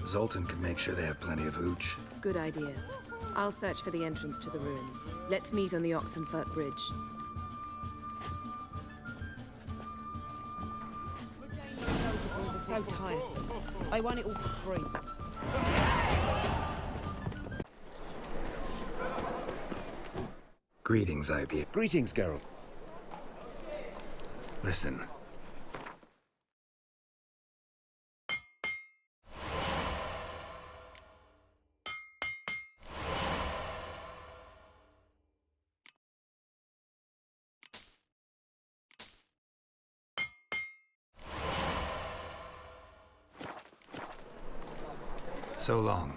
Zoltan could make sure they have plenty of hooch. Good idea. I'll search for the entrance to the ruins. Let's meet on the Oxenfurt Bridge. Protocols are so tiresome. I want it all for free. Greetings, IB. Greetings, Geralt. Listen. So long.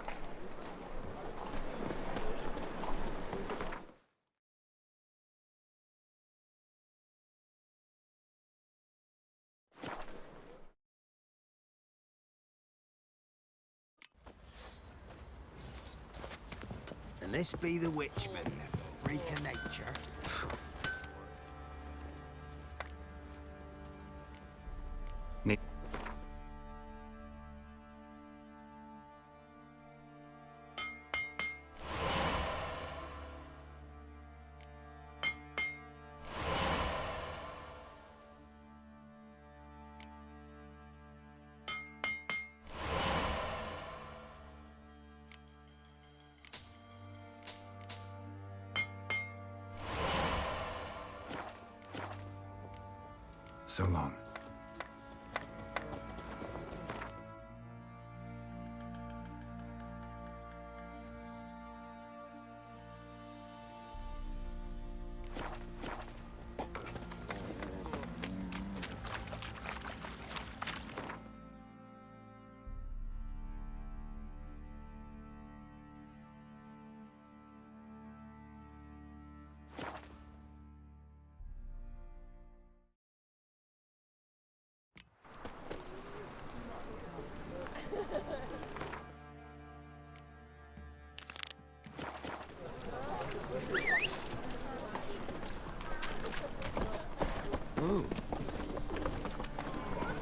And this be the witchman, the freak of nature. So long.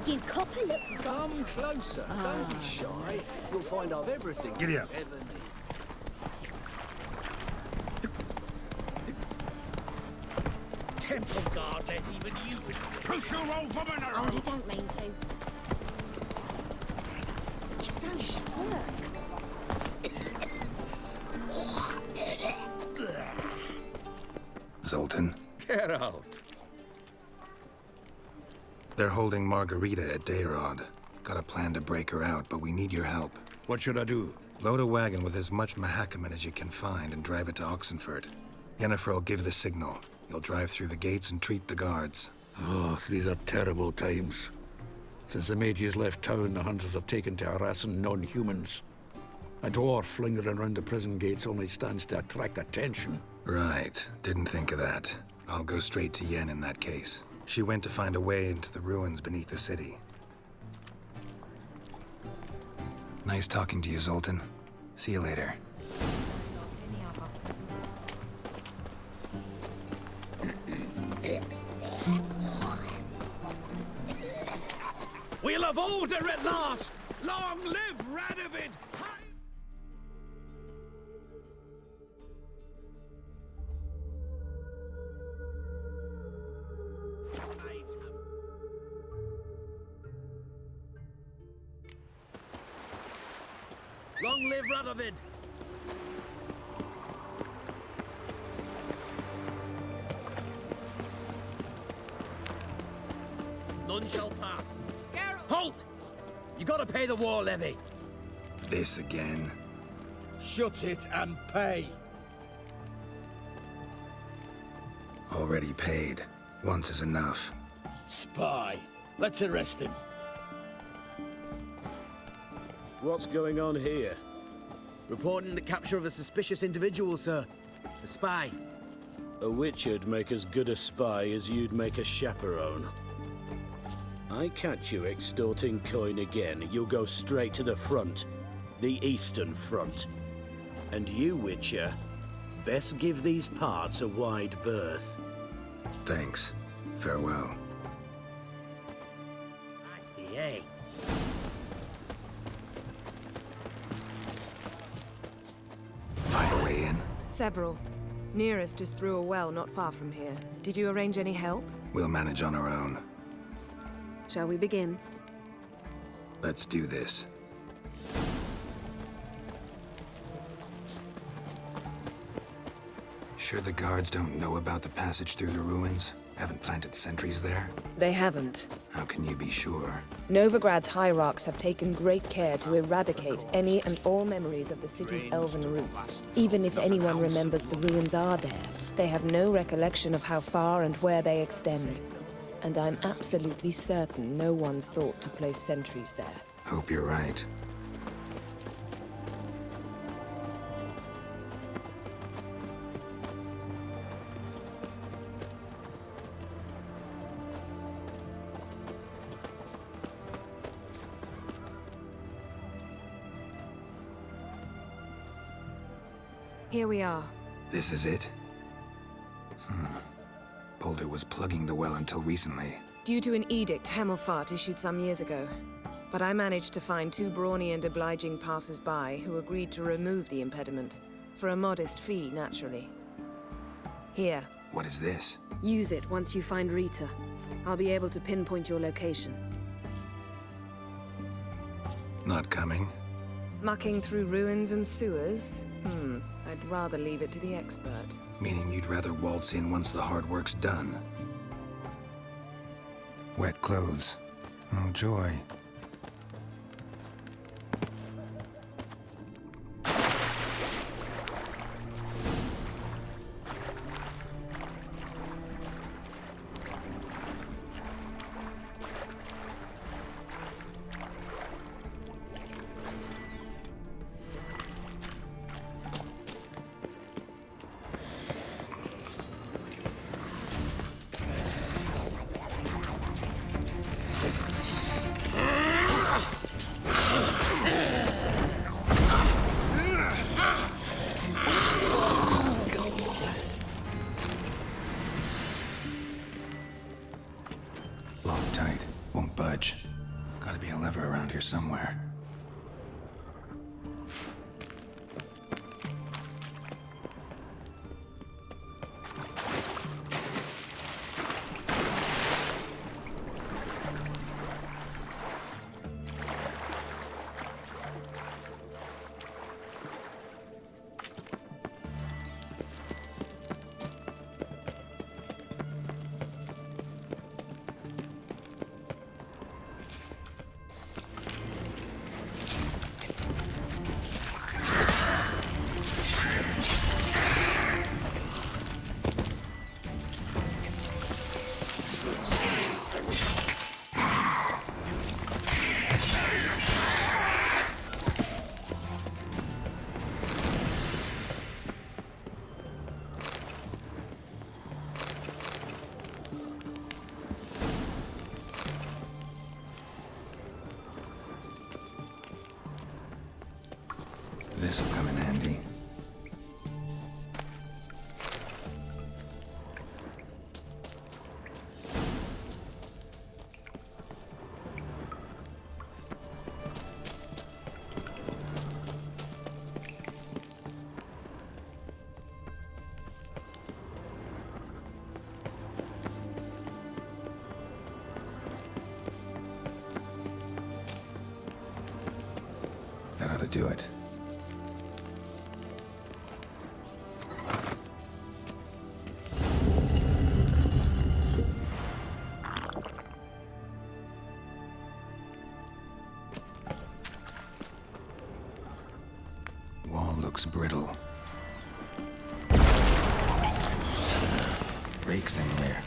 You cop a look. Come closer. Don't be shy. You'll find I've everything Giddy you up. ever need. Temple guard let even you in. Push your old woman Oh, around! you don't mean to. You're so schwerk. Zoltan? Get out. They're holding Margarita at Dayrod. Got a plan to break her out, but we need your help. What should I do? Load a wagon with as much Mahakaman as you can find and drive it to Oxenfurt. Yennefer will give the signal. You'll drive through the gates and treat the guards. Oh, these are terrible times. Since the mages left town, the hunters have taken to harassing non-humans. A dwarf lingering around the prison gates only stands to attract attention. Right. Didn't think of that. I'll go straight to Yen in that case. She went to find a way into the ruins beneath the city. Nice talking to you, Zoltan. See you later. We'll have order at last! Long live Radovid! Long live Radovid! None shall pass. Halt! You gotta pay the war levy. This again? Shut it and pay. Already paid. Once is enough. Spy. Let's arrest him. What's going on here? Reporting the capture of a suspicious individual, sir. A spy. A witcher'd make as good a spy as you'd make a chaperone. I catch you extorting coin again, you'll go straight to the front. The Eastern Front. And you, Witcher, best give these parts a wide berth. Thanks. Farewell. I see, eh? Find a way in? Several. Nearest is through a well not far from here. Did you arrange any help? We'll manage on our own. Shall we begin? Let's do this. Sure the guards don't know about the passage through the ruins? Haven't planted sentries there? They haven't. How can you be sure? Novigrad's hierarchs have taken great care to eradicate any and all memories of the city's elven roots. Even if anyone remembers the ruins are there, they have no recollection of how far and where they extend. And I'm absolutely certain no one's thought to place sentries there. Hope you're right. Here we are. This is it? Boulder was plugging the well until recently. Due to an edict Hemelfart issued some years ago. But I managed to find two brawny and obliging passers-by who agreed to remove the impediment. For a modest fee, naturally. Here. What is this? Use it once you find Rita. I'll be able to pinpoint your location. Not coming? Mucking through ruins and sewers? I'd rather leave it to the expert. Meaning you'd rather waltz in once the hard work's done. Wet clothes. Oh, joy. Locked tight. Won't budge. Gotta be a lever around here somewhere. This'll come in handy. That ought to do it. Wall looks brittle. Breaks in here.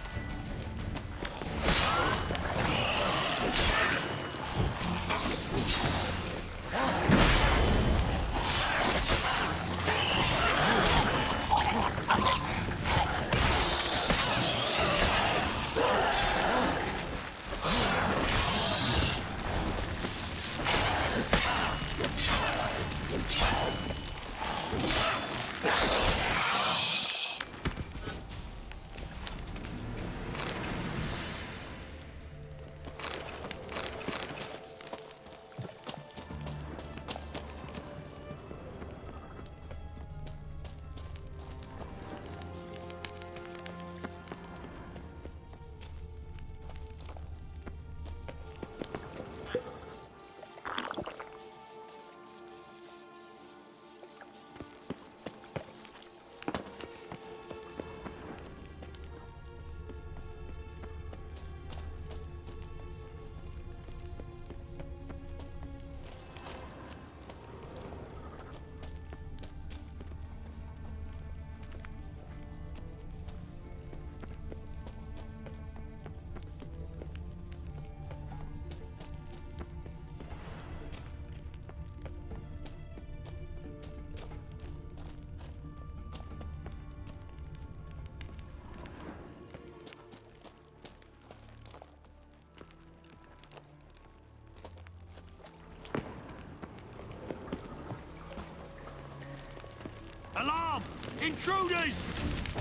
Alarm! Intruders!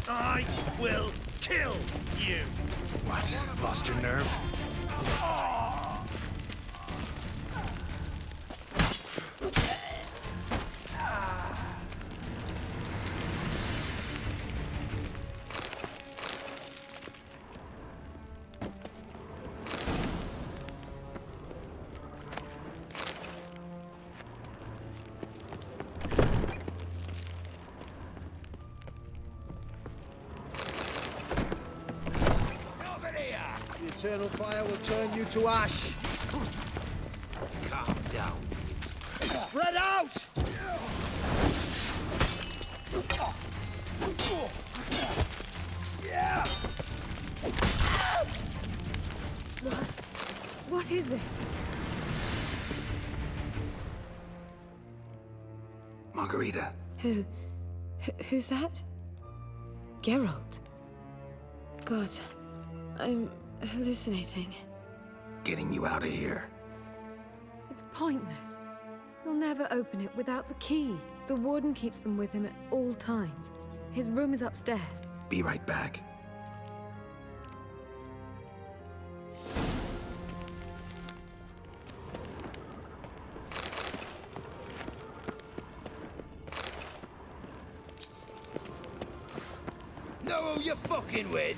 I will kill you! What? Lost your nerve? The eternal fire will turn you to ash. Calm down. Spread out! What is this? Margarita. Who's that? Geralt. God, I'm hallucinating. Getting you out of here. It's pointless. He'll never open it without the key. The warden keeps them with him at all times. His room is upstairs. Be right back. Know who you're fucking with?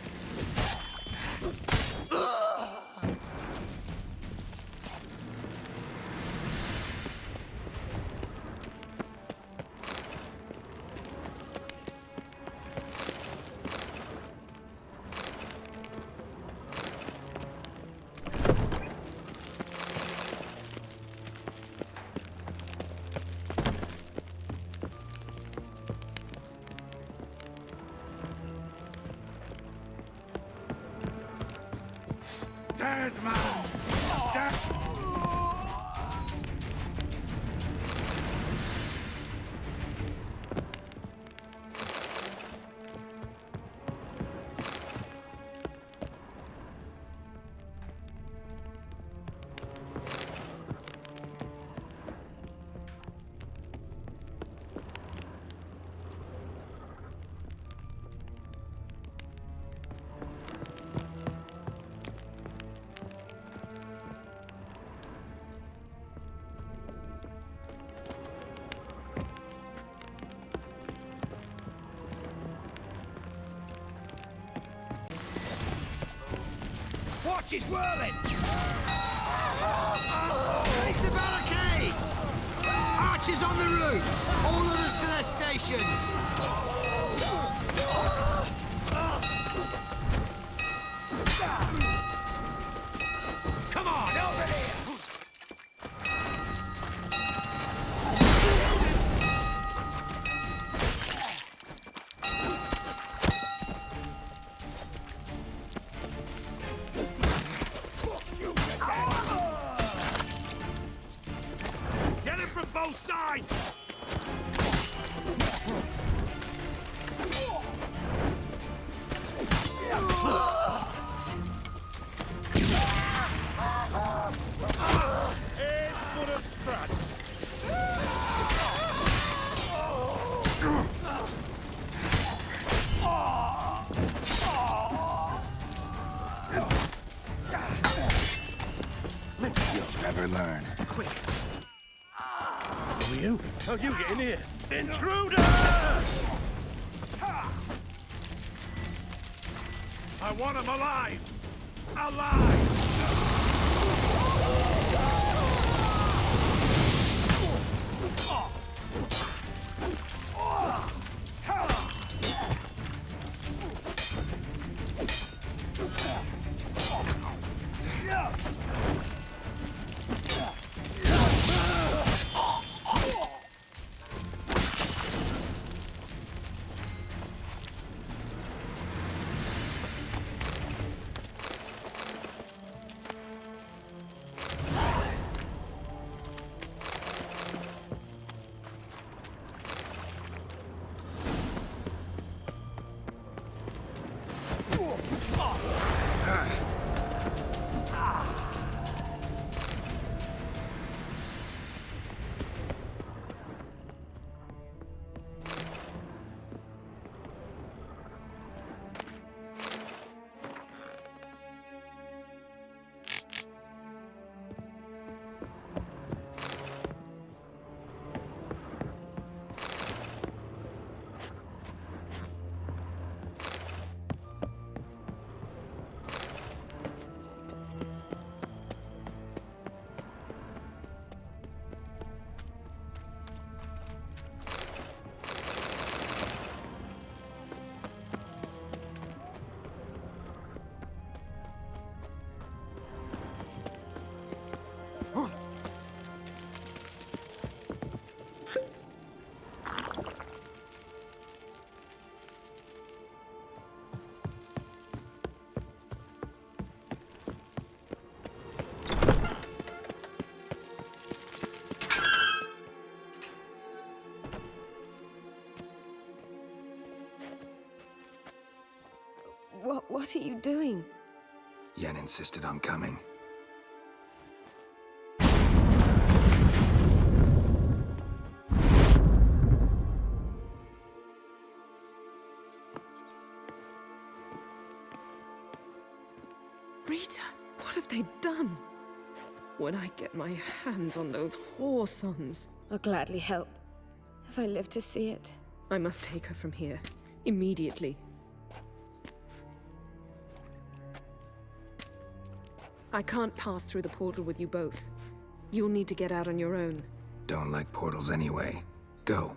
She's whirling! Raise the barricades! Archers on the roof! All others to their stations! Come on, over here! Get him from both sides! Aim for a scratch! You'll never learn. Quick! Who are you? How'd you get in here? Intruder! I want him alive! Alive! What are you doing? Yen insisted on coming. Rita, what have they done? When I get my hands on those whore sons. I'll gladly help, if I live to see it. I must take her from here, immediately. I can't pass through the portal with you both. You'll need to get out on your own. Don't like portals anyway. Go.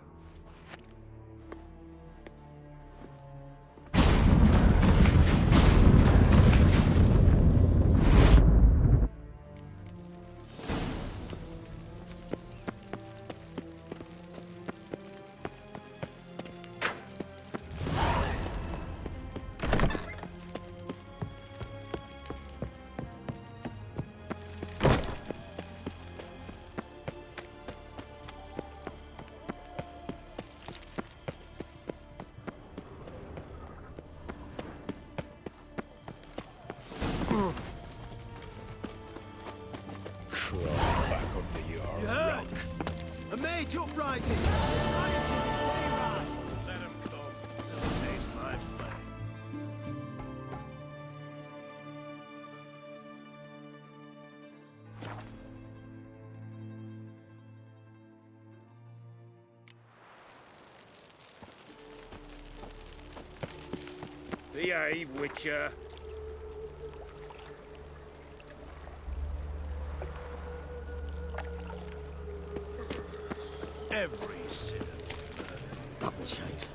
A major uprising! Rioting in Dayrad! Let him come. He'll taste my blood. Behave, Witcher. Every sinner. Double chase.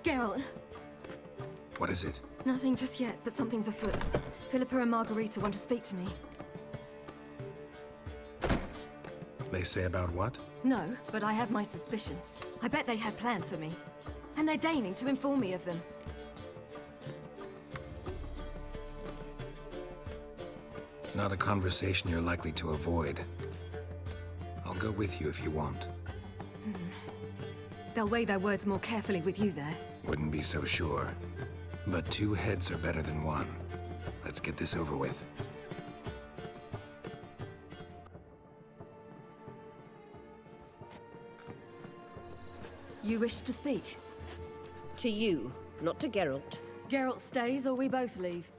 Geralt, What is it? nothing just yet, but something's afoot. Philippa and Margarita want to speak to me. They say about what? No, but I have my suspicions. I bet they have plans for me. And they're deigning to inform me of them. Not a conversation you're likely to avoid. I'll go with you if you want. They'll weigh their words more carefully with you there. Wouldn't be so sure. But 2 heads are better than 1. Let's get this over with. You wish to speak? To you, not to Geralt. Geralt stays or we both leave?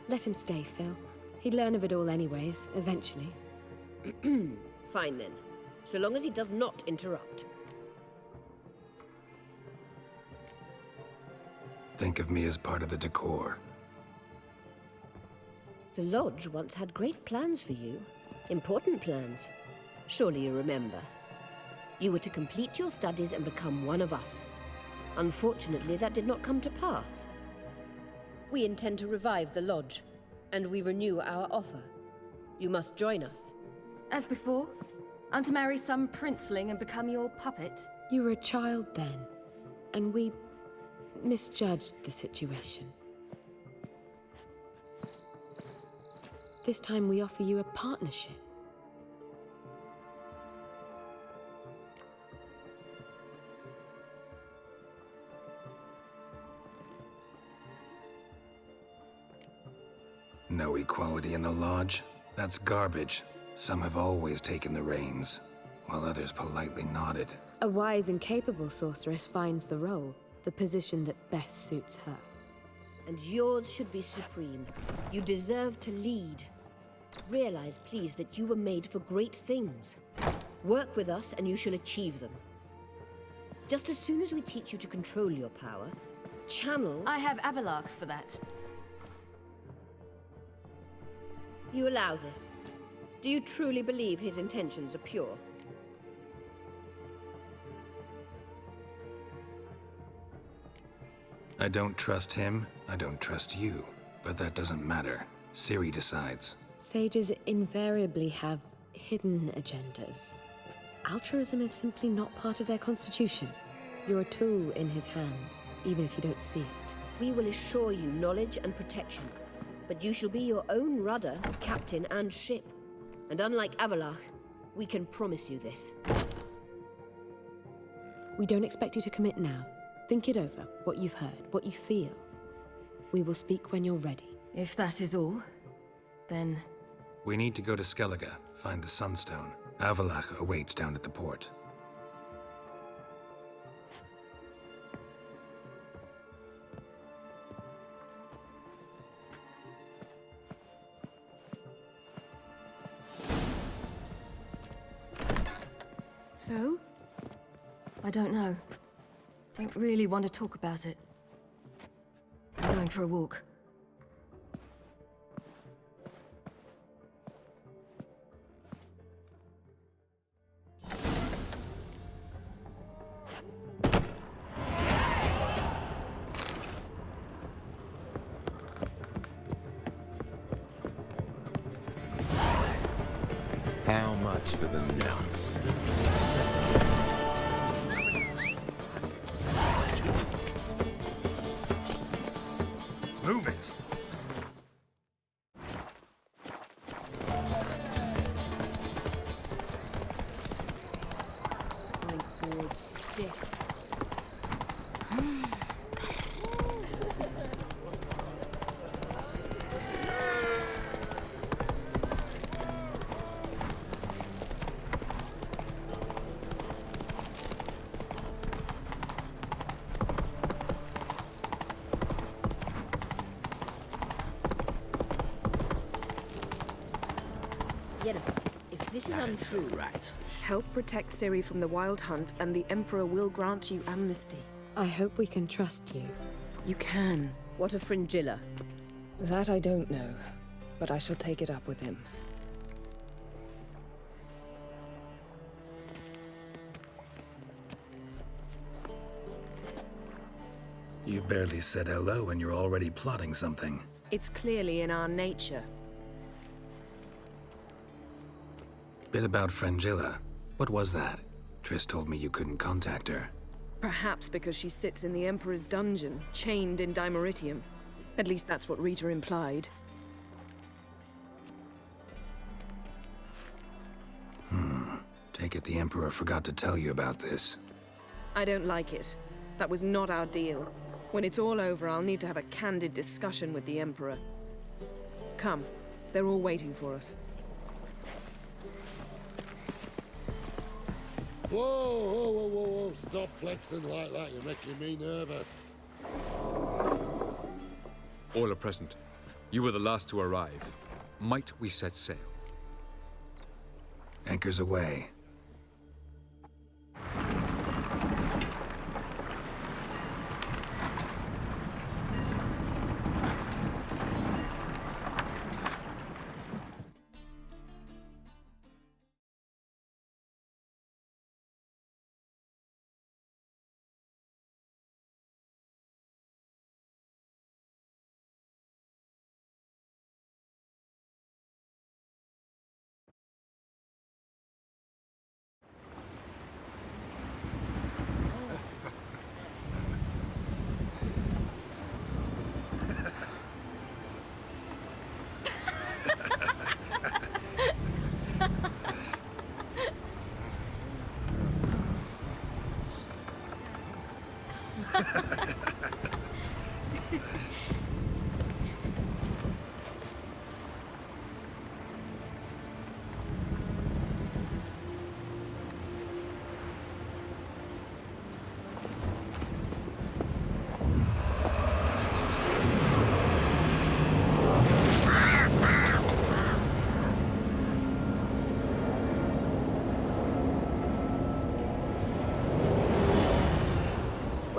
Let him stay, Phil. He'd learn of it all anyways, eventually. Fine then. So long as he does not interrupt. Think of me as part of the decor. The Lodge once had great plans for you. Important plans. Surely you remember. You were to complete your studies and become one of us. Unfortunately, that did not come to pass. We intend to revive the Lodge, and we renew our offer. You must join us. As before? I'm to marry some princeling and become your puppet? You were a child then, and we misjudged the situation. This time we offer you a partnership. No equality in the Lodge? That's garbage. Some have always taken the reins, while others politely nodded. A wise and capable sorceress finds the role, the position that best suits her. And yours should be supreme. You deserve to lead. Realize, please, that you were made for great things. Work with us and you shall achieve them. Just as soon as we teach you to control your power, channel... I have Avalark for that. You allow this. Do you truly believe his intentions are pure? I don't trust him, I don't trust you. But that doesn't matter. Ciri decides. Sages invariably have hidden agendas. Altruism is simply not part of their constitution. You're a tool in his hands, even if you don't see it. We will assure you knowledge and protection. But you shall be your own rudder, captain, and ship. And unlike Avalark, we can promise you this. We don't expect you to commit now. Think it over, what you've heard, what you feel. We will speak when you're ready. If that is all, then... We need to go to Skellige, find the Sunstone. Avalach awaits down at the port. So? I don't know. Don't really want to talk about it. I'm going for a walk. How much for the nuts? Move it! My board stiff. Yennefer, if This is untrue. Help protect Ciri from the Wild Hunt, and the Emperor will grant you amnesty. I hope we can trust you. You can. What of Fringilla? That I don't know, but I shall take it up with him. You've barely said hello and you're already plotting something. It's clearly in our nature. Bit about Fringilla. What was that? Triss told me you couldn't contact her. Perhaps because she sits in the Emperor's dungeon, chained in Dimeritium. At least that's what Rita implied. Take it the Emperor forgot to tell you about this. I don't like it. That was not our deal. When it's all over, I'll need to have a candid discussion with the Emperor. Come, they're all waiting for us. Whoa, whoa, whoa, whoa, whoa. Stop flexing like that. You're making me nervous. All are present. You were the last to arrive. Might we set sail? Anchors away.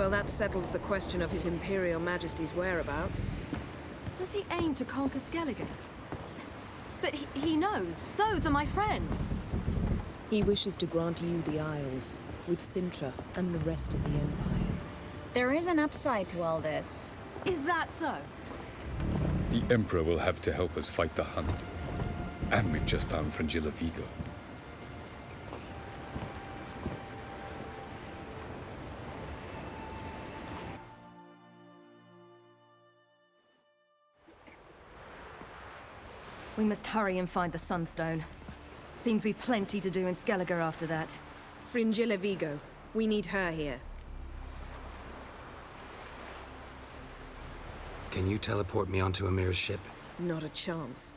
Well, that settles the question of His Imperial Majesty's whereabouts. Does he aim to conquer Skellige? But he knows. Those are my friends. He wishes to grant you the Isles, with Sintra and the rest of the Empire. There is an upside to all this. Is that so? The Emperor will have to help us fight the Hunt. And we've just found Fringilla Vigo. We must hurry and find the Sunstone. Seems we've plenty to do in Skellige after that. Fringilla Vigo. We need her here. Can you teleport me onto Amir's ship? Not a chance.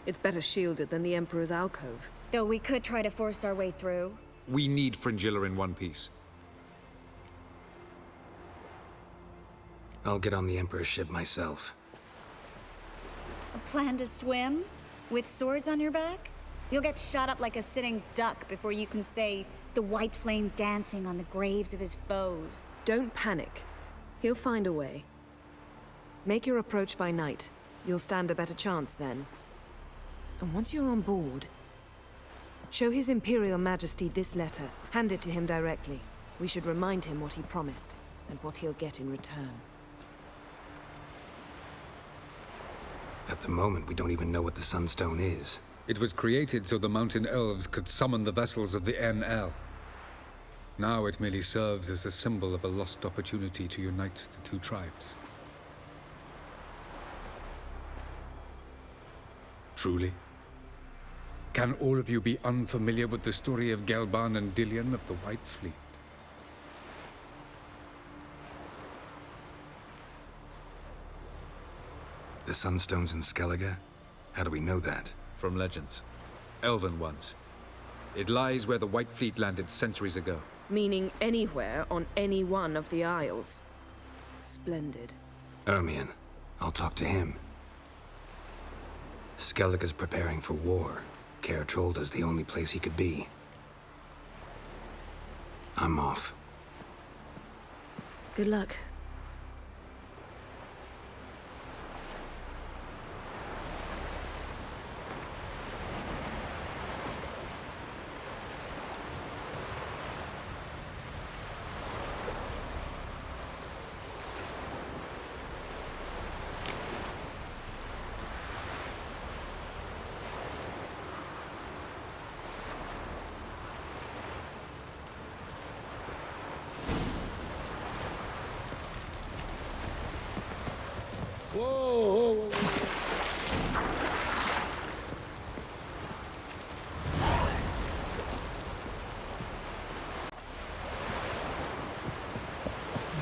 It's better shielded than the Emperor's alcove. Though we could try to force our way through. We need Fringilla in one piece. I'll get on the Emperor's ship myself. A plan to swim? With swords on your back? You'll get shot up like a sitting duck before you can say the white flame dancing on the graves of his foes. Don't panic. He'll find a way. Make your approach by night. You'll stand a better chance then. And once you're on board, show His Imperial Majesty this letter. Hand it to him directly. We should remind him what he promised, and what he'll get in return. At the moment, we don't even know what the Sunstone is. It was created so the Mountain Elves could summon the vessels of the NL. Now it merely serves as a symbol of a lost opportunity to unite the two tribes. Truly? Can all of you be unfamiliar with the story of Gelban and Dillion of the White Fleet? The Sunstone's in Skellige? How do we know that? From legends. Elven ones. It lies where the White Fleet landed centuries ago. Meaning anywhere on any one of the Isles. Splendid. Ermion. I'll talk to him. Skellige's preparing for war. Care Trollda's the only place he could be. I'm off. Good luck. Whoa!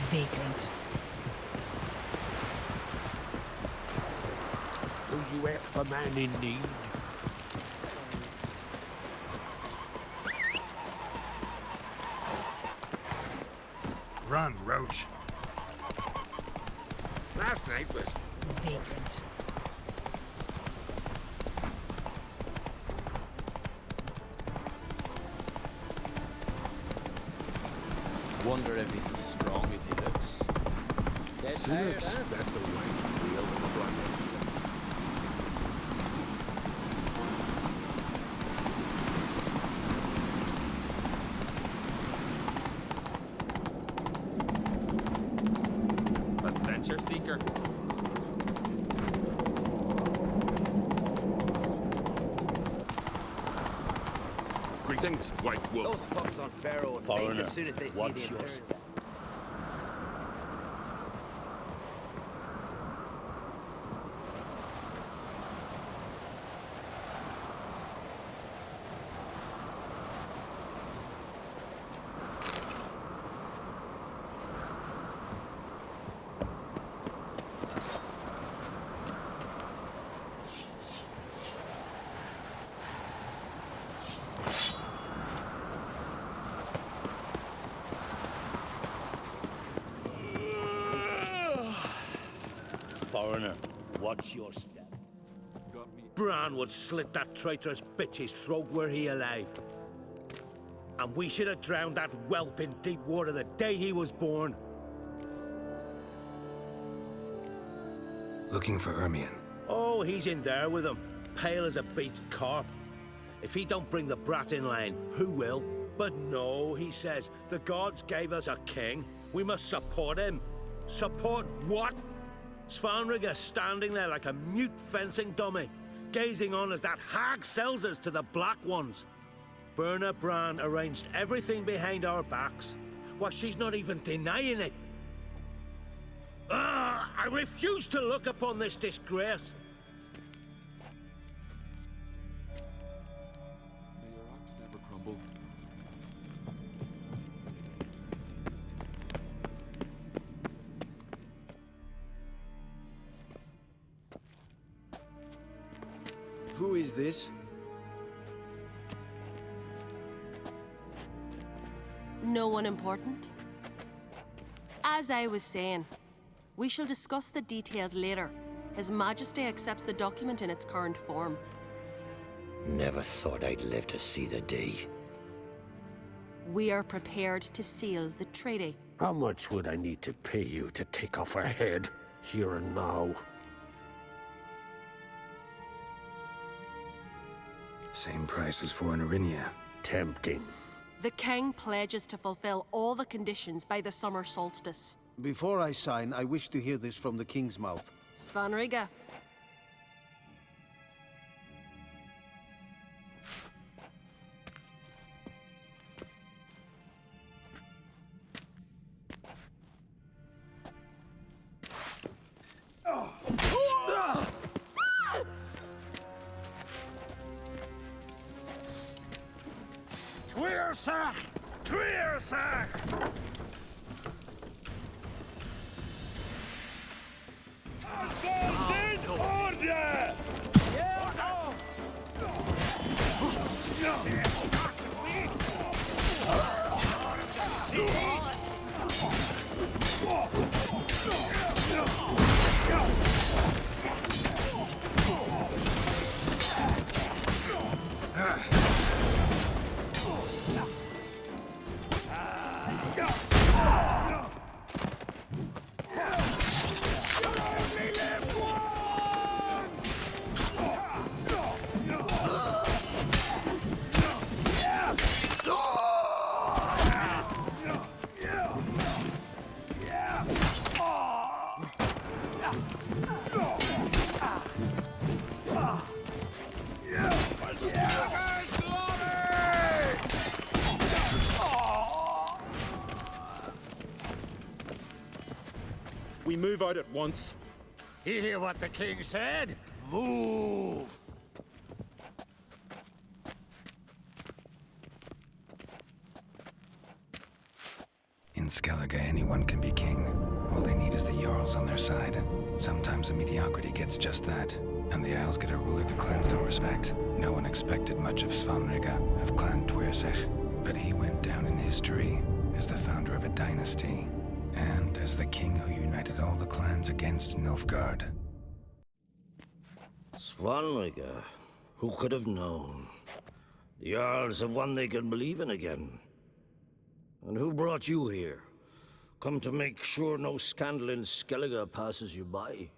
Vagrant. Will you help a man in need? Run, Roach. Last night was... Vagrant. Wonder if he's as strong as he looks. Sooner expect the white wheel than the black one. Adventure seeker. Greetings, White Wolf. Those fucks on Pharaoh will faint as soon as they see the Imperial. Foreigner, watch your step. Bran would slit that traitorous bitch's throat were he alive. And we should have drowned that whelp in deep water the day he was born. Looking for Ermion. Oh, he's in there with him, pale as a beached carp. If he don't bring the brat in line, who will? But no, he says, the gods gave us a king. We must support him. Support what? Svanriga standing there like a mute fencing dummy, gazing on as that hag sells us to the Black Ones. Berna Bran arranged everything behind our backs. Well, she's not even denying it. I refuse to look upon this disgrace. May your rocks never crumble. Who is this? No one important. As I was saying, we shall discuss the details later. His Majesty accepts the document in its current form. Never thought I'd live to see the day. We are prepared to seal the treaty. How much would I need to pay you to take off her head, here and now? Same price as for an Arinia. Tempting. The King pledges to fulfill all the conditions by the summer solstice. Before I sign, I wish to hear this from the King's mouth. Svanriga. Tweersach! Tweersach! In order! We move out at once. You hear what the king said? Move! In Skellige, anyone can be king. All they need is the Jarls on their side. Sometimes a mediocrity gets just that, and the Isles get a ruler the clans don't respect. No one expected much of Svanrige, of Clan Twirsich, but he went down in history as the founder of a dynasty, and as the king who united all the clans against Nilfgaard. Svanrige, who could have known? The Jarls have one they can believe in again. And who brought you here? Come to make sure no scandal in Skellige passes you by?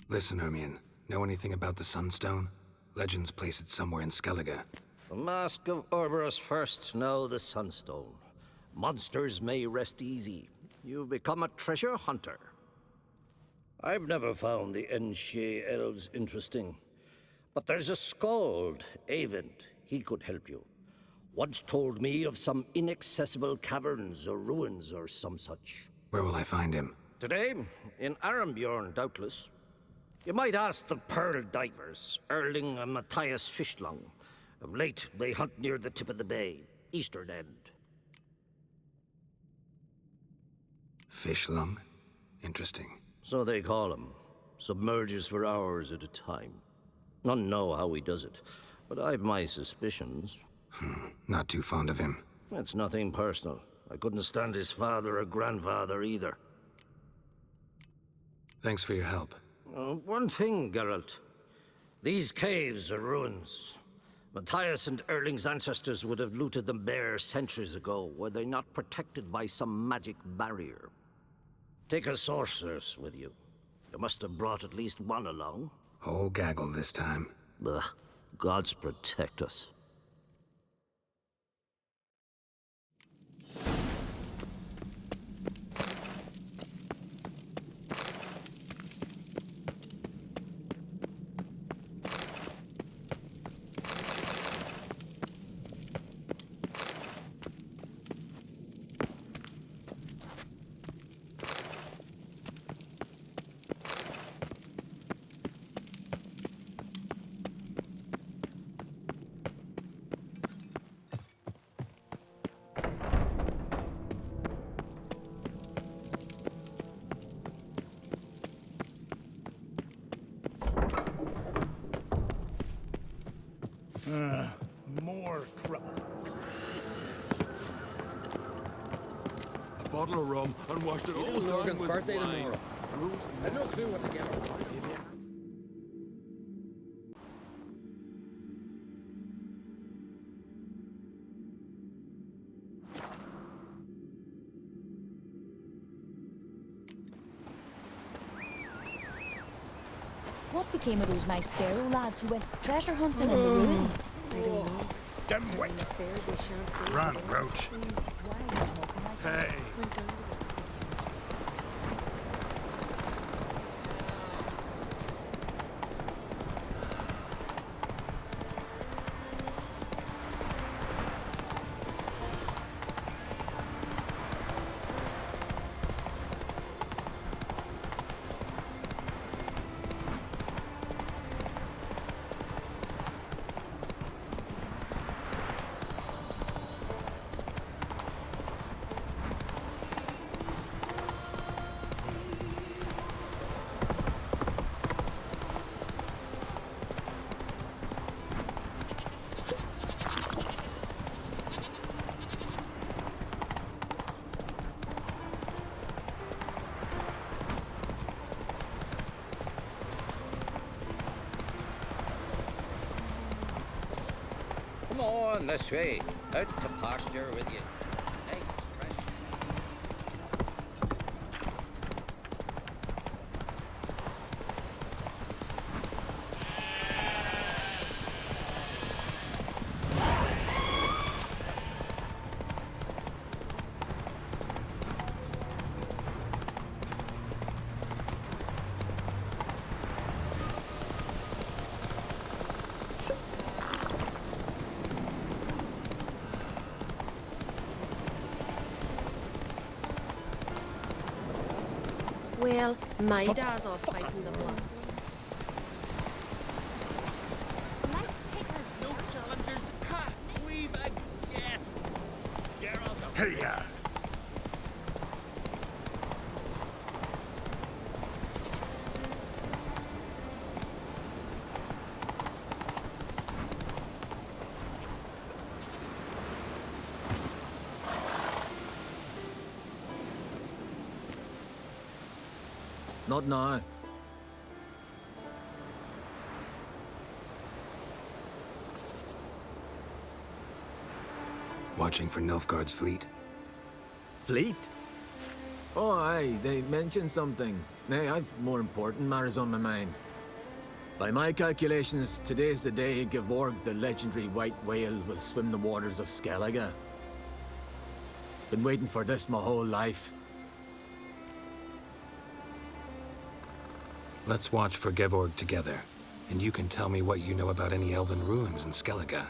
Listen, Ermion. Know anything about the Sunstone? Legends place it somewhere in Skellige. The Mask of Orberus first, now the Sunstone. Monsters may rest easy. You've become a treasure hunter. I've never found the Enshe elves interesting. But there's a skald, Eyvind. He could help you. Once told me of some inaccessible caverns or ruins or some such. Where will I find him? Today, in Arambjorn, doubtless. You might ask the Pearl Divers, Erling and Matthias Fishlung. Of late, they hunt near the tip of the bay, eastern end. Fishlung? Interesting. So they call him. Submerges for hours at a time. None know how he does it, but I've my suspicions. Not too fond of him. It's nothing personal. I couldn't stand his father or grandfather either. Thanks for your help. One thing, Geralt. These caves are ruins. Matthias and Erling's ancestors would have looted them bare centuries ago, were they not protected by some magic barrier. Take a sorceress with you. You must have brought at least one along. Whole gaggle this time. Ugh. Gods protect us. More trouble. A bottle of rum and washed it all Little down Morgan's with birthday wine. tomorrow. Rules I have no clue what to get her. What became of those nice Barrow lads who went treasure hunting in the ruins? I don't know. Them wet. Run, Roach. Hey. Come on, this way. Out to pasture with you. Nice, fresh. Well, my dad's off fighting the blood. No challengers. Ha! We've a guest. Geralt. Hey, Not now. Watching for Nilfgaard's fleet. Fleet? Oh, aye, they mentioned something. Nay, I've more important matters on my mind. By my calculations, today's the day Gevorg, the legendary white whale, will swim the waters of Skellige. Been waiting for this my whole life. Let's watch for Gevorg together, and you can tell me what you know about any elven ruins in Skellige.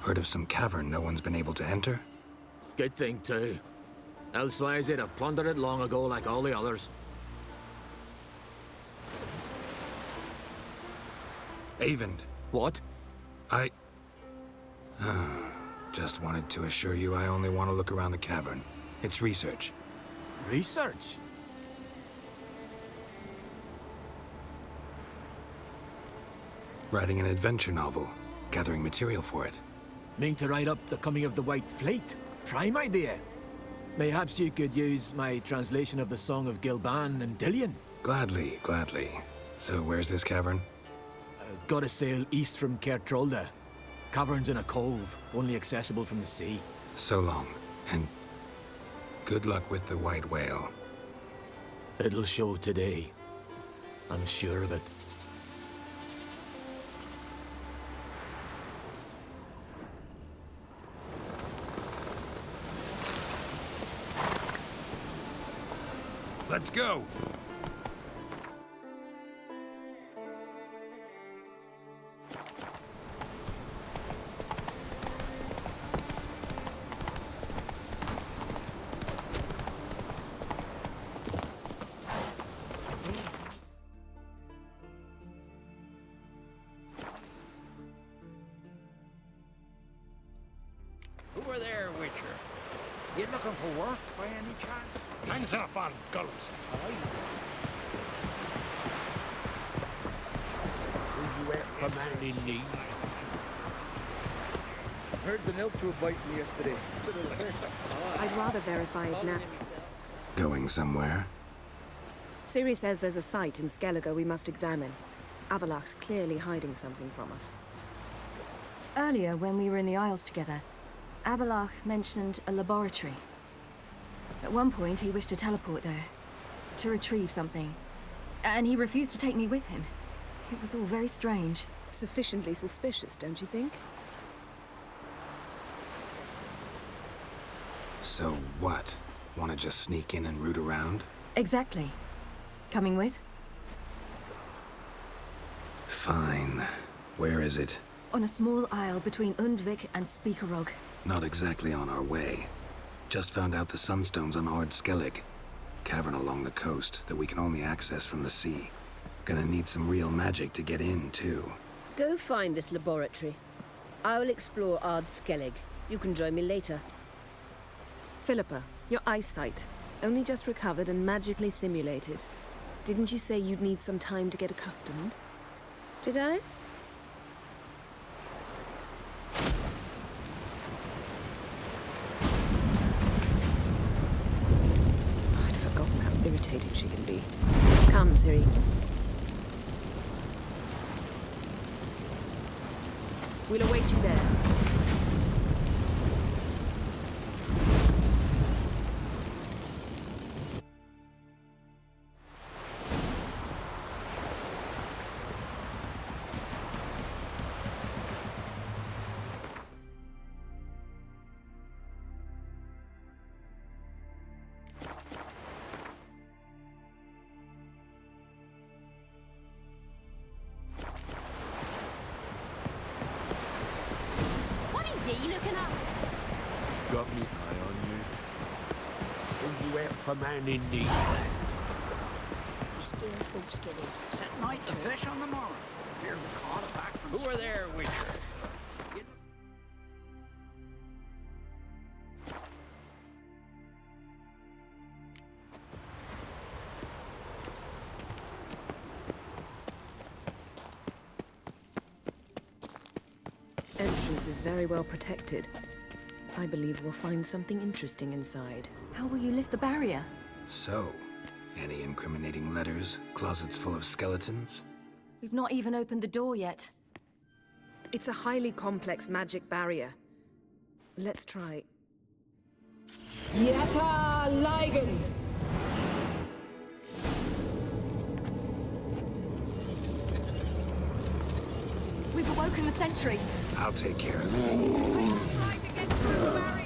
Heard of some cavern no one's been able to enter? Good thing, too. Elsewise, they'd have plundered it long ago like all the others. Avend. What? Just wanted to assure you I only want to look around the cavern. It's research. Research? Writing an adventure novel, gathering material for it. Mean to write up the coming of the White Fleet? Prime idea. Mayhaps you could use my translation of the Song of Gilban and Dillion. Gladly, gladly. So where's this cavern? Gotta sail east from Kertrolda. Cavern's in a cove, only accessible from the sea. So long, and good luck with the white whale. It'll show today. I'm sure of it. Let's go. Over there, Witcher. You looking for work by any chance? Hands off on gulls. Were you a man in need? Heard the nymphs were biting me yesterday. I'd rather verify it now. Going somewhere? Siri says there's a site in Skellige we must examine. Avalach's clearly hiding something from us. Earlier, when we were in the Isles together, Avalach mentioned a laboratory. At one point, he wished to teleport there, to retrieve something. And he refused to take me with him. It was all very strange. Sufficiently suspicious, don't you think? So what? Want to just sneak in and root around? Exactly. Coming with? Fine. Where is it? On a small isle between Undvik and Speakerog. Not exactly on our way. Just found out the sunstone's on Ard Skellig. Cavern along the coast that we can only access from the sea. Gonna need some real magic to get in, too. Go find this laboratory. I'll explore Ard Skellig. You can join me later. Philippa, your eyesight. Only just recovered and magically simulated. Didn't you say you'd need some time to get accustomed? Did I? irritating she can be. Come, Ciri. We'll await you there. Got me eye on you. Will you help a man in need? You steal folks' gillies. Set night to fish on the morrow. Hear the call back from... Who are there, witchers? Entrance is very well protected. I believe we'll find something interesting inside. How will you lift the barrier? So, any incriminating letters? Closets full of skeletons? We've not even opened the door yet. It's a highly complex magic barrier. Let's try. Yata Ligen! We've awoken the sentry. I'll take care of it. Try to get through the barrier.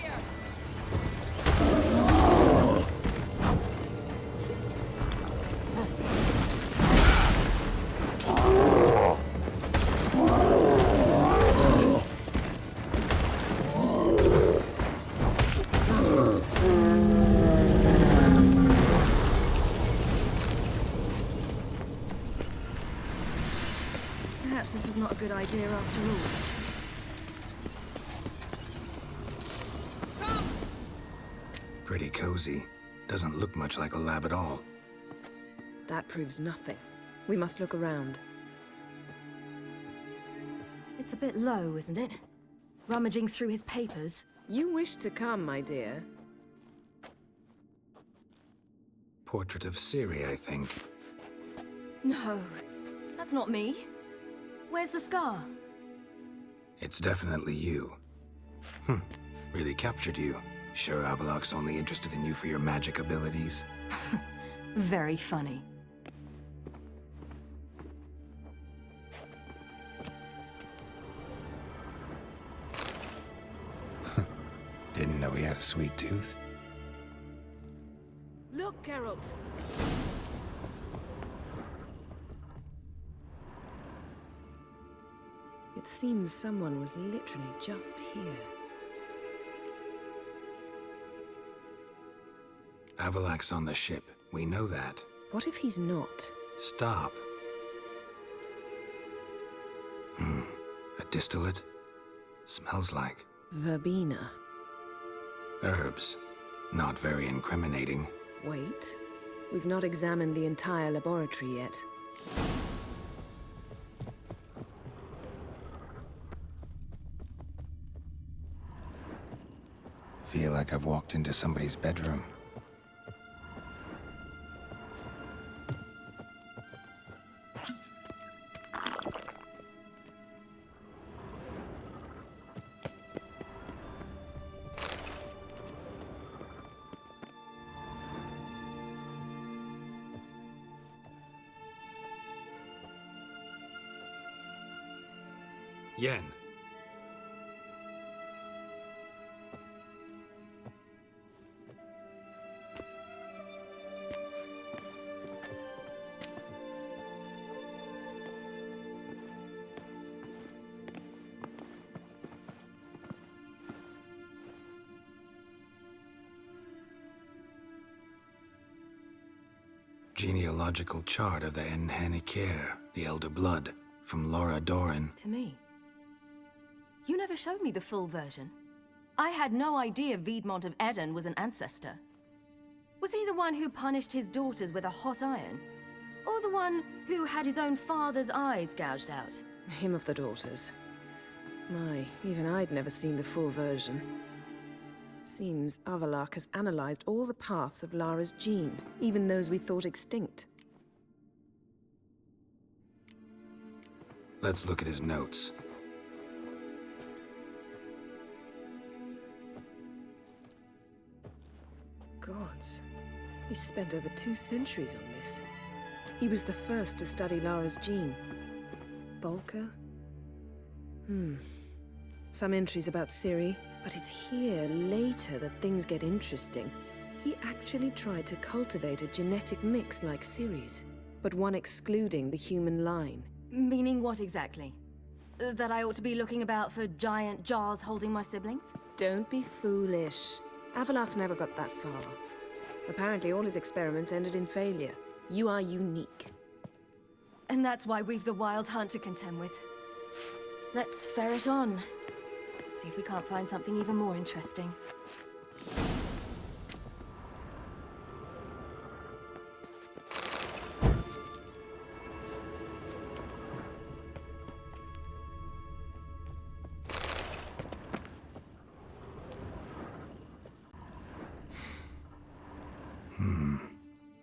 Perhaps this was not a good idea after all. Pretty cozy. Doesn't look much like a lab at all. That proves nothing. We must look around. It's a bit low, isn't it? Rummaging through his papers. You wish to come, my dear. Portrait of Ciri, I think. No, that's not me. Where's the scar? It's definitely you. Really captured you. Sure Avaloq's only interested in you for your magic abilities? Very funny. Didn't know he had a sweet tooth. Look, Geralt! It seems someone was literally just here. Avaloq's on the ship. We know that. What if he's not? Stop. A distillate? Smells like... Verbena. herbs. Not very incriminating. Wait. We've not examined the entire laboratory yet. Feel like I've walked into somebody's bedroom. Yen. Genealogical chart of the Enhanikir, the Elder Blood, from Laura Doran. To me. You never showed me the full version. I had no idea Viedmont of Eden was an ancestor. Was he the one who punished his daughters with a hot iron? Or the one who had his own father's eyes gouged out? Him of the daughters. My, even I'd never seen the full version. Seems Avalok has analyzed all the paths of Lara's gene, even those we thought extinct. Let's look at his notes. Gods. He spent over 2 centuries on this. He was the first to study Lara's gene. Volker? Some entries about Ciri, but it's here, later, that things get interesting. He actually tried to cultivate a genetic mix like Ciri's, but one excluding the human line. Meaning what exactly? That I ought to be looking about for giant jars holding my siblings? Don't be foolish. Avalok never got that far. Apparently all his experiments ended in failure. You are unique. And that's why we've the Wild Hunt to contend with. Let's ferret on. See if we can't find something even more interesting.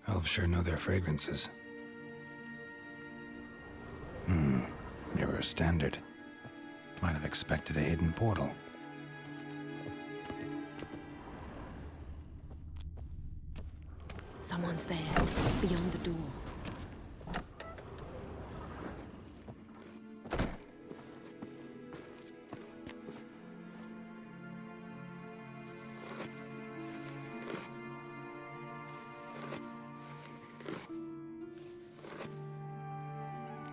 Elves sure know their fragrances. Mirror standard. Might have expected a hidden portal. Someone's there, beyond the door.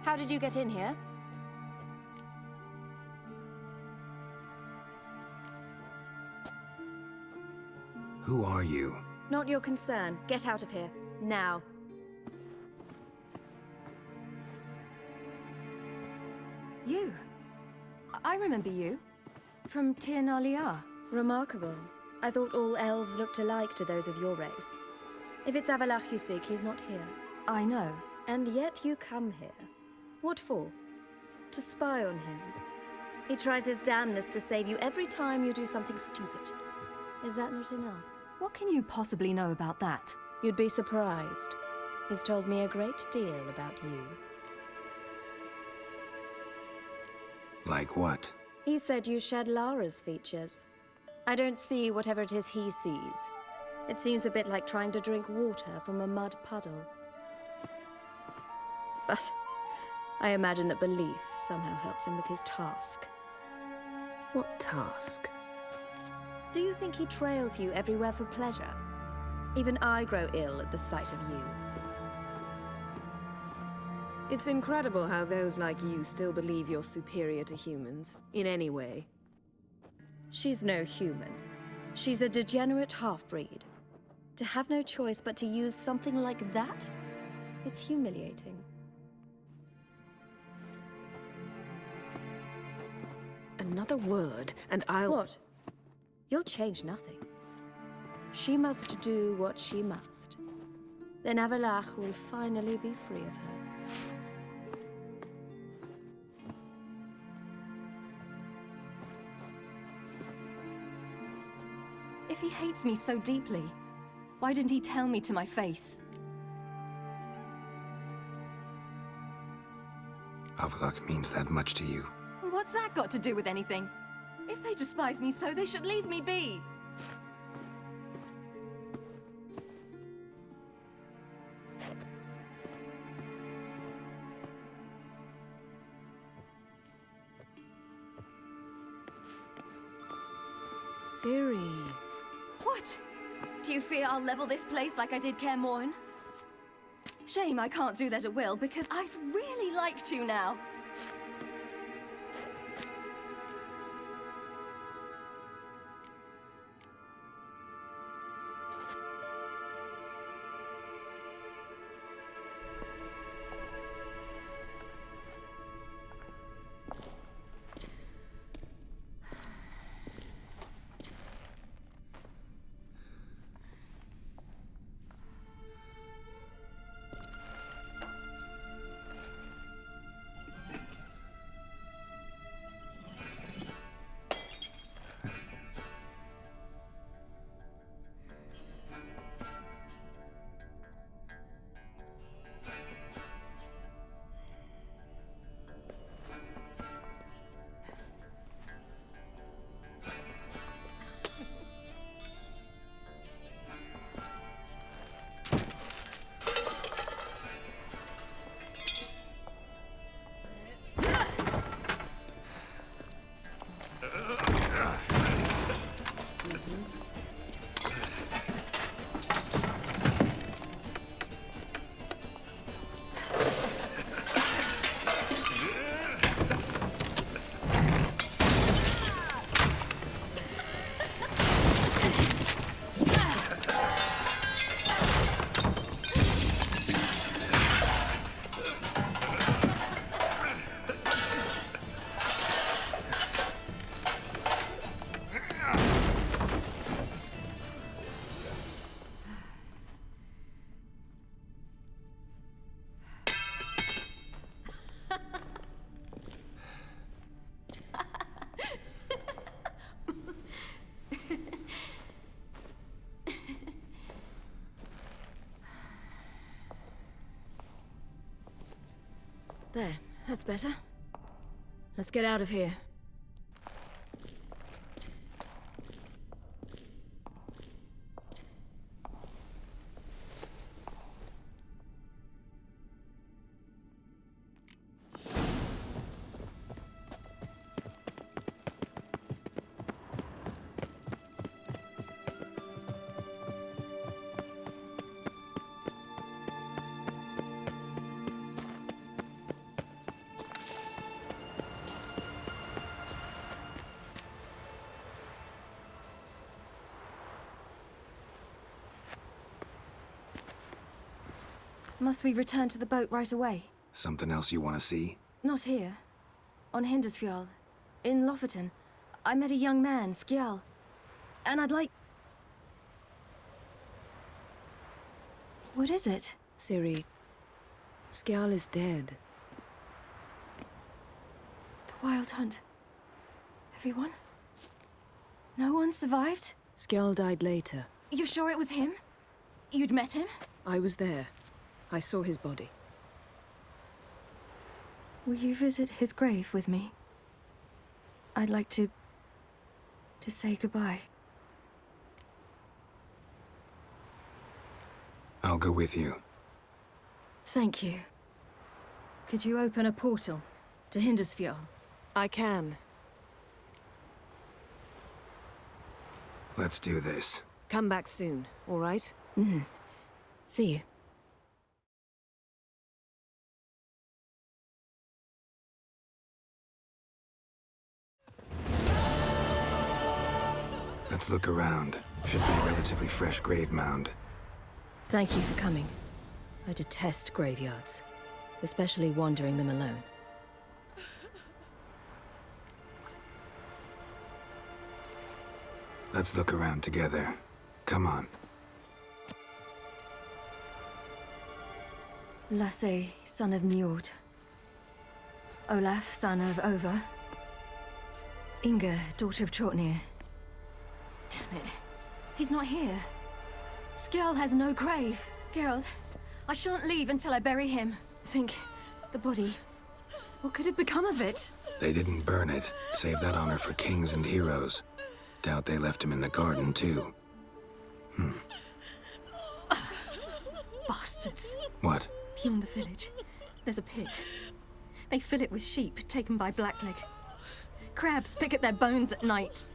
How did you get in here? Who are you? Not your concern. Get out of here. Now. You? I remember you. From Tir Nalia. Remarkable. I thought all elves looked alike to those of your race. If it's Avalok you seek, he's not here. I know. And yet you come here. What for? To spy on him. He tries his damnedest to save you every time you do something stupid. Is that not enough? What can you possibly know about that? You'd be surprised. He's told me a great deal about you. Like what? He said you shared Lara's features. I don't see whatever it is he sees. It seems a bit like trying to drink water from a mud puddle. But I imagine that belief somehow helps him with his task. What task? Do you think he trails you everywhere for pleasure? Even I grow ill at the sight of you. It's incredible how those like you still believe you're superior to humans, in any way. She's no human. She's a degenerate half-breed. To have no choice but to use something like that? It's humiliating. Another word, and I'll... What? You'll change nothing. She must do what she must. Then Avalok will finally be free of her. If he hates me so deeply, why didn't he tell me to my face? Avalok means that much to you. What's that got to do with anything? If they despise me so, they should leave me be. Ciri. What? Do you fear I'll level this place like I did Kaer Morhen? Shame I can't do that at will, because I'd really like to now. There, that's better. Let's get out of here. Must we return to the boat right away? Something else you want to see? Not here. On Hindersfjall. In Lofoten. I met a young man, Skjal. And I'd like... What is it? Ciri, Skjal is dead. The Wild Hunt. Everyone? No one survived? Skjal died later. You sure it was him? You'd met him? I was there. I saw his body. Will you visit his grave with me? I'd like to say goodbye. I'll go with you. Thank you. Could you open a portal to Hindersfjall? I can. Let's do this. Come back soon, all right? Mm-hmm. See you. Let's look around. Should be a relatively fresh grave mound. Thank you for coming. I detest graveyards, especially wandering them alone. Let's look around together. Come on. Lasse, son of Njord. Olaf, son of Over. Inga, daughter of Trotnir. Damn it. He's not here. Skjal has no grave. Geralt, I shan't leave until I bury him. Think, the body. What could have become of it? They didn't burn it. Save that honor for kings and heroes. Doubt they left him in the garden, too. Bastards. What? Beyond the village, there's a pit. They fill it with sheep taken by Blackleg. Crabs pick at their bones at night.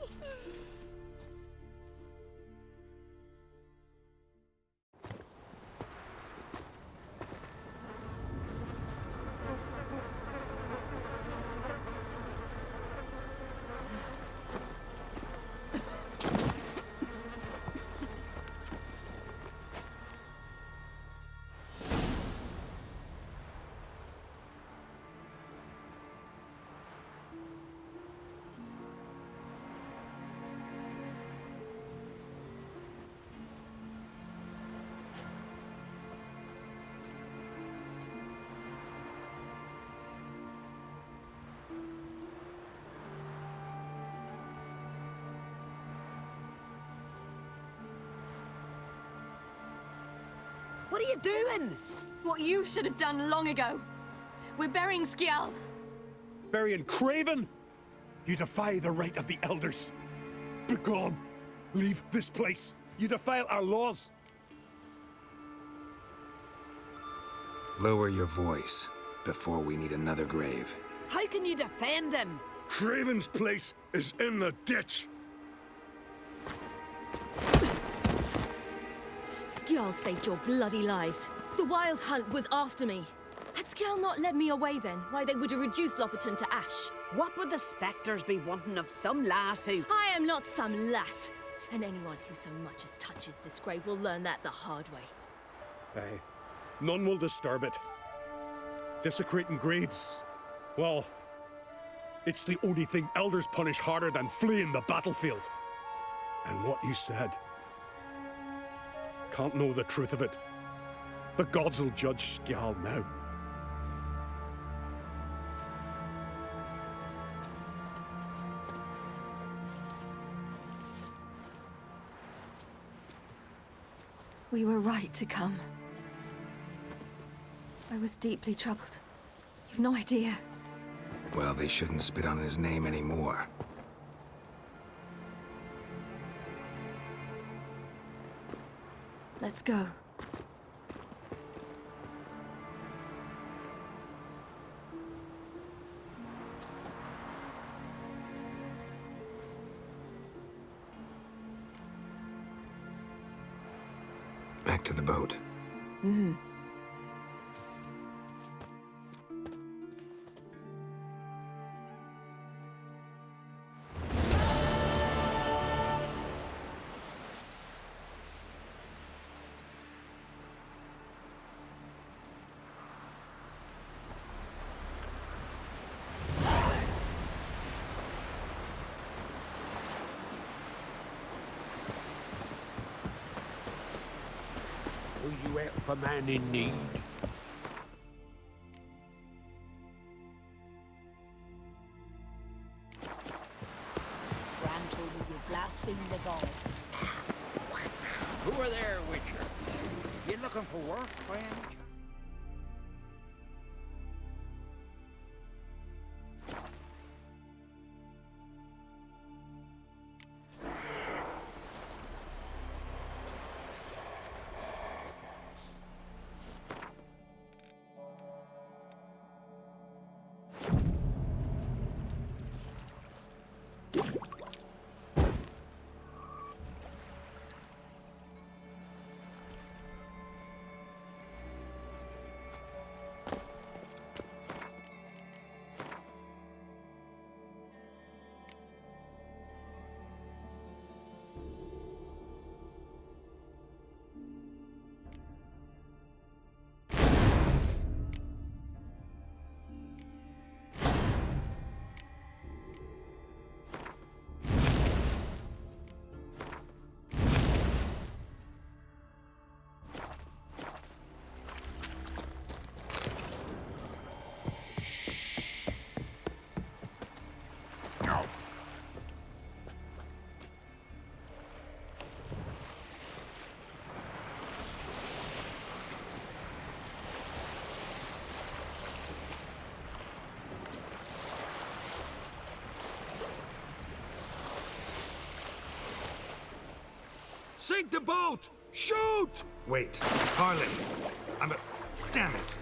What are you doing? What you should have done long ago. We're burying Skjal. Burying Craven? You defy the right of the elders. Begone. Leave this place. You defile our laws. Lower your voice before we need another grave. How can you defend him? Craven's place is in the ditch. Skjal saved your bloody lives. The Wild Hunt was after me. Had Skjal not led me away then, why they would have reduced Lofoten to ash. What would the spectres be wanting of some lass who... I am not some lass. And anyone who so much as touches this grave will learn that the hard way. Aye. None will disturb it. Desecrating graves. Well, it's the only thing elders punish harder than fleeing the battlefield. And what you said. Can't know the truth of it. The gods will judge Skjal now. We were right to come. I was deeply troubled. You've no idea. Well, they shouldn't spit on his name anymore. Let's go. Back to the boat. Mm-hmm. Will you help a man in need? Bran told me you blaspheme the gods. Who are there, Witcher? You looking for work by any chance? Sink the boat! Shoot! Wait, Harlan! Damn it!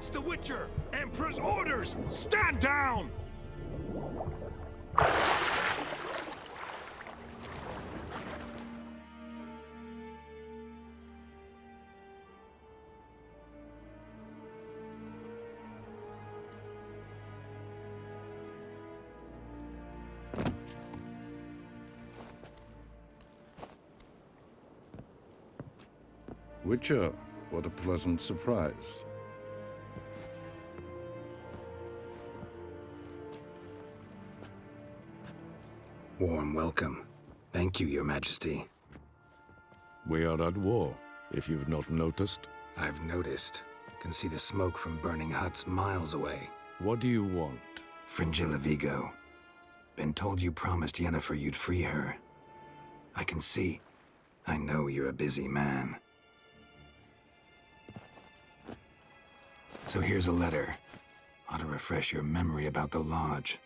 It's the Witcher! Emperor's orders! Stand down! Witcher, what a pleasant surprise. Warm welcome. Thank you, Your Majesty. We are at war, if you've not noticed. I've noticed. Can see the smoke from burning huts miles away. What do you want? Fringilla Vigo. Been told you promised Yennefer you'd free her. I can see. I know you're a busy man. So here's a letter. Ought to refresh your memory about the Lodge.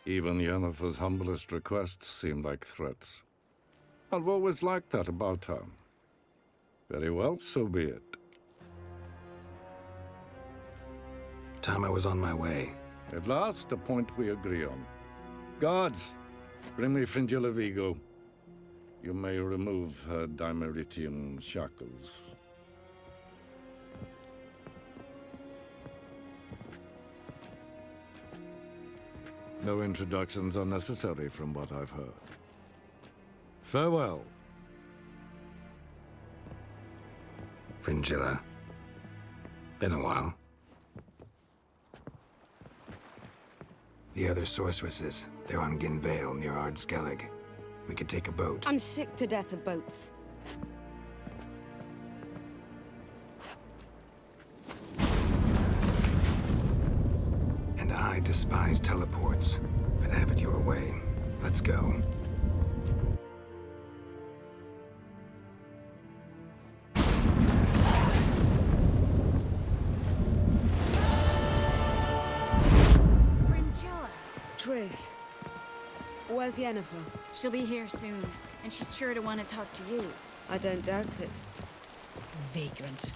Even Yennefer's humblest requests seem like threats. I've always liked that about her. Very well, so be it. Time I was on my way. At last, a point we agree on. Guards, bring me Fringilla Vigo. You may remove her Dimeritian shackles. No introductions are necessary from what I've heard. Farewell. Fringilla. Been a while. The other sorceresses, they're on Ginvale near Ardskellig. We could take a boat. I'm sick to death of boats. And I despise teleports. I'd have it your way. Let's go. Triss, where's Yennefer? She'll be here soon, and she's sure to want to talk to you. I don't doubt it. Vagrant.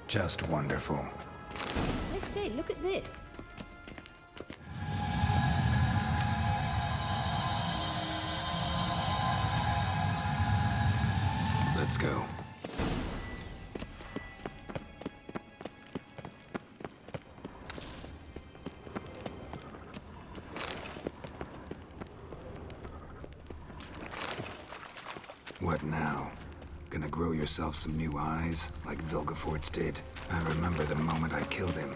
Just wonderful. I say, look at this. Let's go. What now? Gonna grow yourself some new eyes, like Vilgefortz did? I remember the moment I killed him.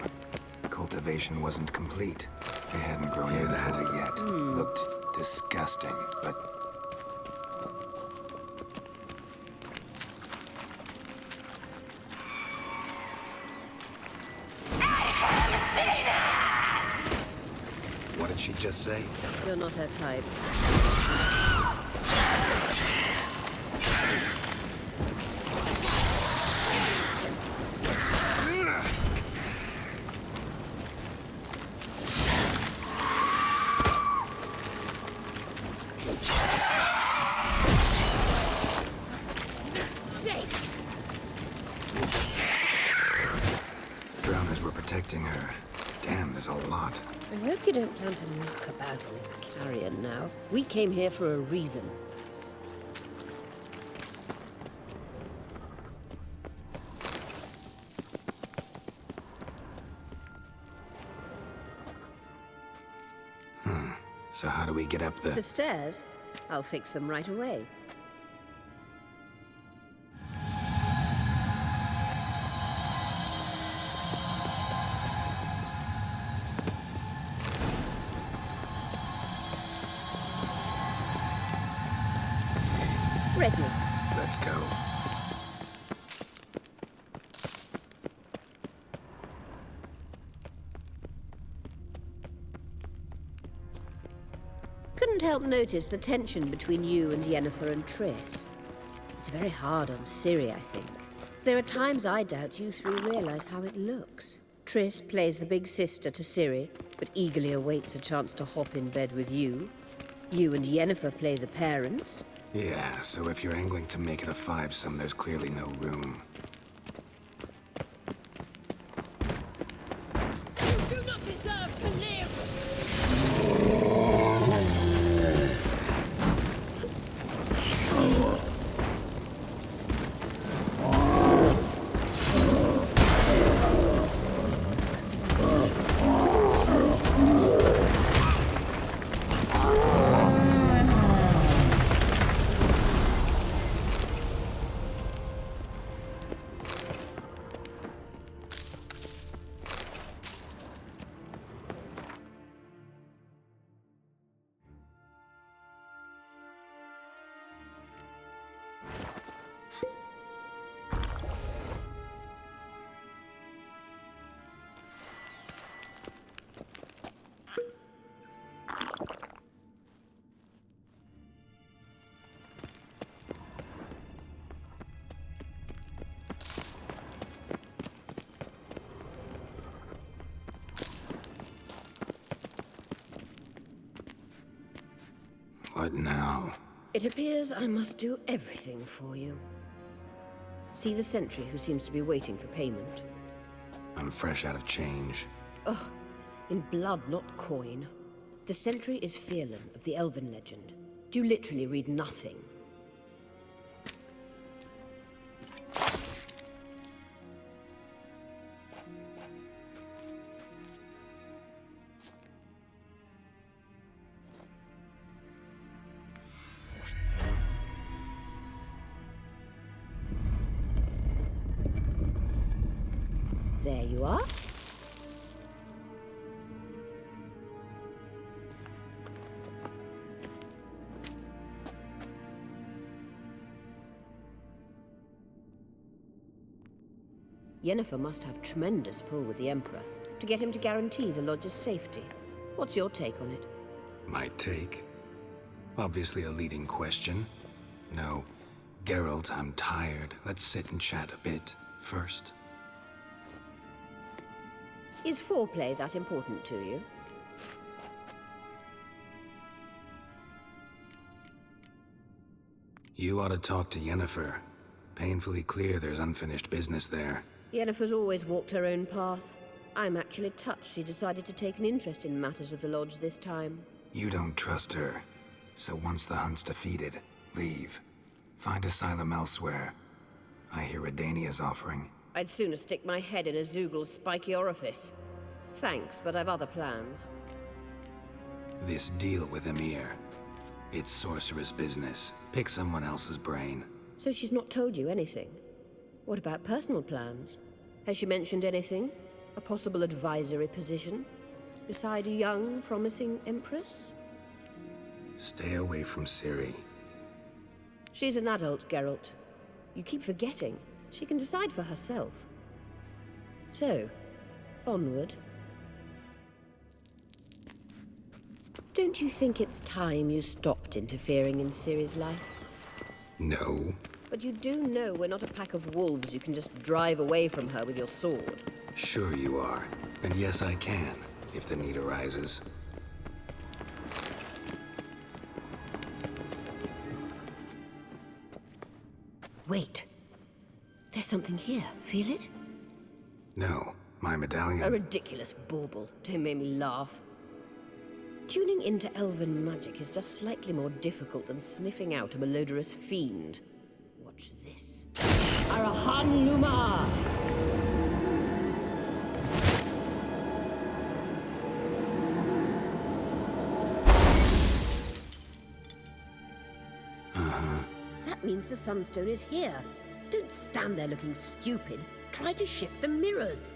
Cultivation wasn't complete. They hadn't grown near that yet. Looked disgusting, but... she just say? You're not her type. Drowners were protecting her. Damn, there's a lot. I hope you don't plan to knock about in this carrion now. We came here for a reason. So how do we get up The stairs? I'll fix them right away. Ready. Let's go. Couldn't help notice the tension between you and Yennefer and Triss. It's very hard on Ciri, I think. There are times I doubt you three realize how it looks. Triss plays the big sister to Ciri, but eagerly awaits a chance to hop in bed with you. You and Yennefer play the parents. Yeah, so if you're angling to make it a fivesome, there's clearly no room. You do not deserve to live! What now? It appears I must do everything for you. See the sentry who seems to be waiting for payment? I'm fresh out of change. Ugh, in blood, not coin. The sentry is Fearlan of the Elven legend. Do you literally read nothing? There you are. Yennefer must have tremendous pull with the Emperor to get him to guarantee the Lodge's safety. What's your take on it? My take? Obviously a leading question. No. Geralt, I'm tired. Let's sit and chat a bit first. Is foreplay that important to you? You ought to talk to Yennefer. Painfully clear there's unfinished business there. Yennefer's always walked her own path. I'm actually touched she decided to take an interest in matters of the Lodge this time. You don't trust her. So once the hunt's defeated, leave. Find asylum elsewhere. I hear Redania's offering. I'd sooner stick my head in a Zoogl's spiky orifice. Thanks, but I've other plans. This deal with Emir. It's sorceress business. Pick someone else's brain. So she's not told you anything? What about personal plans? Has she mentioned anything? A possible advisory position? Beside a young, promising Empress? Stay away from Ciri. She's an adult, Geralt. You keep forgetting. She can decide for herself. So, onward. Don't you think it's time you stopped interfering in Ciri's life? No. But you do know we're not a pack of wolves you can just drive away from her with your sword. Sure you are. And yes, I can, if the need arises. Wait. There's something here. Feel it? No, my medallion. A ridiculous bauble. Don't make me laugh. Tuning into elven magic is just slightly more difficult than sniffing out a malodorous fiend. Watch this. Arahan Luma! That means the Sunstone is here. Don't stand there looking stupid. Try to shift the mirrors.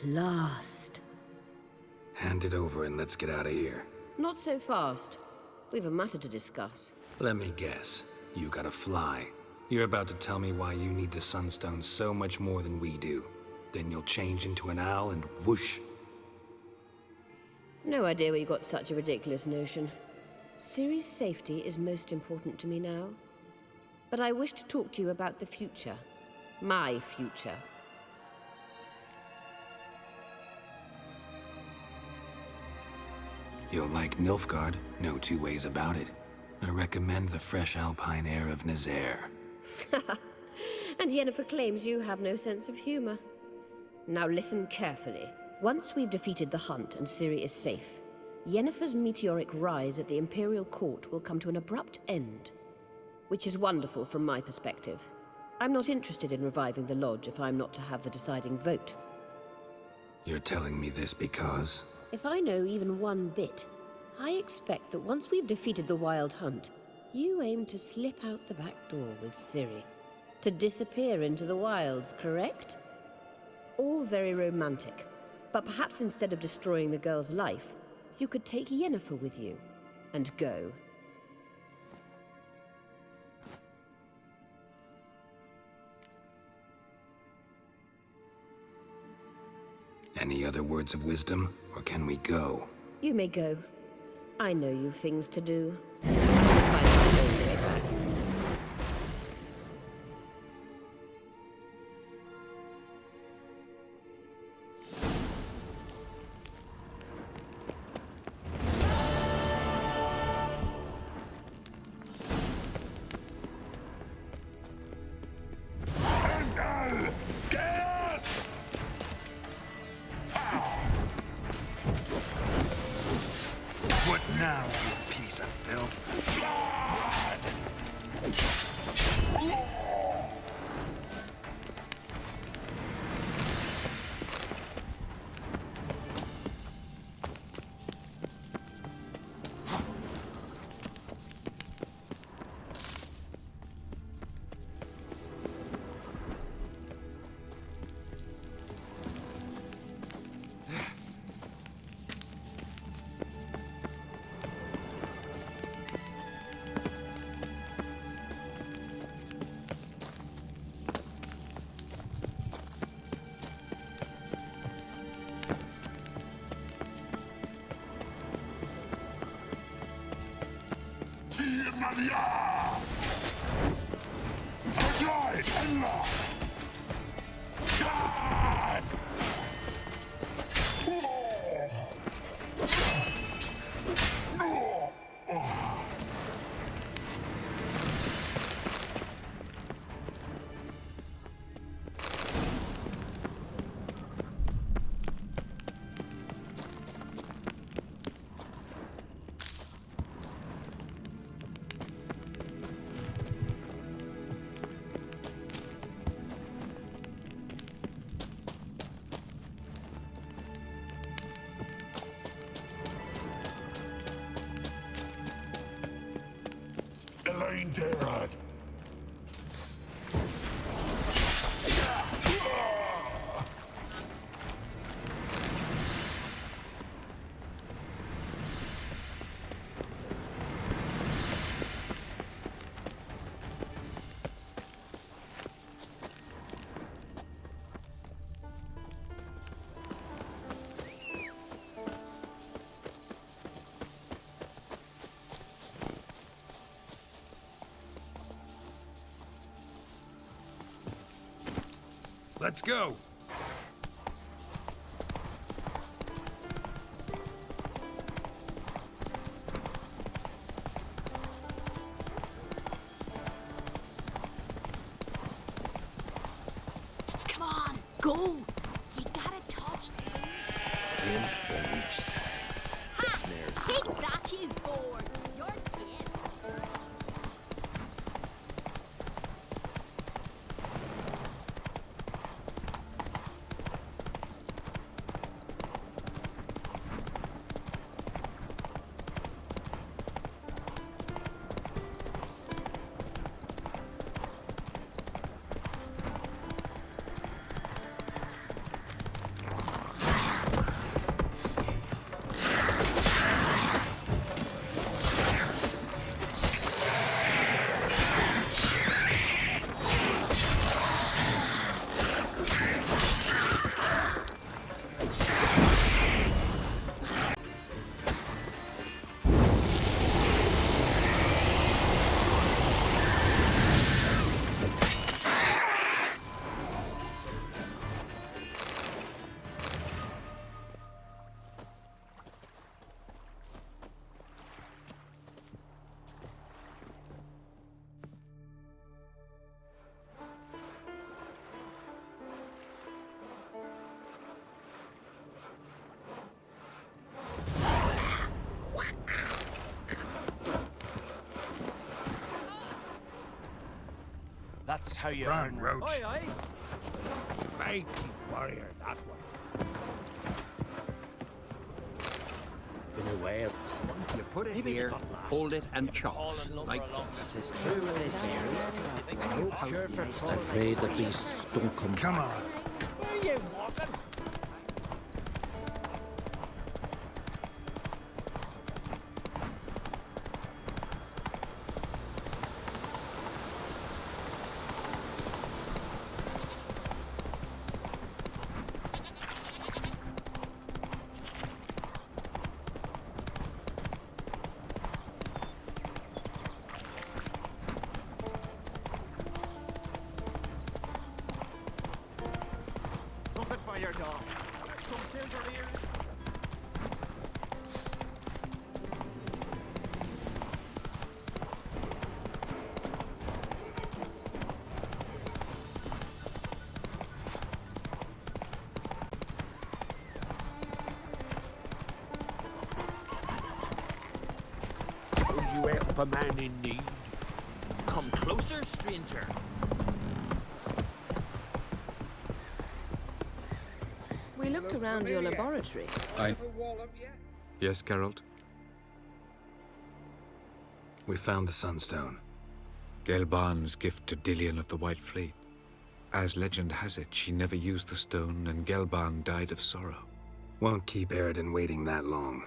At last. Hand it over and let's get out of here. Not so fast. We've a matter to discuss. Let me guess. You gotta fly. You're about to tell me why you need the Sunstone so much more than we do. Then you'll change into an owl and whoosh. No idea where you got such a ridiculous notion. Ciri's safety is most important to me now. But I wish to talk to you about the future. My future. You'll like Nilfgaard, no two ways about it. I recommend the fresh alpine air of Nazaire. And Yennefer claims you have no sense of humor. Now listen carefully. Once we've defeated the Hunt and Ciri is safe, Yennefer's meteoric rise at the Imperial Court will come to an abrupt end. Which is wonderful from my perspective. I'm not interested in reviving the Lodge if I'm not to have the deciding vote. You're telling me this because... If I know even one bit, I expect that once we've defeated the Wild Hunt, you aim to slip out the back door with Ciri. To disappear into the wilds, correct? All very romantic. But perhaps instead of destroying the girl's life, you could take Yennefer with you and go. Any other words of wisdom, or can we go? You may go. I know you've things to do. Find out the way back. What now, you piece of filth? Elaine Darad. Let's go! Come on, go! You gotta touch them. Seems finished. Ha! Take that, you board! You're dead. That's how you Run, earn Roach. Aye, aye. Mighty warrior, that one. In a way, you put it Maybe they here, got lost. hold it, and chop. Like It's true this here. I hope how I pray the beasts don't come Come back. on. Where are you walking? Something for your dog. Some silver here. Will you help a man in need? Come closer, stranger. We looked around your laboratory. Yes, Geralt? We found the Sunstone. Gelban's gift to Dillion of the White Fleet. As legend has it, she never used the stone, and Gelban died of sorrow. Won't keep Eridan waiting that long.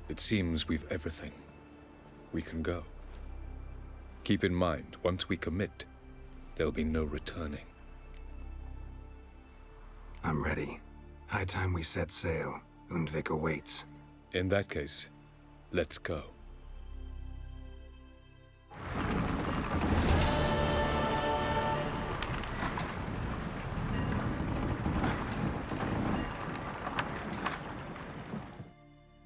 It seems we've everything. We can go. Keep in mind, once we commit, there'll be no returning. I'm ready. High time we set sail. Undvik awaits. In that case, let's go.